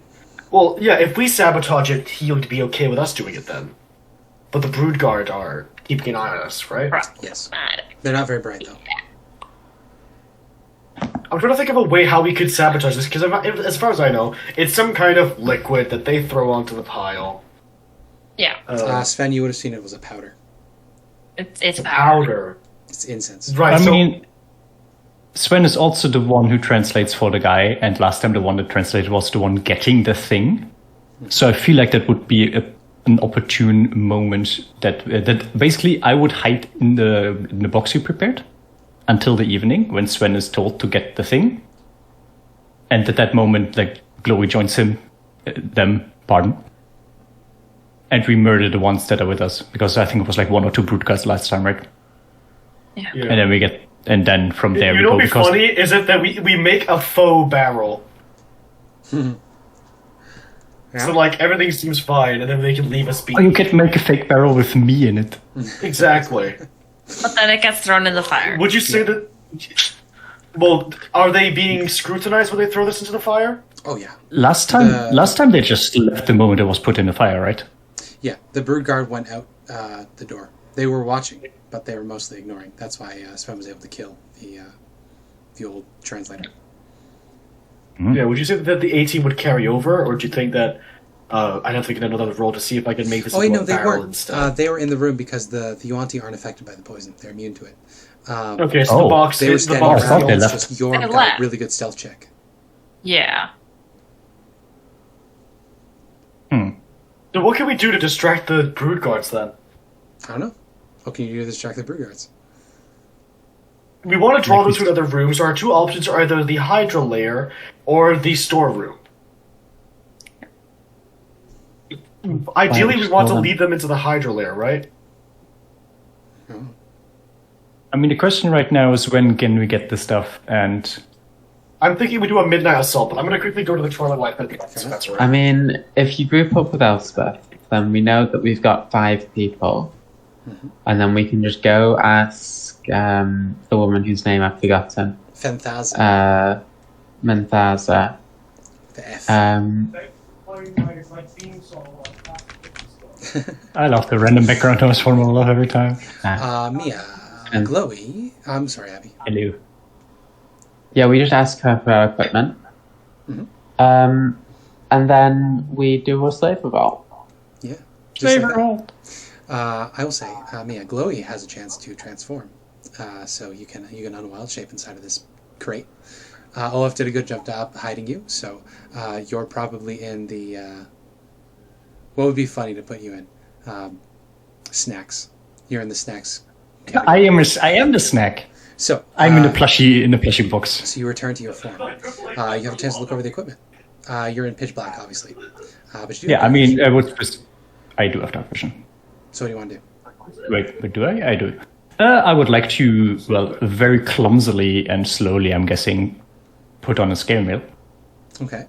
Well, yeah, if we sabotage it, he'll be okay with us doing it then. But the Broodguard are keeping an eye on us, right? Yes. They're not very bright, though. I'm trying to think of a way how we could sabotage this, because as far as I know, it's some kind of liquid that they throw onto the pile. Yeah. Sven, you would have seen it was a powder. It's powder. It's incense. Right, I mean, Sven is also the one who translates for the guy, and last time the one that translated was the one getting the thing. So I feel like that would be an opportune moment that basically I would hide in the box you prepared, until the evening when Sven is told to get the thing. And at that moment, like, Glowie joins pardon. And we murder the ones that are with us, because I think it was like 1 or 2 brute guards last time, right? Yeah. And then from there You we know go. what'd be funny is it that we make a faux barrel. So like everything seems fine, and then they can leave us be. Oh, you can make a fake barrel with me in it. Exactly. But then it gets thrown in the fire. Would you say that? Well, are they being scrutinized when they throw this into the fire? Oh yeah. Last time they just left the moment it was put in the fire, right? Yeah, the brood guard went out the door. They were watching, but they were mostly ignoring. That's why Sven was able to kill the old translator. Yeah, would you say that the A team would carry over, or do you think that I'd have to get another roll to see if I can make this into a they barrel weren't. instead? They were in the room because the Yuanti aren't affected by the poison. They're immune to it. Okay, so the box They were is the standing box. I thought around. they It's left. just Yorm They got left. a really good stealth check. Yeah. So what can we do to distract the brood guards then? I don't know. What can you do to distract the brood guards? We want to draw them to another room, so our 2 options are either the Hydra lair or the storeroom. Ideally, we want to lead them into the Hydra lair, right? I mean, the question right now is when can we get the stuff, and I'm thinking we do a midnight assault, but I'm going to quickly go to the Twilight Light and get Spencer. I mean, if you group up with Elspeth, then we know that we've got 5 people. And then we can just go ask the woman whose name I've forgotten. Fenthaza. Menthaza. The F. I love the random background noise from Olaf every time. Mia. And- Glowie. I'm sorry, Abby. Hello. Yeah, we just ask her for our equipment. And then we do a slave revolt. Yeah. Just Slave like that. revolt. I will say, Mia, Glowie has a chance to transform. So you can unwild shape inside of this crate. Olaf did a good job hiding you, so you're probably in the... what would be funny to put you in? Snacks. You're in the snacks category. I am the snack. So I'm in the plushie box. So you return to your form. You have a chance to look over the equipment. You're in pitch black, obviously. But you do Yeah, have I mean, vision. I do have dark vision. So what do you want to do? Wait, but do I? I do. I would like to, well, very clumsily and slowly, I'm guessing, put on a scale mail. Okay.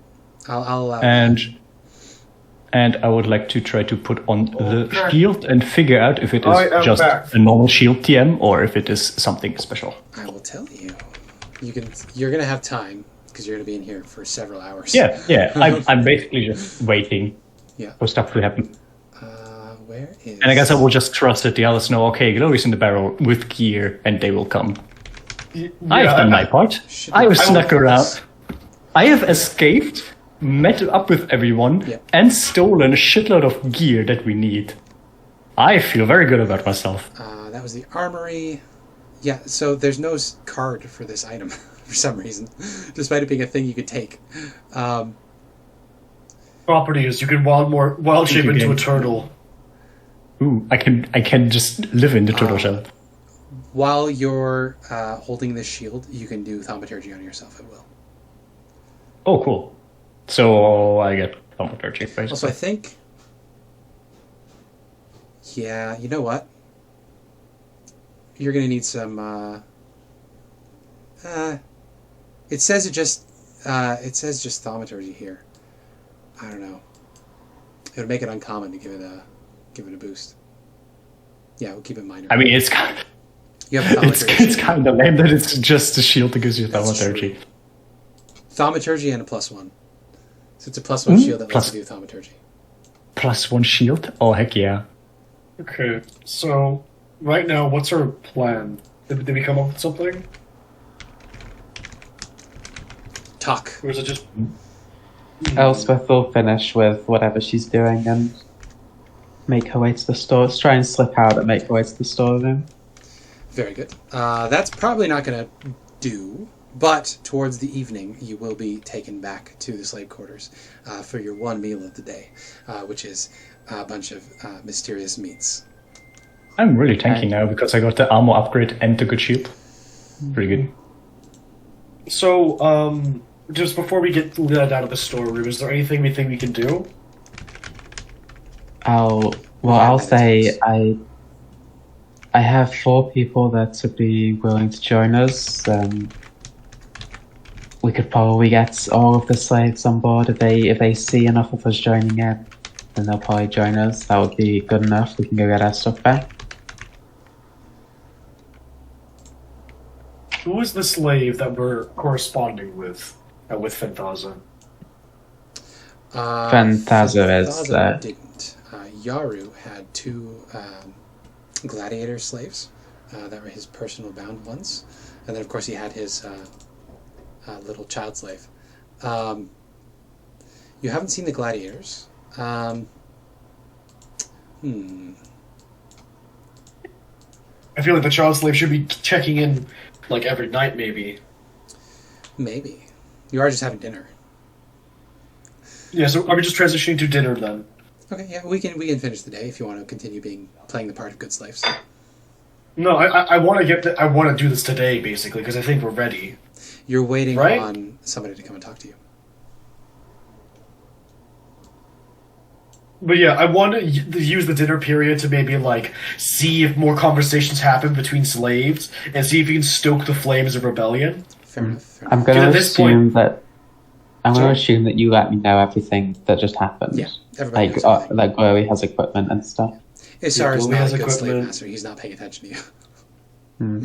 I'll allow And I would like to try to put on the shield and figure out if it is I am just back. a normal shield TM or if it is something special. I will tell you. You're gonna have time because you're gonna be in here for several hours. Yeah. I'm basically just waiting Yeah. for stuff to happen. Where is? And I guess I will just trust that the others know, okay, Glowie's in the barrel with gear and they will come. I've done my part. I have snuck around. I have escaped, met up with everyone, Yeah. and stolen a shitload of gear that we need. I feel very good about myself. That was the armory. Yeah. So there's no card for this item for some reason, despite it being a thing you could take. Properties, you can wild shape into a turtle. Ooh, I can just live in the turtle shell. While you're holding this shield, you can do thaumaturgy on yourself at will. Oh, cool. So I get thaumaturgy, basically. Also, I think... Yeah, you know what? You're going to need some... it says just thaumaturgy here. I don't know. It would make it uncommon to give it a boost. Yeah, we'll keep it minor. I mean, it's kind of... You have thaumaturgy. It's kind of lame that it's just a shield that gives you That's thaumaturgy. Thaumaturgy and a +1. So it's a +1 shield that lets you do thaumaturgy. +1 shield? Oh, heck yeah. Okay, so right now, what's our plan? Did we come up with something? Talk. Or is it just... Elspeth will finish with whatever she's doing and make her way to the store. Let's try and slip out and make her way to the storeroom. Very good. That's probably not going to do, but towards the evening, you will be taken back to the slave quarters for your one meal of the day, which is a bunch of mysterious meats. I'm really tanky now because I got the armor upgrade and the good shield. Pretty good. So, just before we get let out of the storeroom, is there anything we think we can do? I'll say I have 4 people that would be willing to join us. We could probably get all of the slaves on board if they see enough of us joining in. Then they'll probably join us. That would be good enough. We can go get our stuff back. Who is the slave that we're corresponding with Fenthaza? Fenthaza is didn't. Yaru had 2 gladiator slaves that were his personal bound ones, and then of course he had his little child slave. You haven't seen the gladiators. I feel like the child slave should be checking in like every night, maybe. Maybe. You are just having dinner. Yeah, so are we just transitioning to dinner then? Okay, yeah, we can finish the day if you want to continue playing the part of good slaves. No, I want to I want to do this today, basically, because I think we're ready. You're waiting Right? on somebody to come and talk to you. But yeah, I want to use the dinner period to maybe like see if more conversations happen between slaves and see if we can stoke the flames of rebellion. Fair enough. I'm going At to this assume point- that you let me know everything that just happened. Yeah, everybody Like knows everything. like Glowie has equipment and stuff. Isar is Glowie not has a good slave equipment. master. He's not paying attention to you.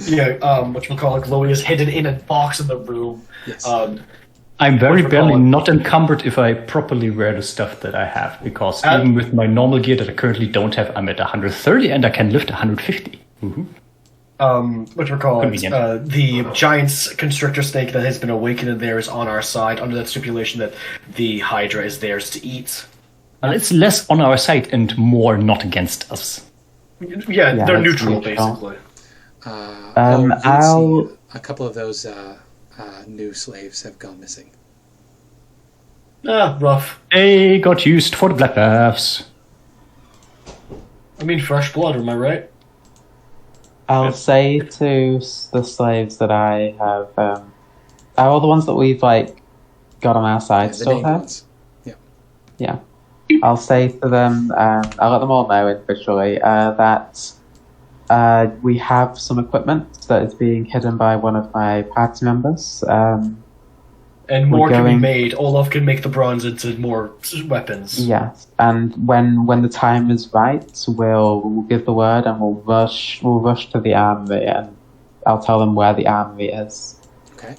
Yeah, whatchamacallit, Glowie is hidden in a box in the room. Yes. I'm very Whatchamacallit. barely not encumbered if I properly wear the stuff that I have, because even with my normal gear that I currently don't have, I'm at 130 and I can lift 150. Woohoo. Convenient. The giant constrictor snake that has been awakened in there is on our side under that stipulation that the Hydra is theirs to eat. Well, it's less on our side and more not against us. Yeah, they're it's neutral, neutral. basically. You I'll- see a couple of those new slaves have gone missing. Rough. They got used for the black baths. I mean, fresh blood, am I right? I'll say to the slaves that I have, all the ones that we've like got on our side The still named have. ones. Yeah. Yeah, I'll say to them, I'll let them all know individually that we have some equipment that is being hidden by one of my party members. And more We're can be going- made. Olaf can make the bronze into more weapons. Yes, and when the time is right, we'll give the word and we'll rush to the armory, and I'll tell them where the armory is. Okay.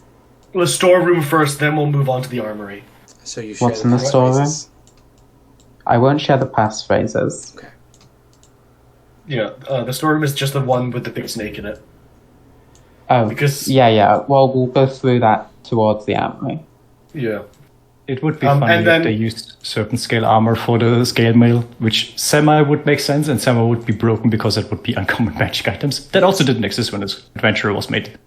The storeroom first, then we'll move on to the armory. So you share What's in the pass storeroom? phrases? I won't share the passphrases. Okay. Yeah, the storeroom is just the one with the big snake in it. Oh, Because- yeah. Well, we'll go through that towards the armory. Yeah. It would be And funny then- if they used certain scale armor for the scale mail, which semi would make sense and semi would be broken because it would be uncommon magic items. That also didn't exist when this adventure was made.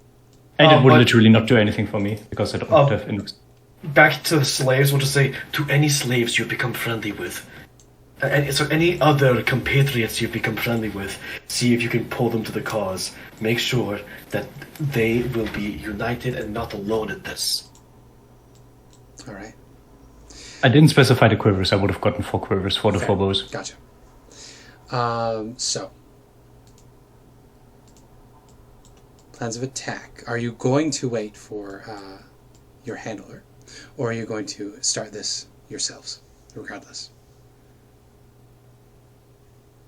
And it would but- literally not do anything for me because I don't have Index. Back to the slaves, we'll just say, to any slaves you've become friendly with, so any other compatriots you've become friendly with, see if you can pull them to the cause. Make sure that they will be united and not alone in this. All right. I didn't specify the quivers. I would have gotten 4 quivers for the Fair. 4 bows. Gotcha. So, plans of attack. Are you going to wait for your handler, or are you going to start this yourselves, regardless?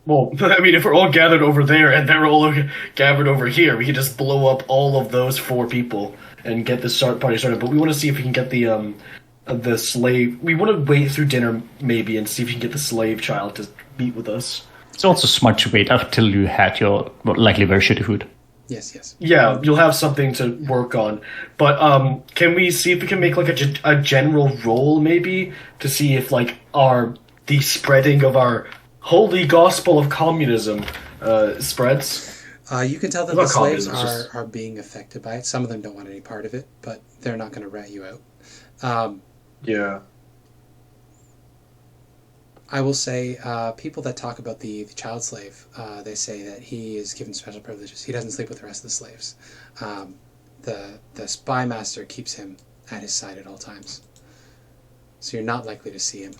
Well, I mean, if we're all gathered over there and they're all gathered over here, we can just blow up all of those 4 people and get this party started. But we want to see if we can get the slave. We want to wait through dinner maybe and see if we can get the slave child to meet with us. It's also smart to wait until you had your likely very shitty food. Yes. Yeah, you'll have something to work on. But can we see if we can make like a general roll maybe to see if like the spreading of our holy gospel of communism spreads? You can tell that Not the slaves communism, it's are being affected by it. Some of them don't want any part of it, but they're not going to rat you out. Yeah. I will say, people that talk about the child slave, they say that he is given special privileges. He doesn't sleep with the rest of the slaves. the spy master keeps him at his side at all times. So you're not likely to see him.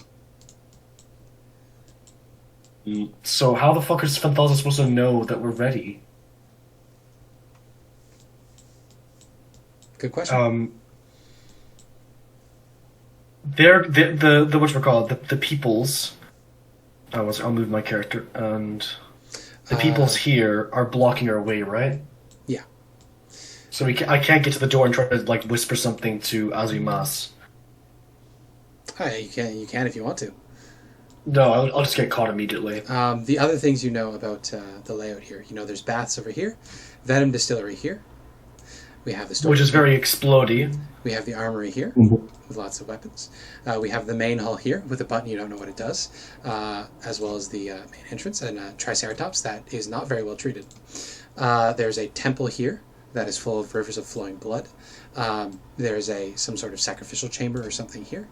So how the fuck is Fanthaza supposed to know that we're ready? Good question. They're the whatchamacallit, the peoples. I'll move my character, and the peoples here are blocking our way, right? Yeah. So I can't get to the door and try to like whisper something to Aasimar. You can if you want to. No, I'll just get caught immediately. The other things you know about the layout here, there's baths over here, Venom Distillery here. We have the storage, which is very explodey. We have the armory here with lots of weapons. We have the main hall here with a button you don't know what it does, as well as the main entrance and Triceratops that is not very well treated. There's a temple here that is full of rivers of flowing blood. There's some sort of sacrificial chamber or something here.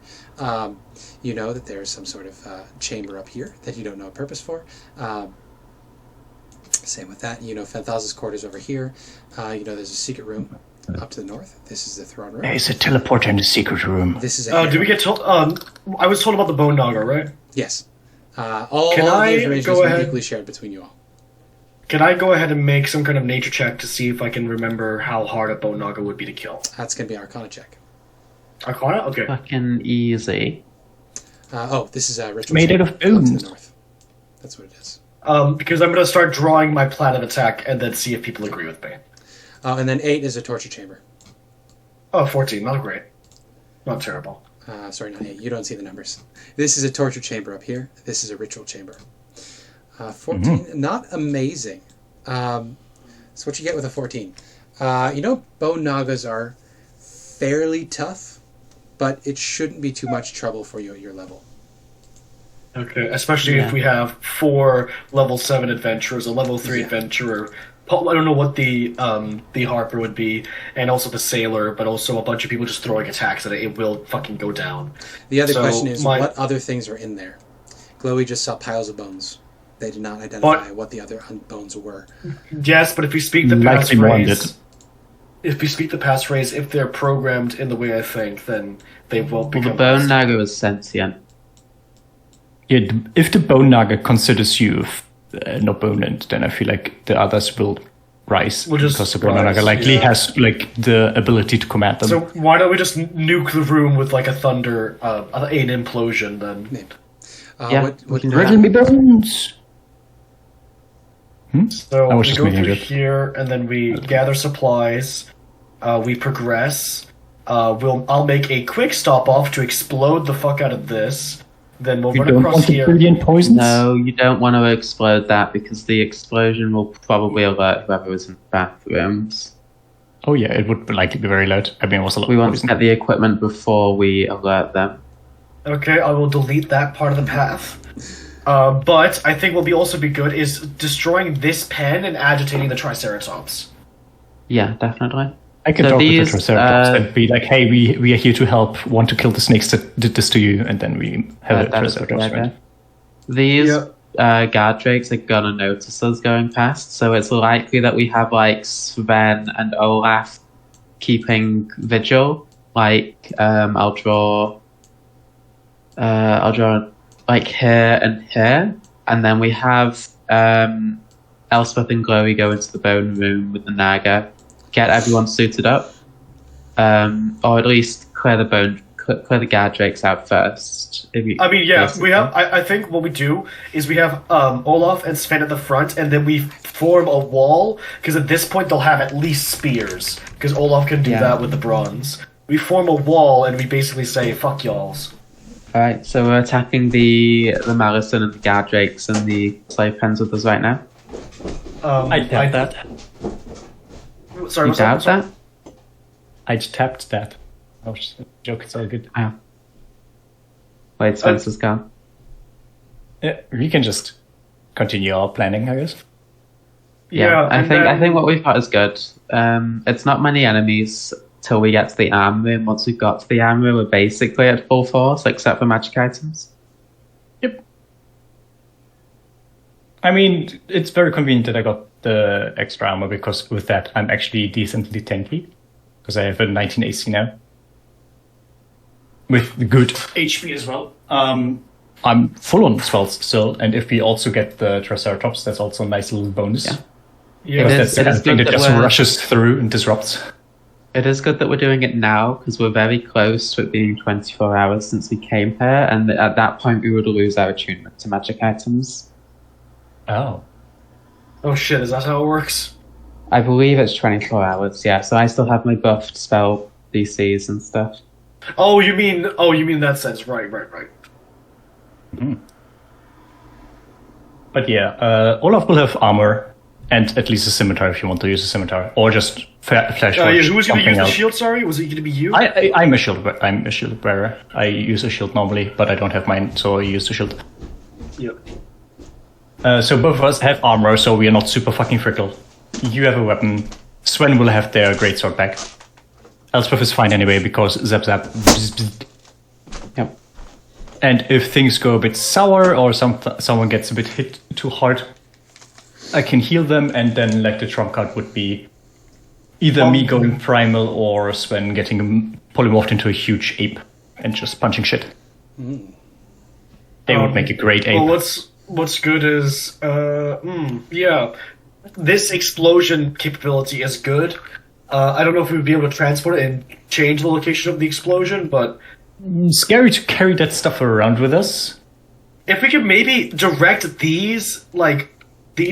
You know that there's some sort of chamber up here that you don't know a purpose for. Same with that. Fanthaza's quarters over here. There's a secret room up to the north. This is the throne room. There's a teleporter in the secret room. This is did we get told? I was told about the bone dogger, right? Yes. All the information has been equally shared between you all. Can I go ahead and make some kind of nature check to see if I can remember how hard a bone dogger would be to kill? That's going to be Arcana check. Arcana? Okay. Fucking easy. This is a ritual. Made out of bones. To the north. That's what it is. Because I'm going to start drawing my plan of attack and then see if people agree with me. And then 8 is a torture chamber. Oh, 14. Not great. Not terrible. Sorry, not 8. You don't see the numbers. This is a torture chamber up here. This is a ritual chamber. 14, not amazing. That's what you get with a 14. Bone Nagas are fairly tough, but it shouldn't be too much trouble for you at your level. Okay, especially if we have 4 level 7 adventurers, a level 3 adventurer. I don't know what the Harper would be, and also the Sailor, but also a bunch of people just throwing attacks at it. It will fucking go down. The other question is, what other things are in there? Glowie just saw piles of bones. They did not identify what the other bones were. Yes, but if we speak the passphrase, if they're programmed in the way I think, then they won't become... The Bone Naga is sentient. Yeah, if the Bone Naga considers you an opponent, then I feel like the others will rise. Because the Bone Naga likely has the ability to command them. So why don't we just nuke the room with a thunder, an implosion then? Riddle me bones! So we go through here, and then we gather supplies. We progress. I'll make a quick stop off to explode the fuck out of this. Then we'll run across here. No, you don't want to explode that because the explosion will probably alert whoever was in the bathrooms. Oh yeah, it would likely be very loud. I mean, it was a lot. We want to get the equipment before we alert them. Okay, I will delete that part of the path. But I think what will also be good is destroying this pen and agitating the Triceratops. Yeah, definitely. I could talk with the Triceratops and be like, hey, we are here to help, want to kill the snakes that did this to you, and then we have a Triceratops, right? These guard drakes are gonna notice us going past, so it's likely that we have Sven and Olaf keeping vigil. I'll draw here and here, and then we have Elspeth and Glowie go into the bone room with the Naga, get everyone suited up, or at least clear the guard drakes out first. We have. I think what we do is we have Olaf and Sven at the front, and then we form a wall because at this point they'll have at least spears because Olaf can do that with the bronze. We form a wall and we basically say "fuck y'alls." Alright, so we're attacking the Malison and the guard drakes and the slave pens with us right now. I tapped that. Sorry, you tapped that? I tapped that. Oh, joke, it's all good. Oh. Wait, Spencer's gone. Yeah, we can just continue our planning, I guess. Yeah, I think what we've got is good. It's not many enemies till we get to the armory, and once we've got to the armory, we're basically at full force, except for magic items. Yep. I mean, it's very convenient that I got the extra armor, because with that, I'm actually decently tanky. because I have a 19 AC now. With good HP as well. I'm full on spells still, and if we also get the Triceratops, that's also a nice little bonus. Yeah. Because It that's is the kind of thing good that that just we're- rushes through and disrupts. It is good that we're doing it now because we're very close to it being 24 hours since we came here, and at that point we would lose our attunement to magic items. Oh. Oh shit, is that how it works? I believe it's 24 hours, yeah, so I still have my buffed spell DCs and stuff. Oh, you mean that sense. Right. But yeah, Olaf will have armor, and at least a scimitar if you want to use a scimitar, or just flash forge Who was going to something use the else. shield, sorry? Was it going to be you? I'm a shield bearer. I use a shield normally, but I don't have mine, so I use the shield. Yep. So both of us have armor, so we are not super fucking fickle. You have a weapon. Sven will have their greatsword back. Elspeth is fine anyway, because zap zap. Bzz, bzz. Yep. And if things go a bit sour, or someone gets a bit hit too hard, I can heal them, and then like the trump card would be either me going primal or Sven getting polymorphed into a huge ape and just punching shit. They would make a great ape. Well, what's good is, this explosion capability is good. I don't know if we would be able to transport it and change the location of the explosion, but Scary to carry that stuff around with us. if we could maybe direct these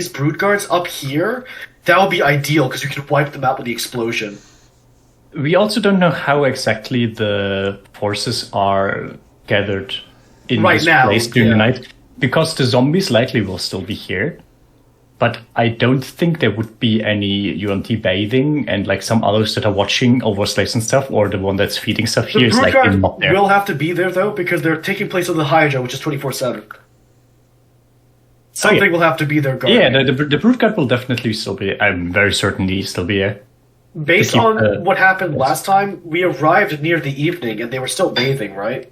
brood guards up here, that would be ideal because we could wipe them out with the explosion. We also don't know how exactly the forces are gathered in Right this now, place during the yeah. night, because the zombies likely will still be here. But I don't think there would be any UNT bathing and like some others that are watching over slaves and stuff, or the one that's feeding stuff The here is brood likely guard not there. will have to be there though because they're taking place of the Hydra, which is 24/7. Something will have to be there. Guarding. Yeah, the brood guard will definitely still be. I'm very certainly still be there. Based to keep, on what happened last time, we arrived near the evening and they were still bathing, right?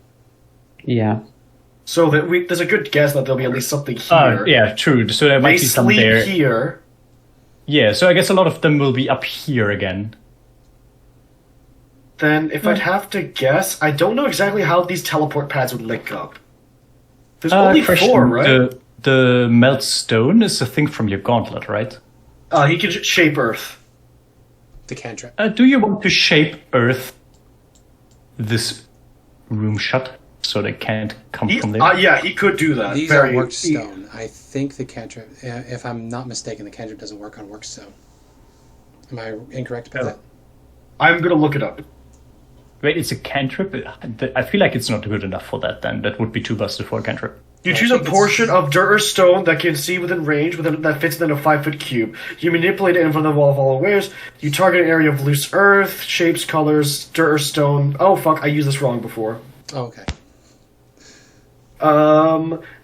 Yeah. So there's a good guess that there'll be at least something here. Yeah, true. So there might They be some sleep there. here. Yeah, so I guess a lot of them will be up here again. Then, if I'd have to guess, I don't know exactly how these teleport pads would link up. There's Uh, only question, 4, right? The melt stone is a thing from your gauntlet, right? He can shape Earth. The cantrip. Do you want to shape Earth this room shut so they can't come from there? Yeah, he could do that. These are worked stone. I think the cantrip, if I'm not mistaken, the cantrip doesn't work on worked stone. Am I incorrect about that? I'm gonna look it up. Wait, it's a cantrip? I feel like it's not good enough for that then. That would be too busted for a cantrip. You I choose a think portion of dirt or stone that can see within range that fits within a 5-foot cube. You manipulate it in front of the wall of all awares. You target an area of loose earth, shapes, colors, dirt or stone. Oh fuck, I used this wrong before. Oh, okay.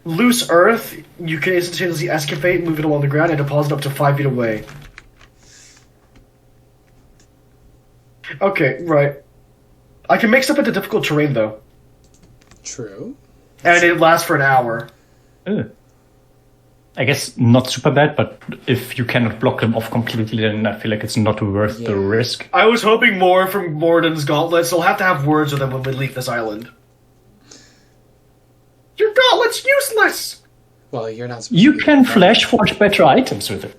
Loose earth, you can instantaneously excavate, move it along the ground, and deposit up to 5 feet away. Okay, right. I can mix up into difficult terrain though, True. and it lasts for an hour. Ugh. I guess not super bad, but if you cannot block them off completely, then I feel like it's not worth the Yeah. risk. I was hoping more from Morden's gauntlets. So I'll have to have words with them when we leave this island. Your gauntlet's useless! Well, you're not supposed You to do can that. flash forge better items with it.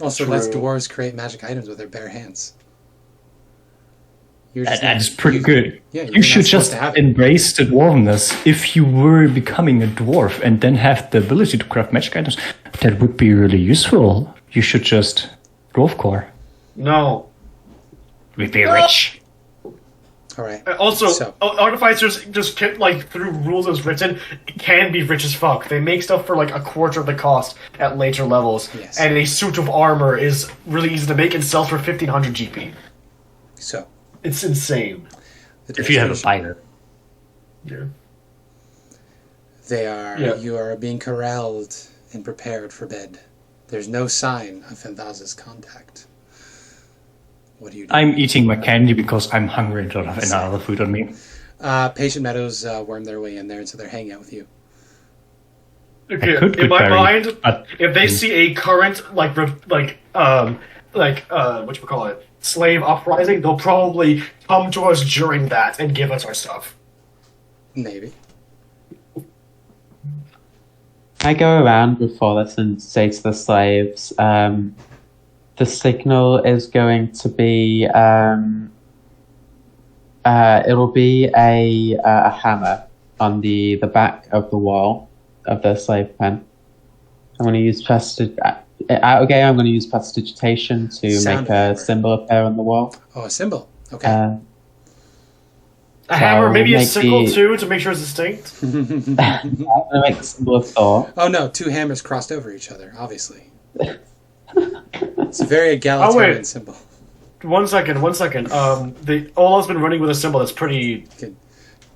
Also, True. lets dwarves create magic items with their bare hands. You're just That's not- pretty you- good. Yeah, you're You should not supposed just to have it. embrace the dwarvenness. If you were becoming a dwarf and then have the ability to craft magic items, that would be really useful. You should just dwarf core. No. We'd be rich. All right. Also, So- artificers just kept, through rules as written, can be rich as fuck. They make stuff for a quarter of the cost at later levels. Yes. And a suit of armor is really easy to make and sells for 1500 GP. So, It's insane. the If you have a destination- fighter. Yeah. Yeah. You are being corralled and prepared for bed. There's no sign of Fenthaza's contact. What do you do? I'm eating my candy because I'm hungry and don't have any other food on me. Patient Meadows worm their way in there, and so they're hanging out with you. Okay, could in my Goodberry, mind, but- if they see a current, whatchamacallit, slave uprising, they'll probably come to us during that and give us our stuff. Maybe. I go around before this and say to the slaves, the signal is going to be, it'll be a hammer on the back of the wall of the slave pen. I'm going to use I'm going to use prestidigitation to Sound make hammer. a symbol appear on the wall. Oh, a symbol. Okay. A hammer, maybe a make sickle the- too, to make sure it's distinct. I'm going to make a symbol of Thor. Oh no, 2 hammers crossed over each other, obviously. It's a very egalitarian symbol. One second. The Olaf's been running with a symbol that's pretty. You can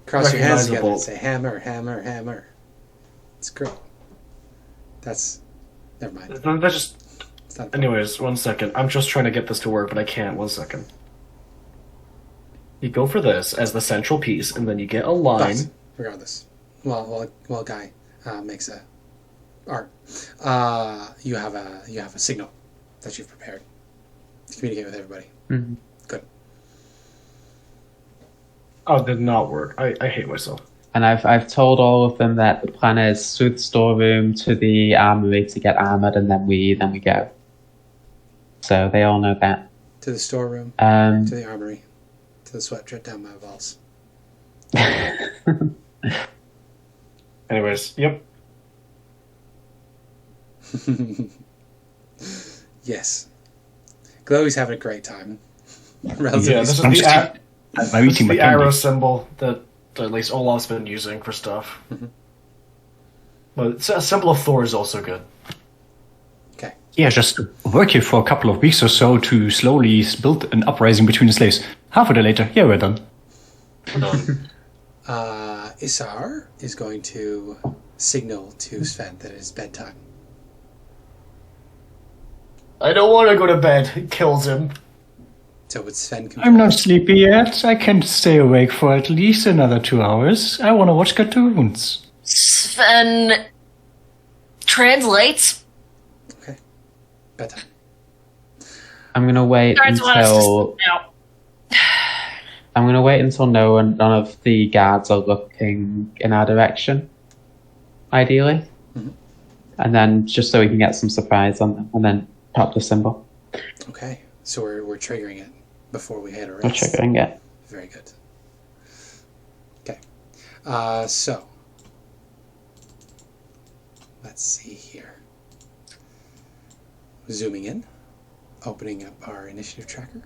cross your hands together Recognizable. and say hammer, hammer, hammer. It's great. That's... Never mind. That's just. It's not Anyways, 1 second. I'm just trying to get this to work, but I can't. 1 second. You go for this as the central piece, and then you get a line. But, regardless. While Guy makes a art, you have a signal that you've prepared to communicate with everybody. Mhm. Good. Oh, did not work. I hate myself. And I've told all of them that the plan is through the storeroom to the armory to get armored, and then we go. So they all know that. To the storeroom, Um, to the armory, to the sweat drip down my balls. Anyways, yep. Yes. Glowie's having a great time. Yeah, Relatively this is I'm the, just- I'm eating my the candy. arrow symbol that at least Olaf's been using for stuff. Mhm. But a symbol of Thor is also good. Okay. Yeah, just work here for a couple of weeks or so to slowly build an uprising between the slaves. Half a day later, yeah, we're done. Isar is going to signal to Sven that it is bedtime. I don't want to go to bed. It kills him. So with Sven I'm not sleepy yet. I can stay awake for at least another 2 hours. I want to watch cartoons. Sven translates. Okay. Bedtime. I'm gonna wait Guards want us to until sleep now. none of the guards are looking in our direction, ideally, Mhm. and then just so we can get some surprise on them, and then pop the symbol. Okay. So we're triggering it before we hit a race. We're triggering it. Very good. Okay. So let's see here. Zooming in, opening up our initiative tracker.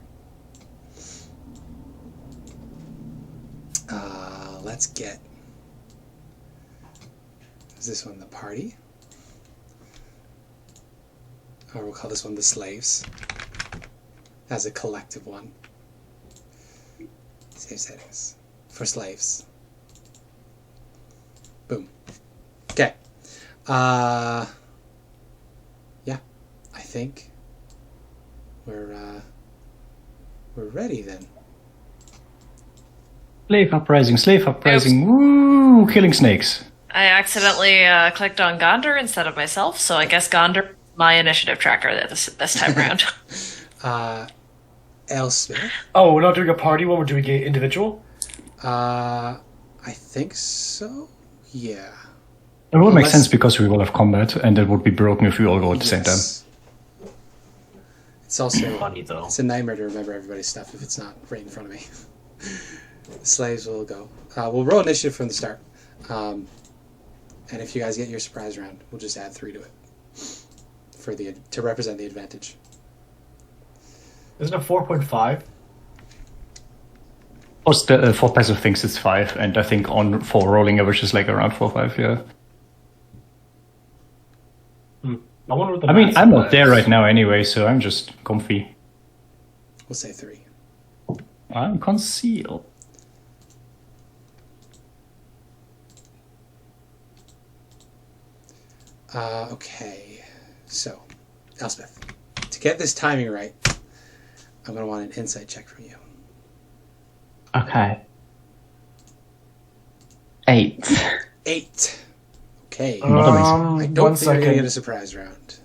Let's get. Is this one the party? Or we'll call this one the slaves. As a collective one. Save settings. For slaves. Boom. Okay. Yeah. I think we're ready then. Slave uprising, woo, killing snakes. I accidentally clicked on Gondor instead of myself, so I guess Gondor is my initiative tracker this time around. Elspeth. Oh, we're not doing a party one. We're doing an individual. I think so. Yeah. It would make Unless- sense because we will have combat, and it would be broken if we all go at the same time. Yes. It's also Funny though. it's a nightmare to remember everybody's stuff if it's not right in front of me. The slaves will go. We'll roll initiative from the start, and if you guys get your surprise round, we'll just add 3 to it to represent the advantage. Isn't it 4.5? Most for passive things it's 5, and I think for rolling average is like around 4 or 5. Yeah. I wonder what the I mean, math I'm not is. there right now anyway, so I'm just comfy. We'll say 3. I'm concealed. Okay, so Elspeth, to get this timing right, I'm going to want an insight check from you. Okay. 8. 8. Okay. Not amazing. I don't One think you're going to second. get a surprise round.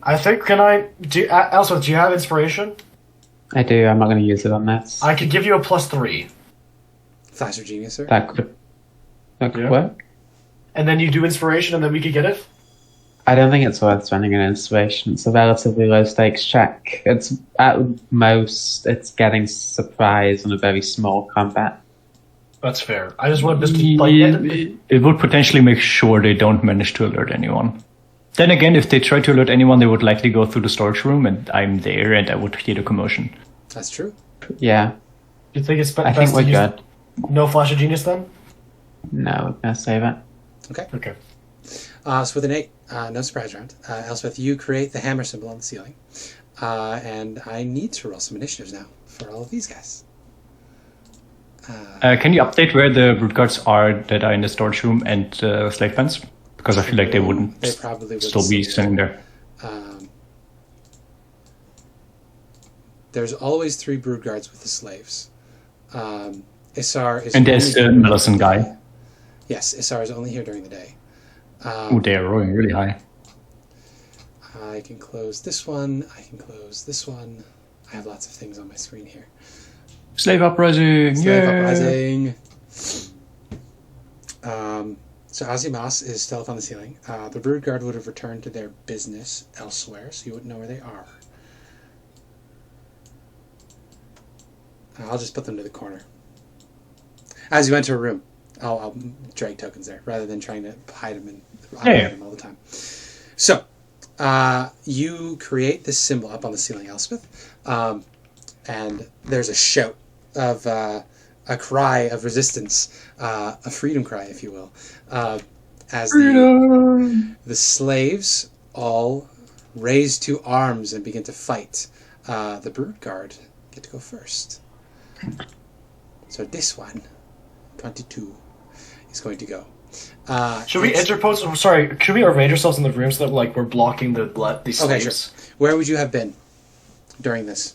I think, can I... Elspeth, do you have inspiration? I do. I'm not going to use it on this. I could give you a +3. Flash of genius, sir. That could Yeah. work. And then you do inspiration, and then we could get it? I don't think it's worth spending an inspiration. It's a relatively low stakes check. It's at most it's getting surprise on a very small combat. That's fair. I just want this to like It would potentially make sure they don't manage to alert anyone. Then again, if they try to alert anyone, they would likely go through the storage room, and I'm there, and I would hear the commotion. That's true. Yeah, You think it's I best think to we're use good. no flash of genius then? No, we're going to save it. Okay. Okay. So with an 8, no surprise round. Elspeth, you create the hammer symbol on the ceiling. And I need to roll some initiatives now for all of these guys. Can you update where the brute guards are that are in the storage room and slave pens? Because I feel like they wouldn't They probably would still be standing there. There's always 3 brood guards with the slaves. Isar is And there's the medicine guy. Yes, Isar is only here during the day. Oh, they are rolling really high. I can close this one. I can close this one. I have lots of things on my screen here. Slave uprising! Slave Yay! uprising. So Aasimar is still up on the ceiling. The brood guard would have returned to their business elsewhere, so you wouldn't know where they are. I'll just put them to the corner. As you enter a room, I'll drag tokens there rather than trying to hide them and hide them all the time. So you create this symbol up on the ceiling, Elspeth, and there's a shout of a cry of resistance, a freedom cry, if you will, as the slaves all raise to arms and begin to fight. The brood guard get to go first. So this one, 22, is going to go. Should we interpose? Sorry, should we arrange ourselves in the room so that like we're blocking these slaves? Okay, sure. Where would you have been during this?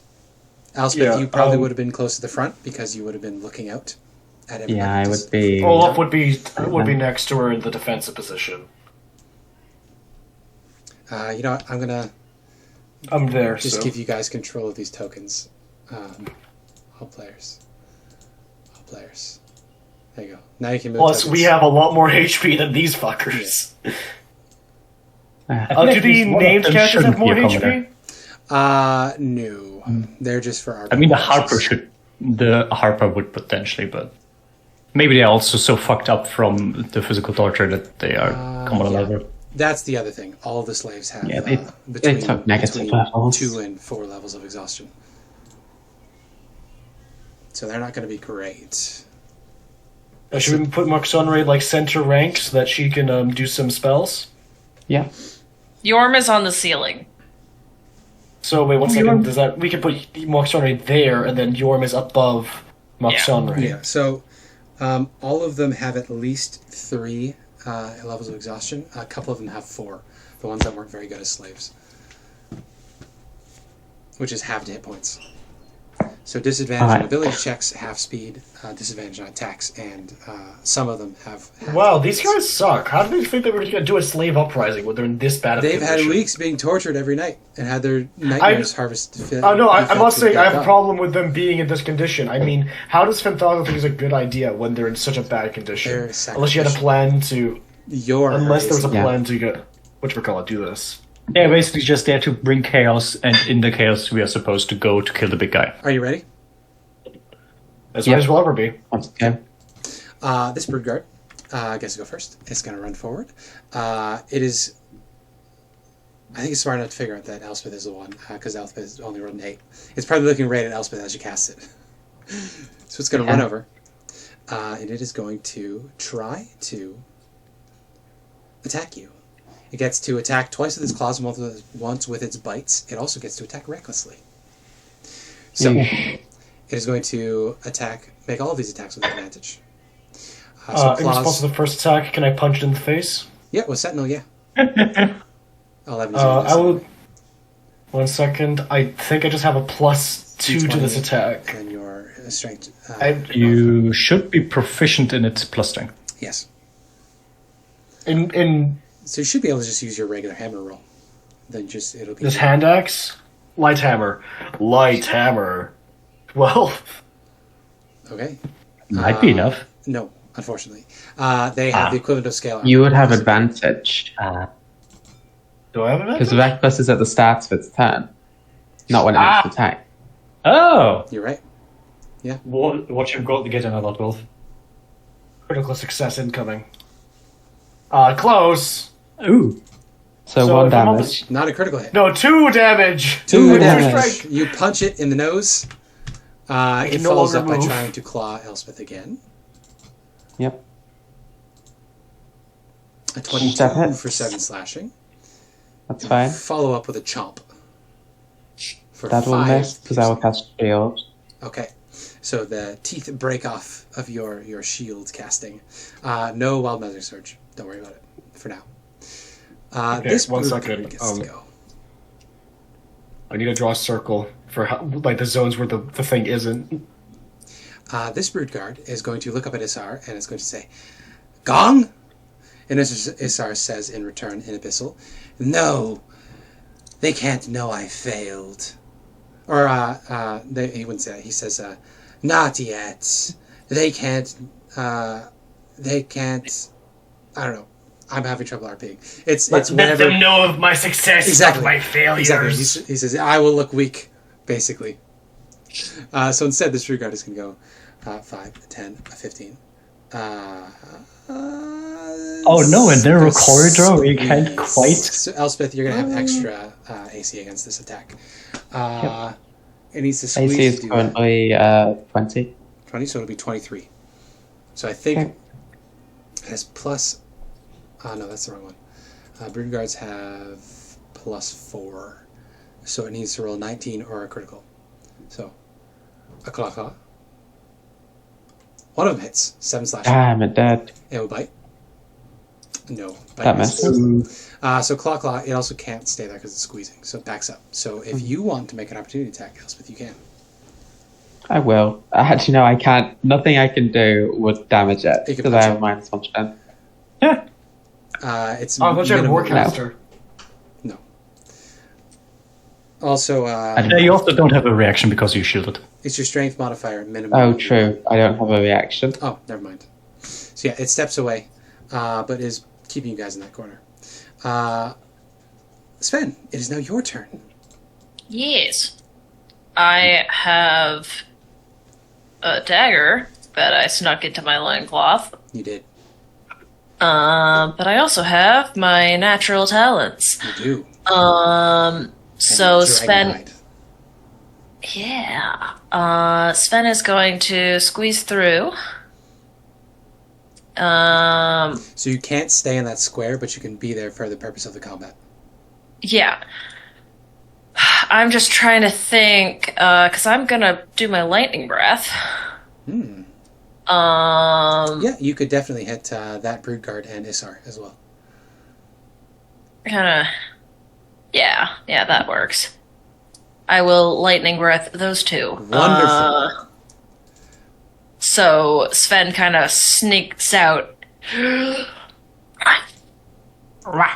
Elspeth, you probably would have been close to the front because you would have been looking out at everybody. Yeah, I would be. Olaf would be next to her in the defensive position. You know what? I'm there. Just so. give you guys control of these tokens. All players. There you go. Now you can move. Plus, tokens. we have a lot more HP than these fuckers. Do the named characters have more HP? No. They're just for our. I mean, the Harper would potentially, but maybe they're also so fucked up from the physical torture that they are common level. That's the other thing. All of the slaves have they took negative levels. 2 and 4 levels of exhaustion. So they're not going to be great. Should we put Moxonray like center rank so that she can do some spells? Yeah. Yorm is on the ceiling. So wait, 1 second. Does that we can put Moxonray there, and then Yorm is above Moxonray? Yeah. So all of them have at least 3 levels of exhaustion. A couple of them have 4. The ones that weren't very good as slaves, which is half hit points. So disadvantage on ability checks, half speed, disadvantage on attacks, and some of them have. Wow, these guys suck. How did they think they were going to do a slave uprising when they're in this bad? They've had weeks being tortured every night and had their nightmares harvested. No, I must say I have a problem with them being in this condition. I mean, how does Fenthaga think it's a good idea when they're in such a bad condition? Unless you had a plan to. Unless there was a plan to get whatchamacallit do this. Yeah, basically just there to bring chaos, and in the chaos we are supposed to go to kill the big guy. Are you ready? As might as well ever be. Okay. This brood guard gets to go first. It's going to run forward. It is. I think it's smart enough to figure out that Elspeth is the one, because Elspeth only rolled an 8. It's probably looking right at Elspeth as you cast it. So it's going to run over. And it is going to try to attack you. It gets to attack twice with its claws and once with its bites. It also gets to attack recklessly. So it is going to make all of these attacks with advantage. So in response to the first attack, can I punch it in the face? Yeah, with Sentinel, yeah. 11 I will. 1 second. I think I just have a +2 to this attack. And your strength. You should be proficient in its plus strength. Yes. In So you should be able to just use your regular hammer roll. Then it'll be this hand axe. Light hammer. Light hammer. 12. Okay. Might be enough. No, unfortunately. They have the equivalent of scale armor. You would have advantage. Do I have an Because advantage? reckless is at the start of its turn. Not when it has to attack. Oh! You're right. Watch him go to get another 12. Critical success incoming. Close. Ooh. So So one if I'm on the- damage. Not a critical hit. No, 2 damage. Two damage. damage. You punch it in the nose. It can no follows longer up by move. trying to claw Elspeth again. Yep. A 22 That hit. for 7 slashing. That's fine. Follow up with a chomp. For That will 5 miss because I will cast shield. Okay. So the teeth break off of your shield casting. No wild magic surge. Don't worry about it for now. Okay, This one group second. gets to go. I need to draw a circle for like the zones where the thing isn't. This brood guard is going to look up at Isar and is going to say, "Gong?" And Isar says in return in Abyssal, "No, they can't know I failed." Or he wouldn't say that. He says, "Not yet. They can't. They can't. I don't know. I'm having trouble RPing. It's Let whenever them know of my success, exactly not my failures. Exactly. He says, "I will look weak," basically. So instead, this true guard is going to go 5, 10, 15. Oh no, in narrow corridor we can't quite. So Elspeth, you're going to have extra AC against this attack. It needs to squeeze AC is to do currently 20. 20, so it'll be 23. So I think Okay. it has plus... no, that's the wrong one. Brood guards have +4. So it needs to roll 19 or a critical. So, a claw. One of them hits. 7 slashing. Damn it, dead. It will bite. No. Bite That misses. misses. So claw, it also can't stay there because it's squeezing. So it backs up. So if you want to make an opportunity attack, Elspeth, you can. I will. Actually, no, I can't. Nothing I can do would damage it You can because I punch have it. -1 strength. Yeah. It's Oh, I thought you had minimal. Warcaster. No. Also, You also don't have a reaction because you shielded. it's your strength modifier minimum. Oh, true. I don't have a reaction. Oh, never mind. So yeah, it steps away, but is keeping you guys in that corner. Sven, it is now your turn. Yes. I have a dagger that I snuck into my loincloth. You did. But I also have my natural talents. You do. So And Sven, Dragonhide. yeah. Sven is going to squeeze through. So you can't stay in that square, but you can be there for the purpose of the combat. Yeah. I'm just trying to think, because I'm gonna do my lightning breath. Yeah, you could definitely hit that brood guard and Isar as well. Kinda. Yeah, that works. I will lightning breath those two. Wonderful. So Sven kind of sneaks out.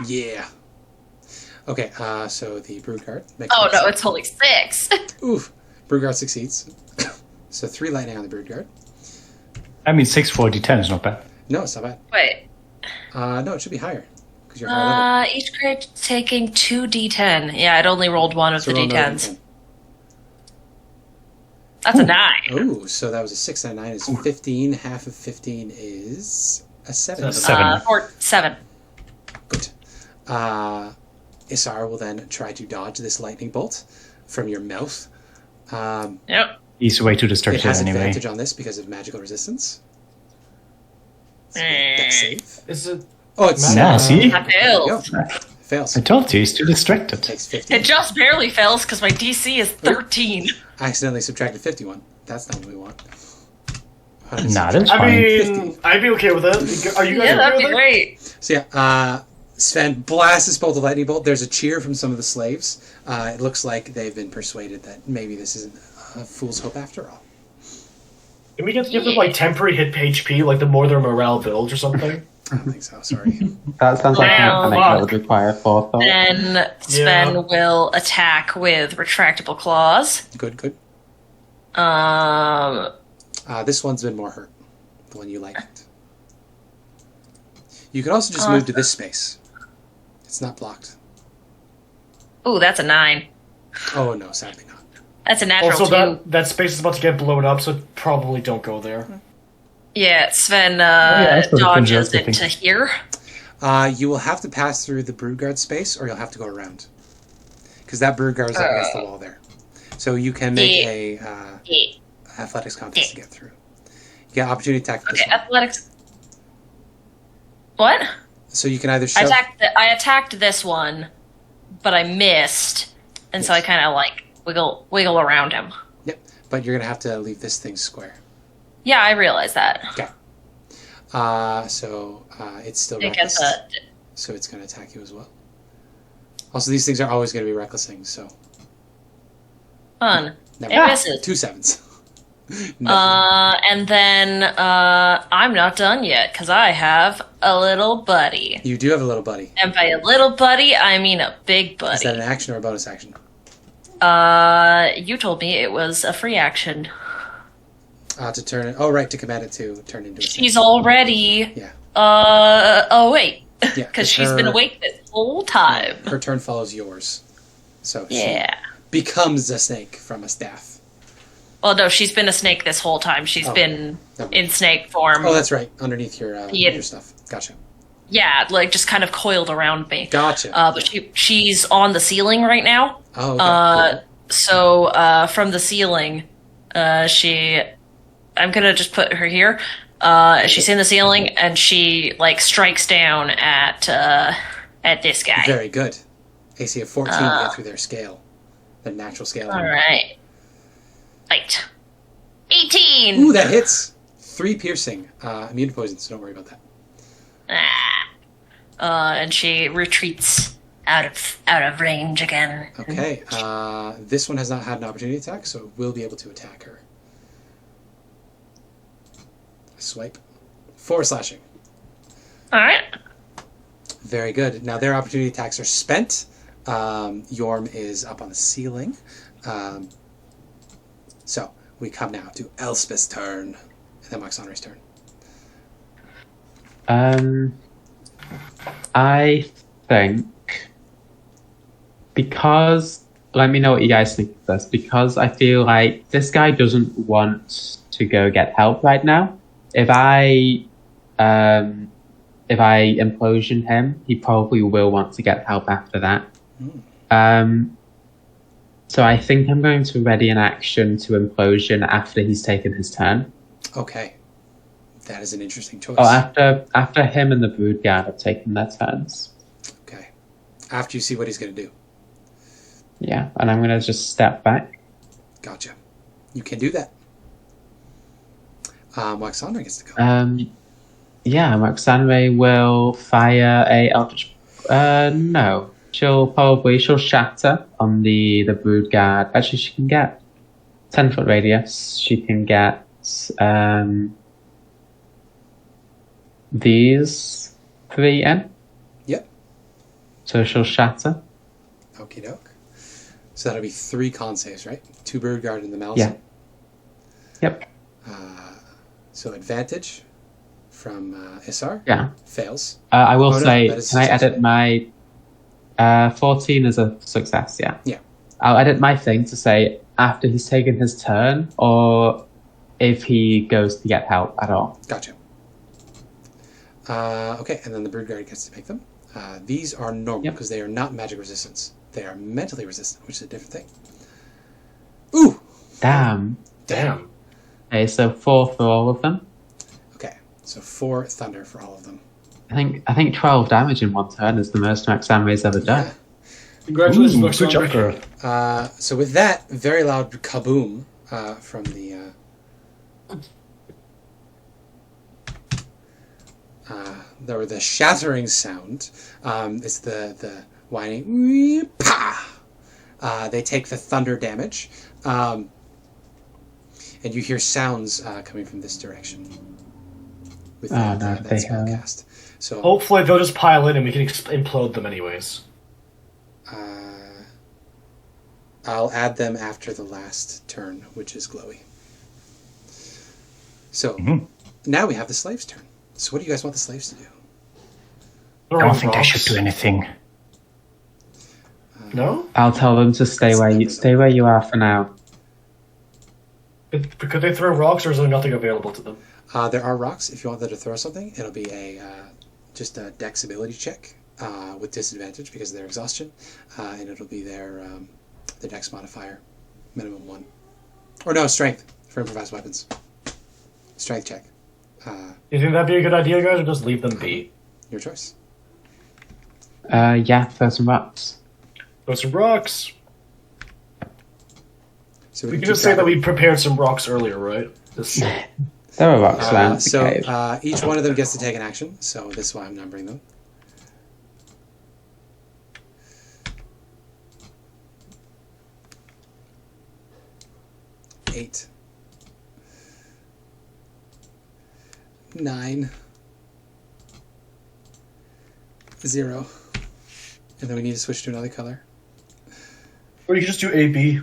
Yeah. Okay, so the brood guard makes Oh a no, save. it's only 6. Oof. Brood guard succeeds. So 3 lightning on the brood guard. I mean, 6 for D10 is not bad. No, it's not bad. Wait. No, it should be higher. Because you're higher level. Each crit taking 2d10. Yeah, I'd only rolled one of So the roll another d10s. D10. That's a 9. Ooh, so that was a 6 and a 9 is 15. Half of 15 is a 7. 7. 7. Good. Isar will then try to dodge this lightning bolt from your mouth. Yep. Easy way to It distract it has anyway. advantage on this because of magical resistance. So dex save. Is it? Oh, it's Nah, see? I there you go. failed. Fails. I told you, he's too distracted. Takes 15. It just barely fails because my DC is 13. I accidentally subtracted 51. That's not what we want. Nah, that's I fine. mean, I'd be okay with it. Are you guys Yeah, okay that'd with be it? great. So yeah, Sven blasts this bolt of lightning bolt. There's a cheer from some of the slaves. It looks like they've been persuaded that maybe this isn't a fool's hope after all. Can we give them like temporary hit HP, like the more their morale builds or something? I don't think so. Sorry. That sounds like a Well, mechanic that would require forethought. Then Sven Yeah. will attack with retractable claws. Good. Um, This one's been more hurt. The one you liked. You could also just move to this space. It's not blocked. ooh, that's a 9. Oh no, sadly not. That's a natural Also, 2. that space is about to get blown up, so probably don't go there. Yeah, Sven I suppose it can dodges just, I think. into here. You will have to pass through the Broodguard space, or you'll have to go around. Because that Broodguard is up against the wall there. So you can make a athletics contest to get through. You get opportunity attack at this Okay, one. athletics. What? So you can either shove... I attacked this one, but I missed, and so I kind of like wiggle around him. Yep, but you're going to have to leave this thing square. Yeah, I realize that. Okay. So it's still I reckless. guess So it's going to attack you as well. Also, these things are always going to be reckless things, so... fun. Never It mind. misses. 2 sevens. Nothing. And then I'm not done yet because I have a little buddy, You do have a little buddy. and by a little buddy I mean a big Is buddy. that an action or a bonus action? You told me it was a free action. To turn it... Oh, right, to command it to turn into a thing. She's already. Yeah. Oh wait, Yeah, because she's been awake this whole time. Her turn follows yours. So Yeah. she becomes a snake from a staff. Well, no, she's been a snake this whole time. She's Oh, been never mind. in snake form. Oh, that's right. Underneath your Yeah. your stuff. Gotcha. Yeah, like just kind of coiled around me. Gotcha. But she's on the ceiling right now. Oh, okay. So from the ceiling, I'm gonna just put her here. She's in the ceiling, and she like strikes down at this guy. Very good. AC of 14 to get through their scale. Their natural scale. All right. Right. 18. Ooh, that hits. 3 piercing. Immune to poison, so don't worry about that. And she retreats out of range again. Okay. This one has not had an opportunity attack, so it will be able to attack her. Swipe. 4 slashing. All right. Very good. Now their opportunity attacks are spent. Yorm is up on the ceiling. So we come now to Elspeth's turn, and then Moxonry's turn. I think because let me know what you guys think of this, because I feel like this guy doesn't want to go get help right now. If I implosion him, he probably will want to get help after that. So I think I'm going to ready an action to implosion after he's taken his turn. Okay. That is an interesting choice. Oh, after him and the Broodguard have taken their turns. Okay. After you see what he's going to do. Yeah, and I'm going to just step back. Gotcha. You can do that. Moxonry gets to go. Yeah, Moxonry will fire a Eldritch... no. She'll shatter on the Broodguard. Actually, she can get 10-foot radius. She can get these 3 in. Yep. So she'll shatter. Okie doke. So that'll be 3 con saves, right? 2 Broodguard in the Malison. Yeah. Yep. So advantage from Isar. Yeah. Fails. I will Oh, no, say, that is can I successful. edit my 14 is a success? Yeah. Yeah. I'll edit my thing to say after he's taken his turn, or if he goes to get help at all. Gotcha. Okay, and then the Broodguard gets to make them. These are normal Yep. because they are not magic resistance. They are mentally resistant, which is a different thing. Ooh! Damn. Damn. Okay, so 4 for all of them. Okay, so 4 thunder for all of them. I think 12 damage in one turn is the most Max Amway's ever done. Congratulations, Ooh, Max good job, Amway. girl. So with that, very loud kaboom from the... the shattering sound. It's the whining. Pa! They take the thunder damage. And you hear sounds coming from this direction. with Oh, that, no, that they spell have. cast. So Hopefully they'll just pile in and we can implode them anyways. I'll add them after the last turn, which is Glowie. So now we have the slaves' turn. So what do you guys want the slaves to do? I don't think they should do anything. No? I'll tell them to stay where you are for now. Could they throw rocks, or is there nothing available to them? There are rocks. If you want them to throw something, it'll be just a dex ability check with disadvantage because of their exhaustion, and it'll be their dex modifier, minimum 1. Or no, strength for improvised weapons. Strength check. You think that'd be a good idea, guys, or just leave them be? Your choice. Yeah, throw some rocks. Throw some rocks. So We can just say that we prepared some rocks earlier, right? Just... There are rocks around the So cave. each one of them gets to take an action. So this is why I'm numbering them. Eight. 9. 0. And then we need to switch to another color. Or you can just do A, B.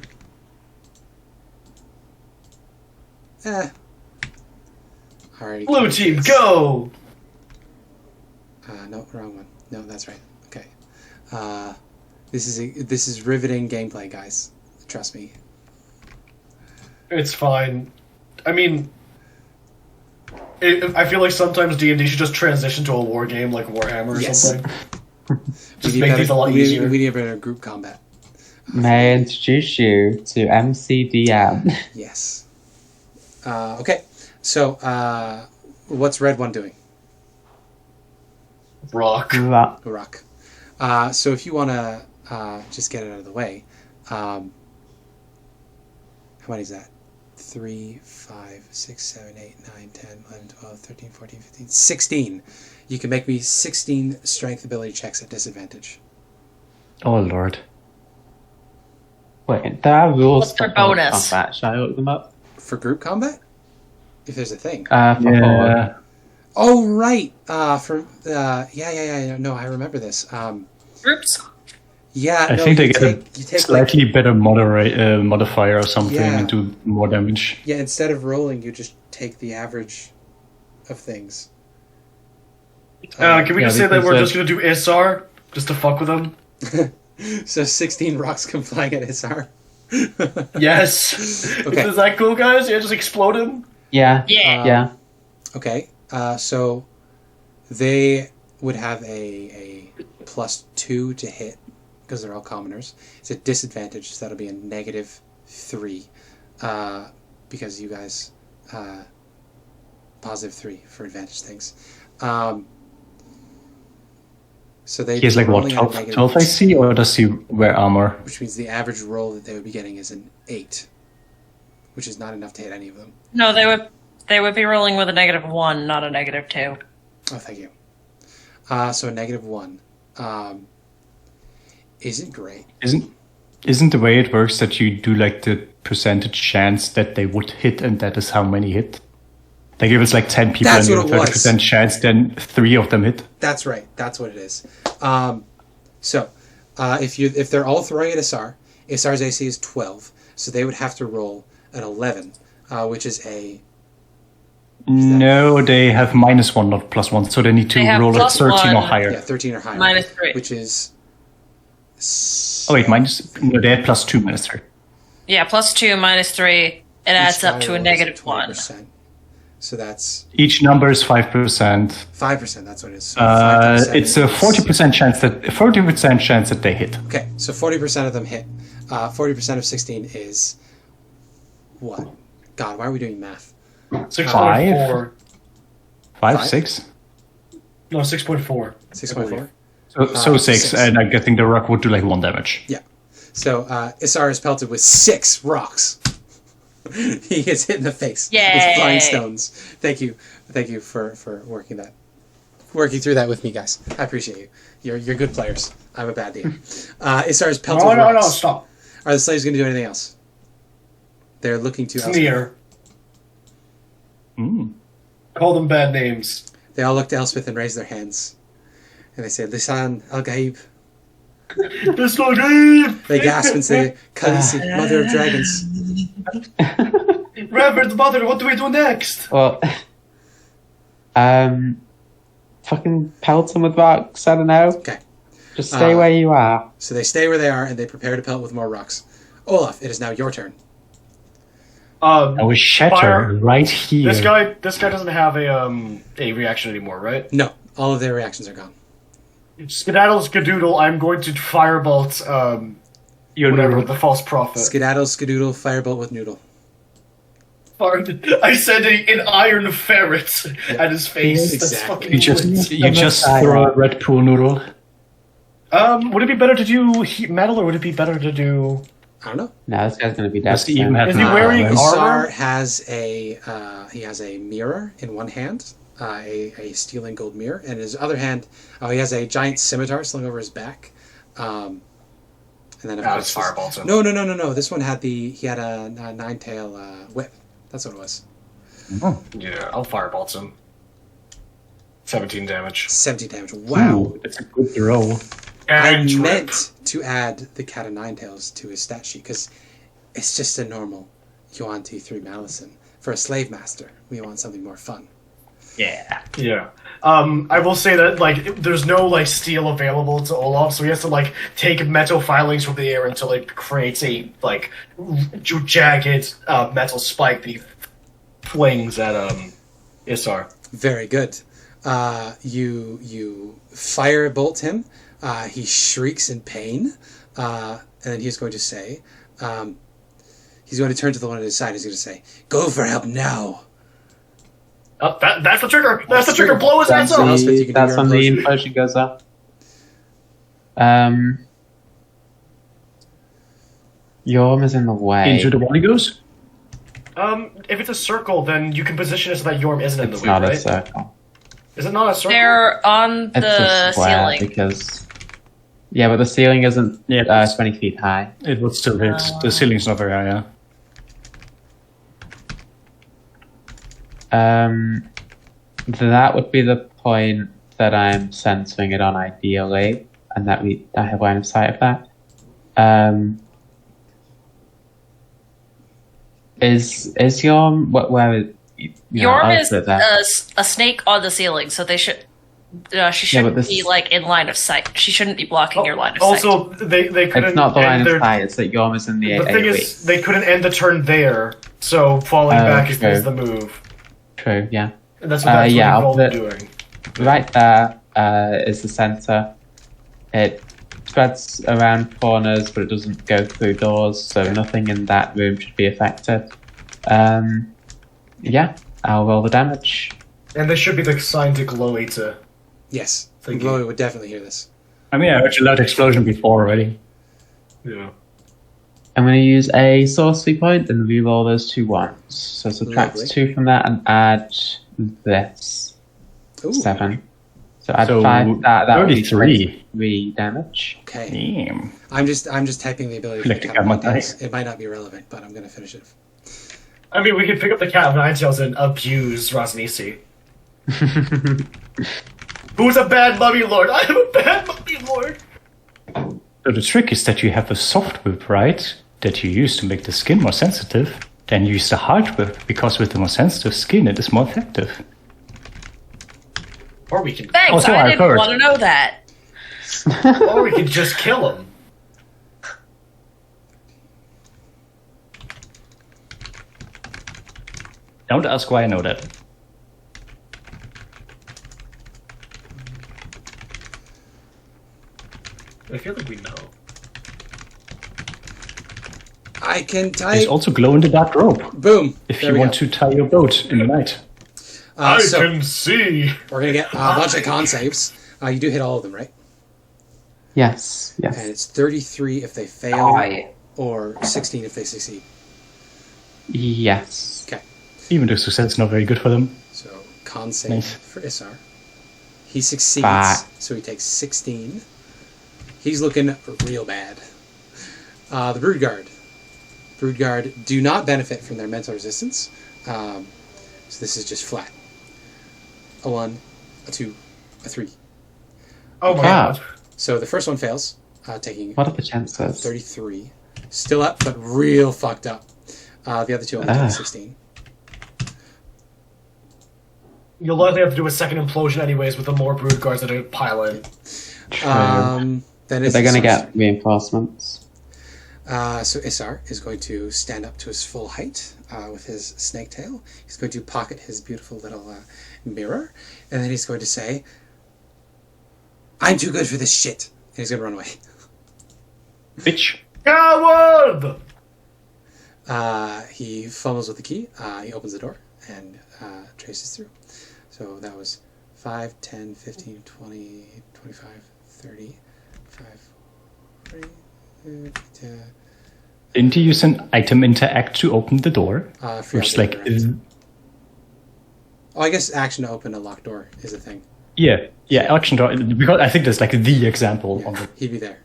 Alrighty. Blue team, go! No, wrong one. No, that's right. Okay. This is riveting gameplay, guys. Trust me. It's fine. I mean, I feel like sometimes D&D should just transition to a war game like Warhammer or something. Just make these a lot easier. We need a better group combat. May I introduce you to MCDM? Yes. Okay. So, what's red one doing? Rock. Rock. So if you want to just get it out of the way, how many is that? 3, 5, 6, 7, 8, 9, 10, 11, 12, 13, 14, 15, 16. You can make me 16 strength ability checks at disadvantage. Oh, Lord. Wait, there are rules What's their for bonus? combat. Should I look them up? For group combat? If there's a thing. For forward. Oh, right. Yeah. No, I remember this. Groups. Yeah, I think they get a slightly better modifier or something and do more damage. Yeah, instead of rolling, you just take the average of things. Can we just say that we're just going to do Isar? Just to fuck with them? So 16 rocks come flying at Isar. Yes. Okay. Is that cool, guys? Yeah, just explode him? Yeah. Yeah. Okay. So they would have a +2 to hit because they're all commoners. It's a disadvantage, so that'll be a -3 because you guys +3 for advantage things. So they He has like what, 12 AC, or does he wear armor? Which means the average roll that they would be getting is an 8, which is not enough to hit any of them. No, they would be rolling with a -1, not a -2. Oh, thank you. So a -1 isn't great. Isn't the way it works that you do like the percentage chance that they would hit, and that is how many hit? Like if it's like 10 people That's and you what have it 30% chance, then 3 of them hit. That's right. That's what it is. If they're all throwing at Isar, Isar's AC is 12, so they would have to roll an 11, which is a... No, they have -1, not +1, so they need to roll at 13 or higher. Yeah, 13 or higher. -3. Which is... Oh wait, no, they had +2, -3. Yeah, +2, -3. It adds up to a -1. 20%. So that's... Each number is 5%. 5%, that's what it is. So 5 it's a 40% chance that they hit. Okay, so 40% of them hit. 40% of 16 is... What? God, why are we doing math? 6.4. 5, 6? No, 6.4. 6.4? So 6, and I'm guessing the rock would do like 1 damage. Yeah. So Isar is pelted with 6 rocks. He gets hit in the face with flying stones. Thank you for working through that with me, guys. I appreciate you. You're good players. I'm a bad DM. Isar is pelted with rocks. No, stop. Are the slaves going to do anything else? They're looking to Sneer. Call them bad names. They all look to Elspeth and raise their hands. And they say, Lisan al-Gaib. This no game! They gasp and say, Khaleesi, Mother of Dragons. Reverend Mother, what do we do next? Well, fucking pelt them with rocks. I don't know. Okay. Just stay where you are. So they stay where they are, and they prepare to pelt with more rocks. Olaf, it is now your turn. I was shattered right here. This guy doesn't have a reaction anymore, right? No, all of their reactions are gone. Skedaddle, Skadoodle, I'm going to firebolt, the false prophet. Skedaddle, Skadoodle, firebolt with Noodle. I said an iron ferret at his face. Exactly. That's fucking You just throw a red pool noodle. Would it be better to do heat metal, or would it be better to do... I don't know. No, this guy's going to be dead. Is he even Is he wearing Isar armor? has a mirror in one hand, a steel and gold mirror, and in his other hand, he has a giant scimitar slung over his back. And then of course, firebolts him. No. This one had he had a nine-tail whip. That's what it was. Yeah, I'll firebolt him. 17 damage. 17 damage. Wow. Ooh, that's a good roll. I And meant to add the Cat of Nine Tails to his stat sheet because it's just a normal Yuan-Ti 3 Malison. For a slave master, we want something more fun. Yeah. Yeah. I will say that, there's no, steel available to Olaf, so he has to, take metal filings from the air until it creates a, jagged metal spike that he flings at, Isar. Very good. You firebolt him. He shrieks in pain, and then he's going to say, he's going to turn to the one at his side. He's going to say, "Go for help now." That's the trigger! That's the trigger! Blow his ass So up! Elspeth, you can do That's your when the implosion. implosion goes up. Yorm is in the way. Into the one he goes? If it's a circle, then you can position it so that Yorm isn't in the It's way, not a right? circle. Is it not a circle? They're on It's the a square ceiling. because... Yeah, but the ceiling isn't 20 feet high. It would still hit. The ceiling's not very high, yeah. That would be the point that I'm censoring it on ideally, and that I have line of sight of that. Is Yorm... Where is... Yorm is a snake on the ceiling, so they should. She shouldn't be in line of sight. She shouldn't be blocking your line of sight. Also, they couldn't. It's not the line end of their- sight, it's that Yorm is in the The thing AoE. is, they couldn't end the turn there, so falling back is true. the move. True, yeah. And that's what that's yeah, what I'll we're put doing. Right there is the center. It spreads around corners, but it doesn't go through doors, so nothing in that room should be affected. Yeah, I'll roll the damage. And there should be the sign to Glowie to... Yes, Thank you. Glowie would definitely hear this. I mean, I heard a loud explosion before already. Yeah. I'm going to use a sorcery point and re-roll those 2 ones. So subtract Lovely. 2 from that and add this. Ooh, 7. So add So, 5. That would be 33. 3 damage. okay. Damn. I'm just typing the ability. Like for the Cat of Nine Gamma Tails. It might not be relevant, but I'm going to finish it. I mean, we could pick up the Cat of Nine Tails and abuse Rosnisi. Who's a bad mummy lord? I am a bad mummy lord! So the trick is that you have a soft whip, right? That you use to make the skin more sensitive. Then use the hard whip, because with the more sensitive skin, it is more effective. Or we can... Thanks, Also, I I've didn't heard. want to know that. Or we could just kill him. Don't ask why I know that. I feel like we know. I can There's type. also glow-in-the-dark rope, Boom. if There you we want go. to tie your boat in the night. So can see! we're going to get a bunch of con saves. You do hit all of them, right? Yes, And yes. it's 33 if they fail, or 16 if they succeed. Yes. Okay. Even though success is not very good for them. So con save Nice. for Isar. He succeeds, Fuck. so he takes 16. He's looking real bad. The Broodguard. Broodguard do not benefit from their mental resistance. So this is just flat. a 1, a 2, a 3. Oh my Wow. god. So the first one fails, taking What are the chances? 33. Still up, but real fucked up. The other two only take 16. You'll likely have to do a second implosion anyways with the more brood guards that are piling. True. Then But it's they're going to Isar's get reinforcements. So Isar is going to stand up to his full height with his snake tail. He's going to pocket his beautiful little mirror, and then he's going to say, "I'm too good for this shit." And he's going to run away. Bitch. Coward! He fumbles with the key. He opens the door and traces through. So that was 5, 10, 15, 20, 25, 30, 5, 40, Didn't you use an item interact to open the door? Which, like, Oh, I guess action to open a locked door is a thing. yeah, action door. Because I think that's like the example Yeah, on the. he'd be there.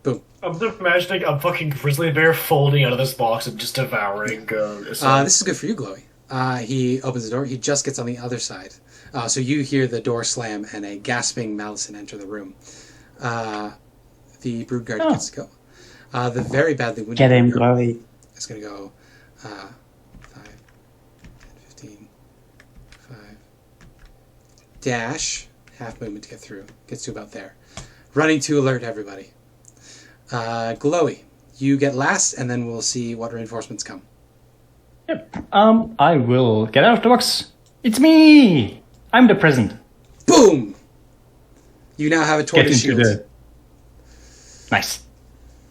Boom. I'm just imagining a fucking grizzly bear folding out of this box and just devouring. This is good for you, Glowie. He opens the door. He just gets on the other side. So you hear the door slam and a gasping Malison enter the room. The brood guard gets to go. The very badly wounded Get him, brood guard Glowie. is going to go 5, 10, 15, 5. Dash. Half movement to get through. Gets to about there. Running to alert everybody. Glowie, you get last, and then we'll see what reinforcements come. Yep. I will get out of the box. It's me. I'm the present. Boom! You now have a Get tortoise into shield. the. Nice.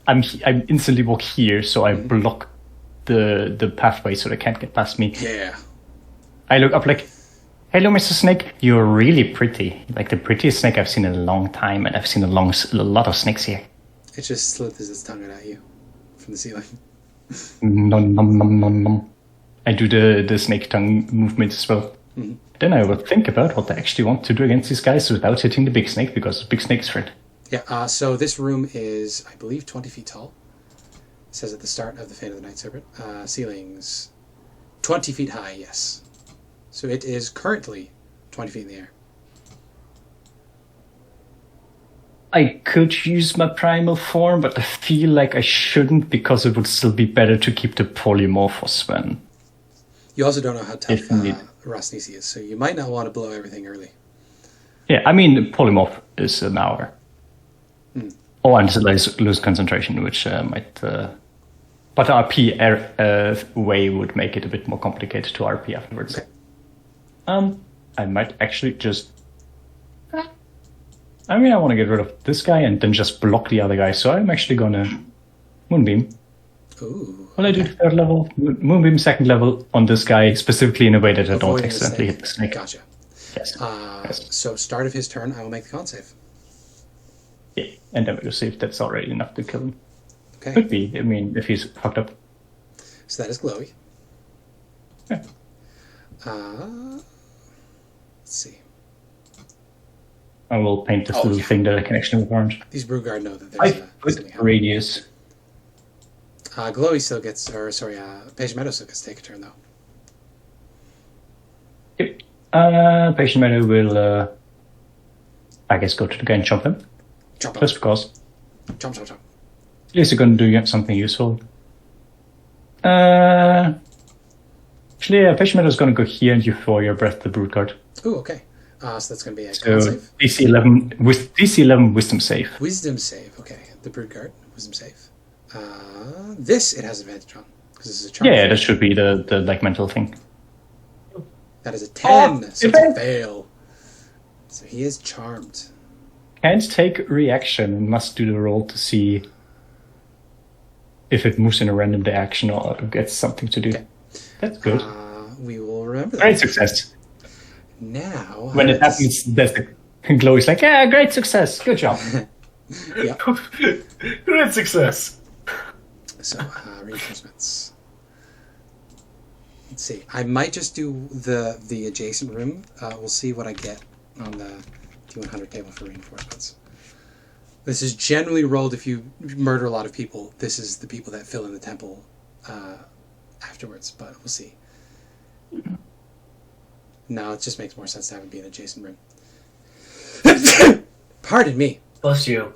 I instantly walk here, so I block the pathway, so they can't get past me. Yeah. I look up like, "Hello, Mr. Snake. You're really pretty. Like the prettiest snake I've seen in a long time, and I've seen a lot of snakes here." It just slithers its tongue at you from the ceiling. Nom nom nom nom nom. I do the snake tongue movement as well. Mm-hmm. Then I will think about what I actually want to do against these guys without hitting the big snake, because the big snake's friend. Yeah, so this room is, I believe, 20 feet tall. It says at the start of the Fate of the Night Serpent. Ceilings 20 feet high, yes. So it is currently 20 feet in the air. I could use my primal form, but I feel like I shouldn't, because it would still be better to keep the polymorph for Sven. You also don't know how tough If indeed. Rosnisi is, so you might not want to blow everything early. Yeah, I mean, polymorph is an hour. Oh, and lose concentration, which might... but RP way would make it a bit more complicated to RP afterwards. Okay. I might actually just... I mean, I want to get rid of this guy and then just block the other guy, so I'm actually gonna Moonbeam. Ooh. Will I do third level? Moonbeam second level on this guy, specifically in a way that I don't Avoiding the accidentally hit the snake. Gotcha. Yes. Yes. So start of his turn, I will make the con save. Yeah, and then we'll see if that's already enough to kill him. Okay. Could be, I mean, if he's fucked up. So that is Glowie. Yeah. Let's see. I will paint this little thing that I can actually move around. These Brugard know that there's With something happening. radius. Glowie still gets, Page Meadow still gets to take a turn, though. Yep. Patient Meadow will, I guess, go to the guy and chomp him. Chomp, Just because. chomp, chomp, chomp. At least you're going to do something useful. Actually, yeah, Patient Meadow is going to go here and you throw your breath the Brute card. Ooh, okay. So that's going to be a So con save. DC 11 with DC 11 Wisdom save. Wisdom save, okay. The Brood Guard, Wisdom save. This it has advantage on, because this is a charm. Yeah, that should be the like mental thing. That is a 10, so it's a okay. fail. So he is charmed. Can't take reaction and must do the roll to see if it moves in a random direction or gets something to do. Okay. That's good. We will remember that. Great success. Now, When it happens, that's the Glowie's like, yeah, great success. Good job. yeah. Great success. So reinforcements. Let's see. I might just do the adjacent room. We'll see what I get on the D100 table for reinforcements. This is generally rolled if you murder a lot of people. This is the people that fill in the temple afterwards, but we'll see. No, it just makes more sense to have it be an adjacent room. Pardon me. Bless you.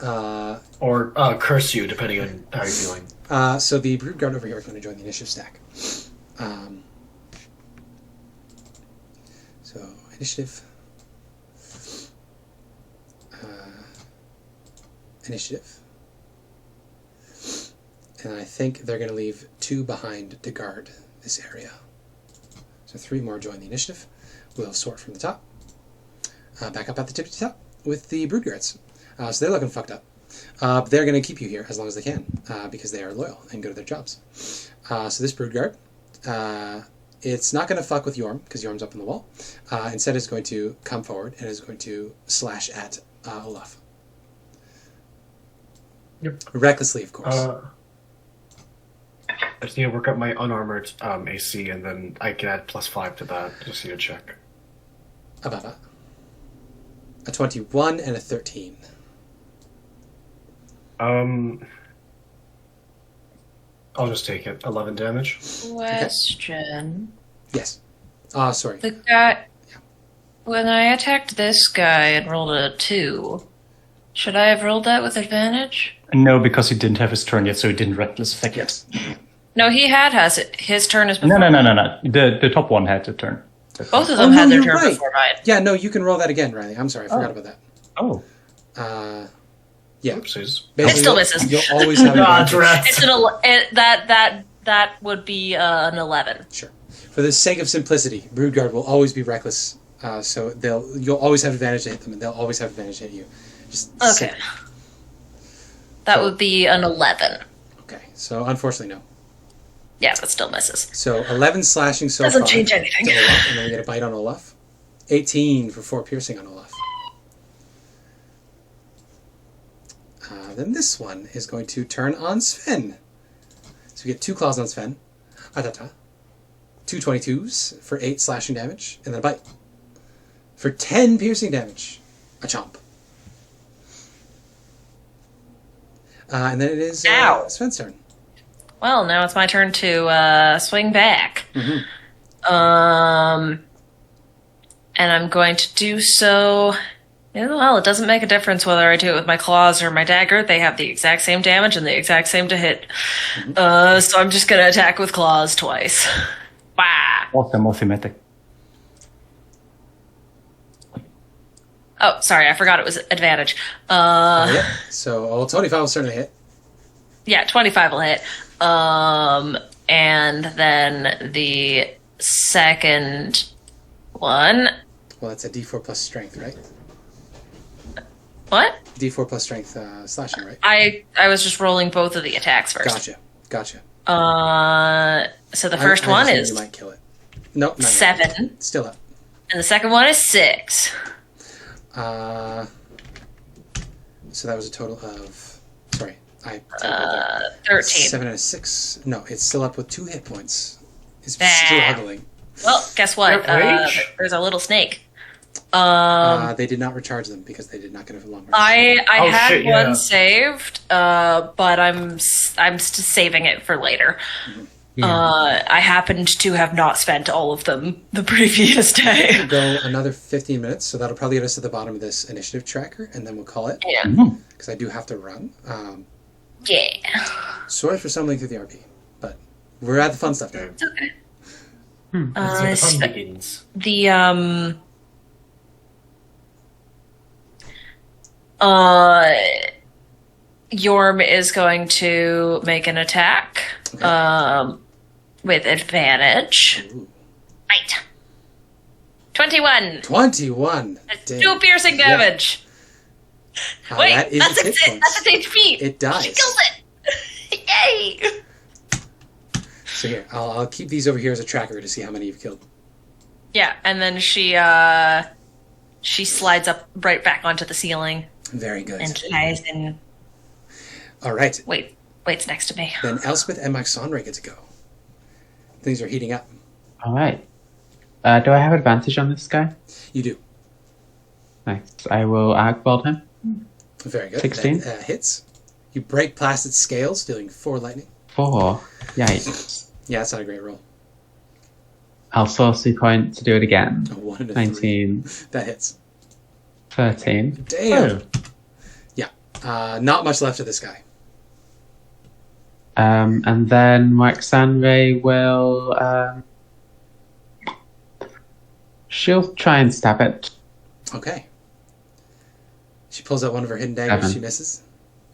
Uh, Or curse you, depending on how you're feeling. so the Brood Guard over here is going to join the initiative stack. So initiative. Initiative. And I think they're going to leave 2 behind to guard this area. So 3 more join the initiative. We'll sort from the top. Back up at the tip to top with the Brood Guards. So they're looking fucked up. But they're going to keep you here as long as they can because they are loyal and go to their jobs. So this Brood Guard, it's not going to fuck with Yorm because Yorm's up on the wall. Instead, it's going to come forward and is going to slash at Olaf. Yep. Recklessly, of course. I just need to work up my unarmored AC, and then I can add +5 to that. Just need to check. About that. A 21 and a 13. I'll just take it. 11 damage. Question. Yes. Sorry. The guy. When I attacked this guy and rolled a 2, should I have rolled that with advantage? No, because he didn't have his turn yet, so he didn't reckless effect yet. No, he has it. His turn is before. No. The top one had to turn. Both of them had their turn right. before mine. Yeah, no, you can roll that again, Riley. I'm sorry, I forgot about that. Oh. Yeah. Oopsies. It still misses. You'll always have advantage. It's that would be an 11. Sure. For the sake of simplicity, Broodguard will always be reckless, so you'll always have advantage to hit them, and they'll always have advantage to hit you. Just Okay. simple. That would be an 11. Okay, so unfortunately, no. Yeah, but still misses. So 11 slashing so Doesn't far. change anything. to Olaf, and then we get a bite on Olaf. 18 for 4 piercing on Olaf. Then this one is going to turn on Sven. So we get 2 claws on Sven. 2 22s for 8 slashing damage, and then a bite. For 10 piercing damage. A chomp. And then it is Sven's turn. Well, now it's my turn to swing back. Mm-hmm. And I'm going to do so. Well, it doesn't make a difference whether I do it with my claws or my dagger. They have the exact same damage and the exact same to hit. Mm-hmm. So I'm just going to attack with claws twice. Wow. Awesome, more thematic. Oh, sorry, I forgot it was advantage. Yep. So 25 will certainly hit. Yeah, 25 will hit. And then the second one. Well, that's a D4 plus strength, right? What? D4 plus strength slashing, right? I was just rolling both of the attacks first. Gotcha. So the first one think is you might kill it. Nope, not 7. Yet. Still up. And the second one is 6. So that was a total of. Sorry, 13. 7 and a 6. No, it's still up with 2 hit points. It's Bah. struggling. Well, guess what? There's a little snake. They did not recharge them because they did not get a long rest. I had shit, yeah. one saved, but I'm saving it for later. I happened to have not spent all of them the previous day. We'll go another 15 minutes, so that'll probably get us to the bottom of this initiative tracker, and then we'll call it. Yeah. Because I do have to run. Yeah. Sorry for stumbling through the RP, but we're at the fun stuff now. It's okay. That's where the fun begins. Yorm is going to make an attack. Okay. With advantage. Ooh. Right. 21. 21. That's Damn. 2 piercing damage. Wait, that is that's its hit its points. HP. It dies. She kills it. Yay. So here, I'll keep these over here as a tracker to see how many you've killed. Yeah, and then she slides up right back onto the ceiling Very good. and tries and All right. waits next to me. Then Elspeth and Maxonre get to go. Things are heating up. All right. Do I have advantage on this guy? You do. Nice. I will Arcbolt him. Very good. 16. That hits. You break past its scales, dealing 4 lightning. 4. Yikes. Yeah, that's not a great roll. I'll sorcery point to do it again. A 1 and a 19. 3. That hits. 13. Damn. Yeah. Not much left of this guy. And then Waxanray will... she'll try and stab it. Okay. She pulls out one of her hidden daggers. 7. She misses.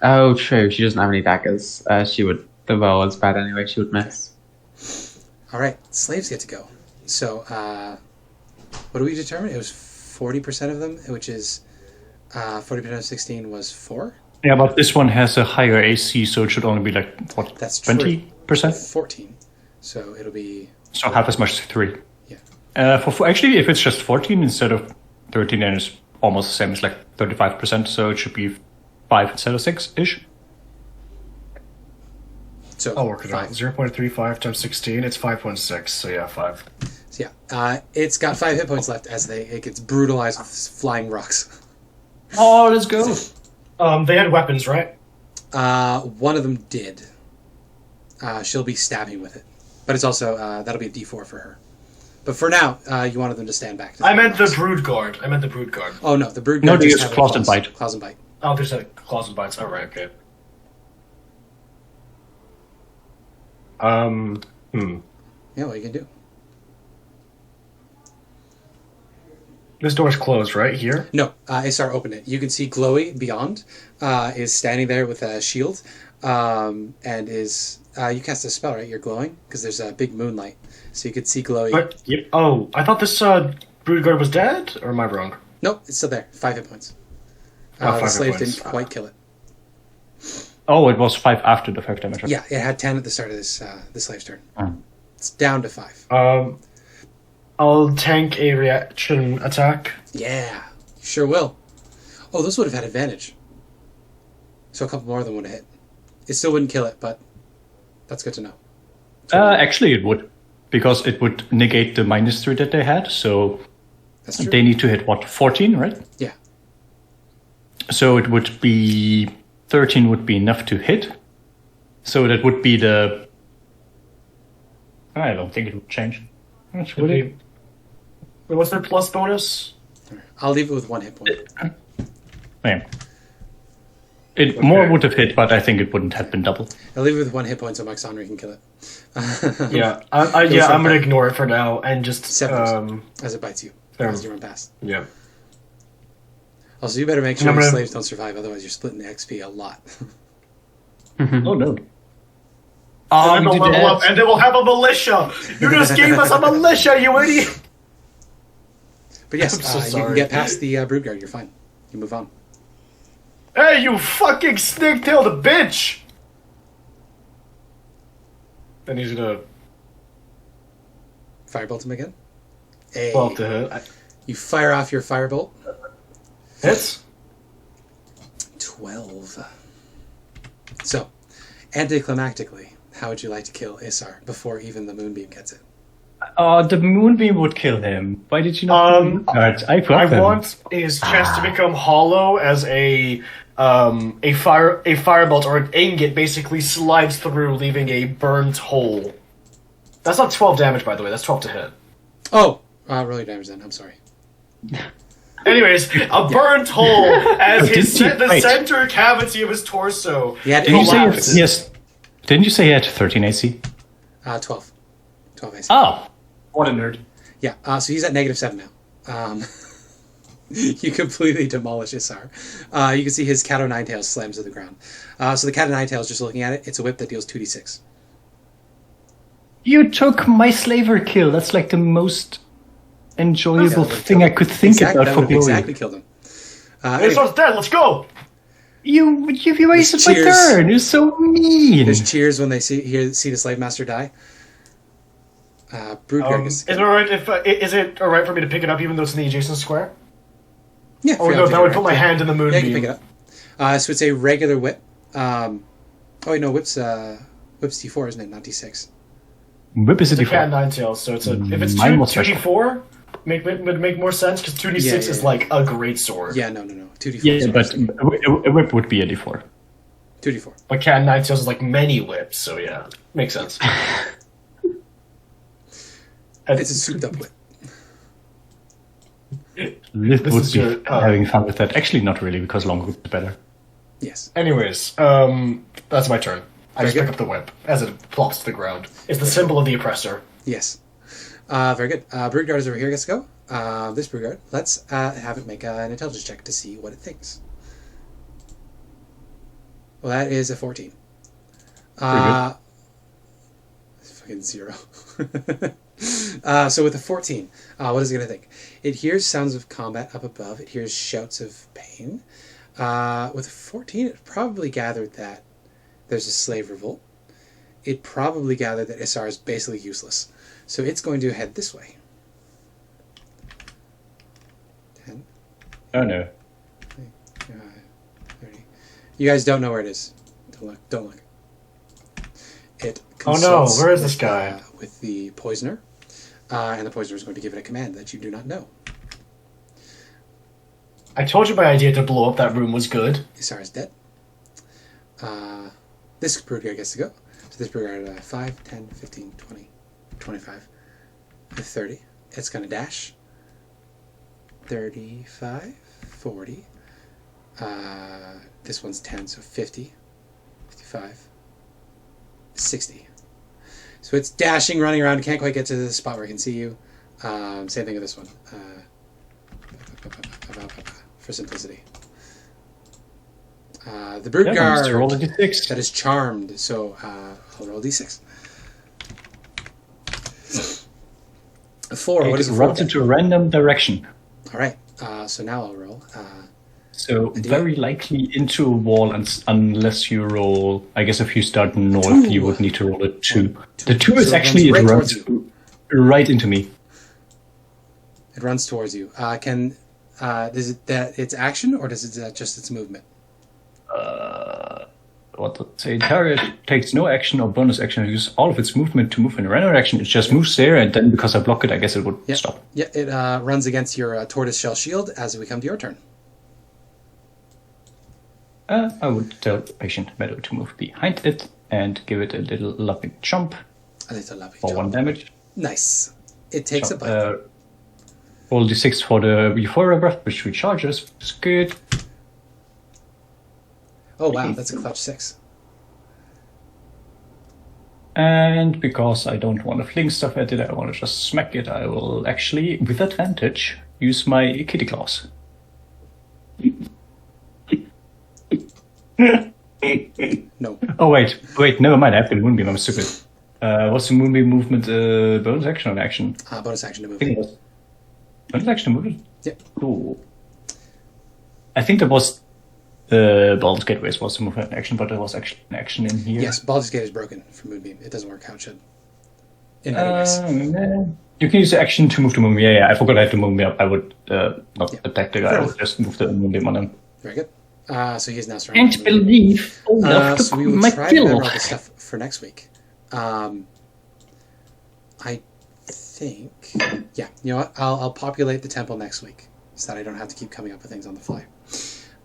Oh, true. She doesn't have any daggers. She would... The roll is bad anyway. She would miss. All right. Slaves get to go. So, what do we determine? It was 40% of them, which is 40% of 16 was 4? Yeah, but this one has a higher AC, so it should only be like, what, That's true. 20%? 14. So it'll be... So half as much as 3. Yeah. Actually, if it's just 14 instead of 13, then it's almost the same as like 35%, so it should be 5 instead of 6-ish. So I'll work it 5. out. 0.35 times 16, it's 5.6, so yeah, 5. So yeah, it's got 5 hit points left as it gets brutalized with flying rocks. Oh, let's go. They had weapons, right? One of them did. She'll be stabbing with it. But it's also, that'll be a d4 for her. But for now, you wanted them to stand back. I meant the Brood Guard. Oh no, the Brood No, Guard they just use have claws and bite. Claws and bite. Oh, there's a claws and bites. Oh, right, okay. Yeah, what you can do. This door's closed, right? Here? No, Isar opened it. You can see Glowie beyond is standing there with a shield, and is you cast a spell, right? You're glowing because there's a big moonlight, so you could see Glowie. But, yep. Oh, I thought this Brood Guard was dead, or am I wrong? Nope, it's still there. 5 hit points. 5 the hit slave points. didn't quite kill it. Oh, it was 5 after the 5 damage. Yeah, it had 10 at the start of this the slave's turn. Oh. It's down to 5. I'll tank a reaction attack. Yeah, you sure will. Oh, those would have had advantage. So a couple more of them would have hit. It still wouldn't kill it, but that's good to know. Actually, it would. Because it would negate the -3 that they had, so That's true. they need to hit, what, 14, right? Yeah. So it would be... 13 would be enough to hit. So that would be the... I don't think it would change. Would it? Wait, what's their plus bonus? I'll leave it with 1 hit point. Yeah. It more would have hit, but I think it wouldn't have been double. I'll leave it with 1 hit point so Mike Sonry can kill it. Yeah, I'm gonna ignore it for now and just 7 as it bites you as you run past. Yeah. Also, you better make sure the slaves don't survive, otherwise you're splitting the XP a lot. Oh no. And then they'll level up, and they will have a militia. You just gave us a militia, you idiot. But yes, I'm so you can sorry. get past the brood guard. You're fine. You move on. Hey, you fucking snake-tailed bitch! Then he's gonna Firebolt him again. Hey, 12 to hit. you fire off your firebolt. Hits? 12. So, anticlimactically, how would you like to kill Isar before even the moonbeam gets it? The moonbeam would kill him. Why did you not? I want his chest to become hollow as a firebolt or an ingot basically slides through, leaving a burnt hole. That's not 12 damage, by the way. That's 12 to hit. Oh, roll your damage then. I'm sorry. Anyways, a burnt hole as the Wait. center cavity of his torso. Yeah, Didn't you say collapses. yes? Didn't you say he had 13 AC? 12. 12 AC. Oh, what a nerd! Yeah, so he's at -7 now. You completely demolish Isar. You can see his cat o' nine tails slams to the ground. So the cat o' nine tails, just looking at it, it's a whip that deals 2d6. You took my slaver kill. That's like the most enjoyable thing I could think about for Glowie. Exactly killed him. This one's dead. Let's go. You wasted my Cheers. turn. You're so mean. There's cheers when they see the slave master die. Broodguard Is it alright is it alright for me to pick it up even though it's in the adjacent square? Yeah. Or no, that would put my hand in the moonbeam. Yeah, you can pick it up. So it's a regular whip. Oh wait, no, whip's D4, isn't it? Not D6. Whip is a It's a cat D4. nine tails, so it's if it's Mine was 2d4, would make more sense because 2d6 is like a great sword. Yeah, no. 2d4. Yeah, but a whip would be a D4. 2d4. But cat nine tails is like many whips, so yeah, makes sense. It's a souped up wit. This would is be your- having fun with that. Actually, not really, because long would be better. Yes. Anyways, that's my turn. I just Very pick up the whip as it plops to the ground. It's the symbol of the oppressor. Yes. Very good. Brood Guard is over here. Gets to go. This Brood Guard. Let's have it make an intelligence check to see what it thinks. Well, that is a 14. Fucking 0. So with a 14, what is it going to think? It hears sounds of combat up above. It hears shouts of pain. With a 14, it probably gathered that there's a slave revolt. It probably gathered that Isar is basically useless. So it's going to head this way. 10. Oh no. 30. You guys don't know where it is. Don't look. It Oh no, consults where is this guy? with the poisoner. And the poisoner is going to give it a command that you do not know. I told you my idea to blow up that room was good. Isar is dead. This Brood Guard gets to go. So this Brood Guard 5, 10, 15, 20, 25, 30. It's going to dash. 35, 40. This one's 10, so 50, 55, 60. So it's dashing, running around. Can't quite get to the spot where I can see you. Same thing with this one. For simplicity. The Brood Guard Roll a d6. that is charmed. So I'll roll d6. 4. What is It a 4? runs into a random direction. All right. So now I'll roll. So very likely into a wall, unless you roll. I guess if you start north, 2. you would need to roll a 2. The 2 is So it actually runs it right runs towards right into me. It runs towards you. Does it that its action or does it just its movement? What does it say? Target takes no action or bonus action. It uses all of its movement to move in a random direction. It just moves there, and then because I block it, I guess it would Yeah. stop. Yeah. It runs against your tortoise shell shield as we come to your turn. I would tell Patient Meadow to move behind it and give it a little loving jump A little lovely for job. 1 damage. Nice. It takes a bite. Roll d6 for the Euphoria Breath, which recharges, which is good. Oh wow, that's a clutch 6. And because I don't want to fling stuff at it, I want to just smack it, I will actually, with advantage, use my kitty claws. No. Oh wait, never mind, I have the Moonbeam, I'm stupid. What's the Moonbeam movement, bonus action or an action? Bonus action to move. I think it was bonus action to move it? Yep. Cool. I think there was Baldur's Gateway was the movement action, but there was actually an action in here. Yes, Baldur's Gate is broken for Moonbeam. It doesn't work how it should. In many ways. You can use the action to move the Moonbeam. Yeah, I forgot I had to Moonbeam up. I would not attack the guy, I would just move the Moonbeam on him. Very good. So he's now surrounded. Can't believe Olaf So took we will my try to kill. remember all this stuff for next week. I think, yeah. You know what? I'll populate the temple next week so that I don't have to keep coming up with things on the fly.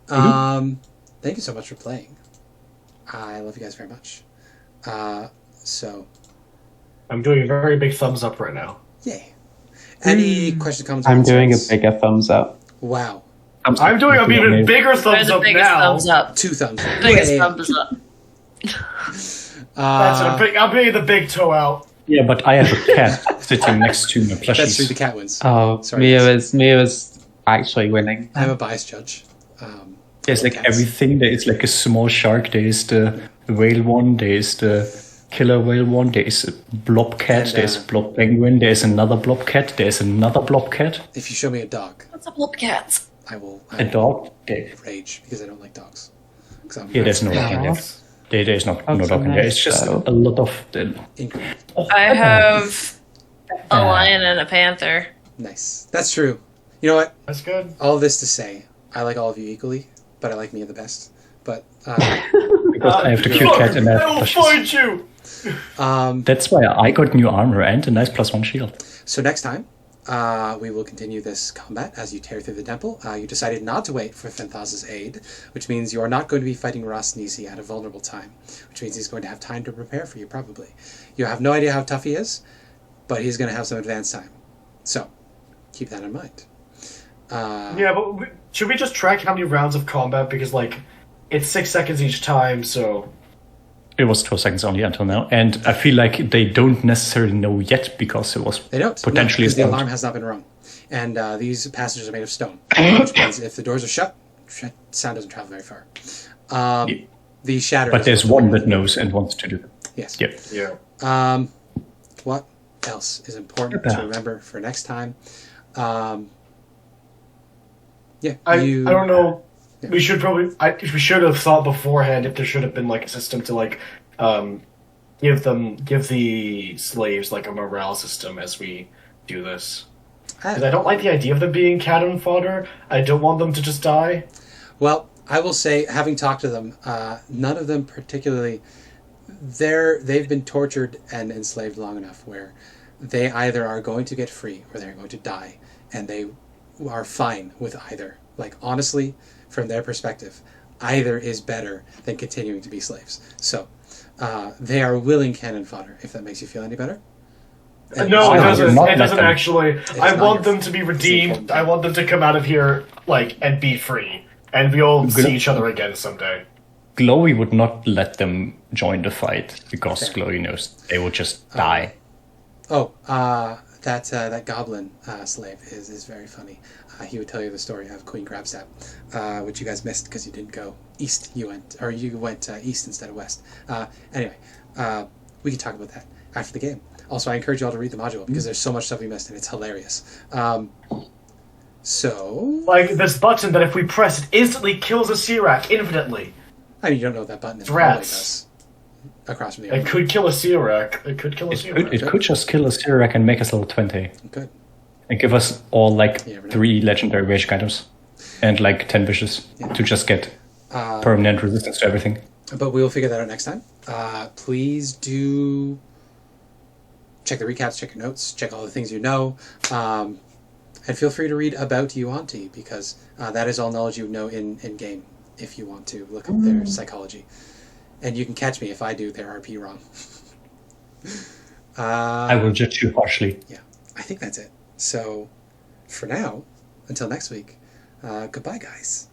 Thank you so much for playing. I love you guys very much. So, I'm doing a very big thumbs up right now. yay. Any questions, comments? I'm doing a concerns? bigger thumbs up. Wow. I'm doing an even bigger They're thumbs the up biggest now. thumbs up. 2 thumbs. Biggest Yay. thumbs up. I'm putting the big toe out. Yeah, but I have a cat sitting next to my plushies. That's true. The cat wins. Oh, Sorry, Mia was actually winning. I'm a biased judge. There's like cats. everything. There is like a small shark. There is the whale one. There is the killer whale one. There is a blob cat. And, There's a blob penguin. There's another blob cat. There's another blob cat. If you show me a dog, What's up, little cats? I will A dog. There. rage because I don't like dogs. 'Cause I'm Yeah, there's no dog in there. There's no That's dog in there. It's just nice, a lot of. Incorrect. I have a lion and a panther. Nice. That's true. You know what? That's good. All this to say, I like all of you equally, but I like Mia the best. But Because I have the cute cat and I have I will plushies. find you. That's why I got new armor and a nice +1 shield. so next time, we will continue this combat as you tear through the temple. You decided not to wait for Fenthas's aid, which means you are not going to be fighting Rosnisi at a vulnerable time, which means he's going to have time to prepare for you, probably. You have no idea how tough he is, but he's going to have some advance time. So keep that in mind. Yeah, but should we just track how many rounds of combat? Because, like, it's 6 seconds each time, so... It was 12 seconds only until now, and I feel like they don't necessarily know yet because it was They don't. potentially because the sound. alarm has not been rung. And these passages are made of stone, which means if the doors are shut, sound doesn't travel very far. The shatter. But there's one that knows and wants to do it. Yes. Yep. Yeah. What else is important to remember for next time? I don't know. Yeah. We should have thought beforehand if there should have been like a system to like give the slaves like a morale system as we do this. Because I don't like the idea of them being cannon fodder. I don't want them to just die. Well, I will say, having talked to them, none of them particularly. They've been tortured and enslaved long enough where they either are going to get free or they're going to die, and they are fine with either. Like, honestly, from their perspective, either is better than continuing to be slaves. So they are willing cannon fodder, if that makes you feel any better. And No, it doesn't. not It doesn't let them. actually. I not want your them to be fault. It's redeemed. important. I want them to come out of here like and be free, and we all see each other again someday. Glowie would not let them join the fight because Glowie knows they will just die. That goblin slave is very funny. He would tell you the story of Queen Grabstab, which you guys missed because you didn't go east. You went east instead of west. Anyway, we can talk about that after the game. Also, I encourage you all to read the module because there's so much stuff we missed and it's hilarious. Like this button that if we press, it instantly kills a Sirak infinitely. I mean, you don't know what that button is. It's rats. Across from the It other. could kill a Sirak. It could kill a Sirak. It could just kill a Sirak and make us level 20. Good. And give us all like You never know. 3 legendary rage items and like 10 wishes to just get permanent resistance to everything. But we will figure that out next time. Please do check the recaps, check your notes, check all the things you know. And feel free to read about Yuan-Ti because that is all knowledge you know in game if you want to look up their psychology. And you can catch me if I do their RP wrong. I will judge you harshly. Yeah, I think that's it. So, for now, until next week, goodbye, guys.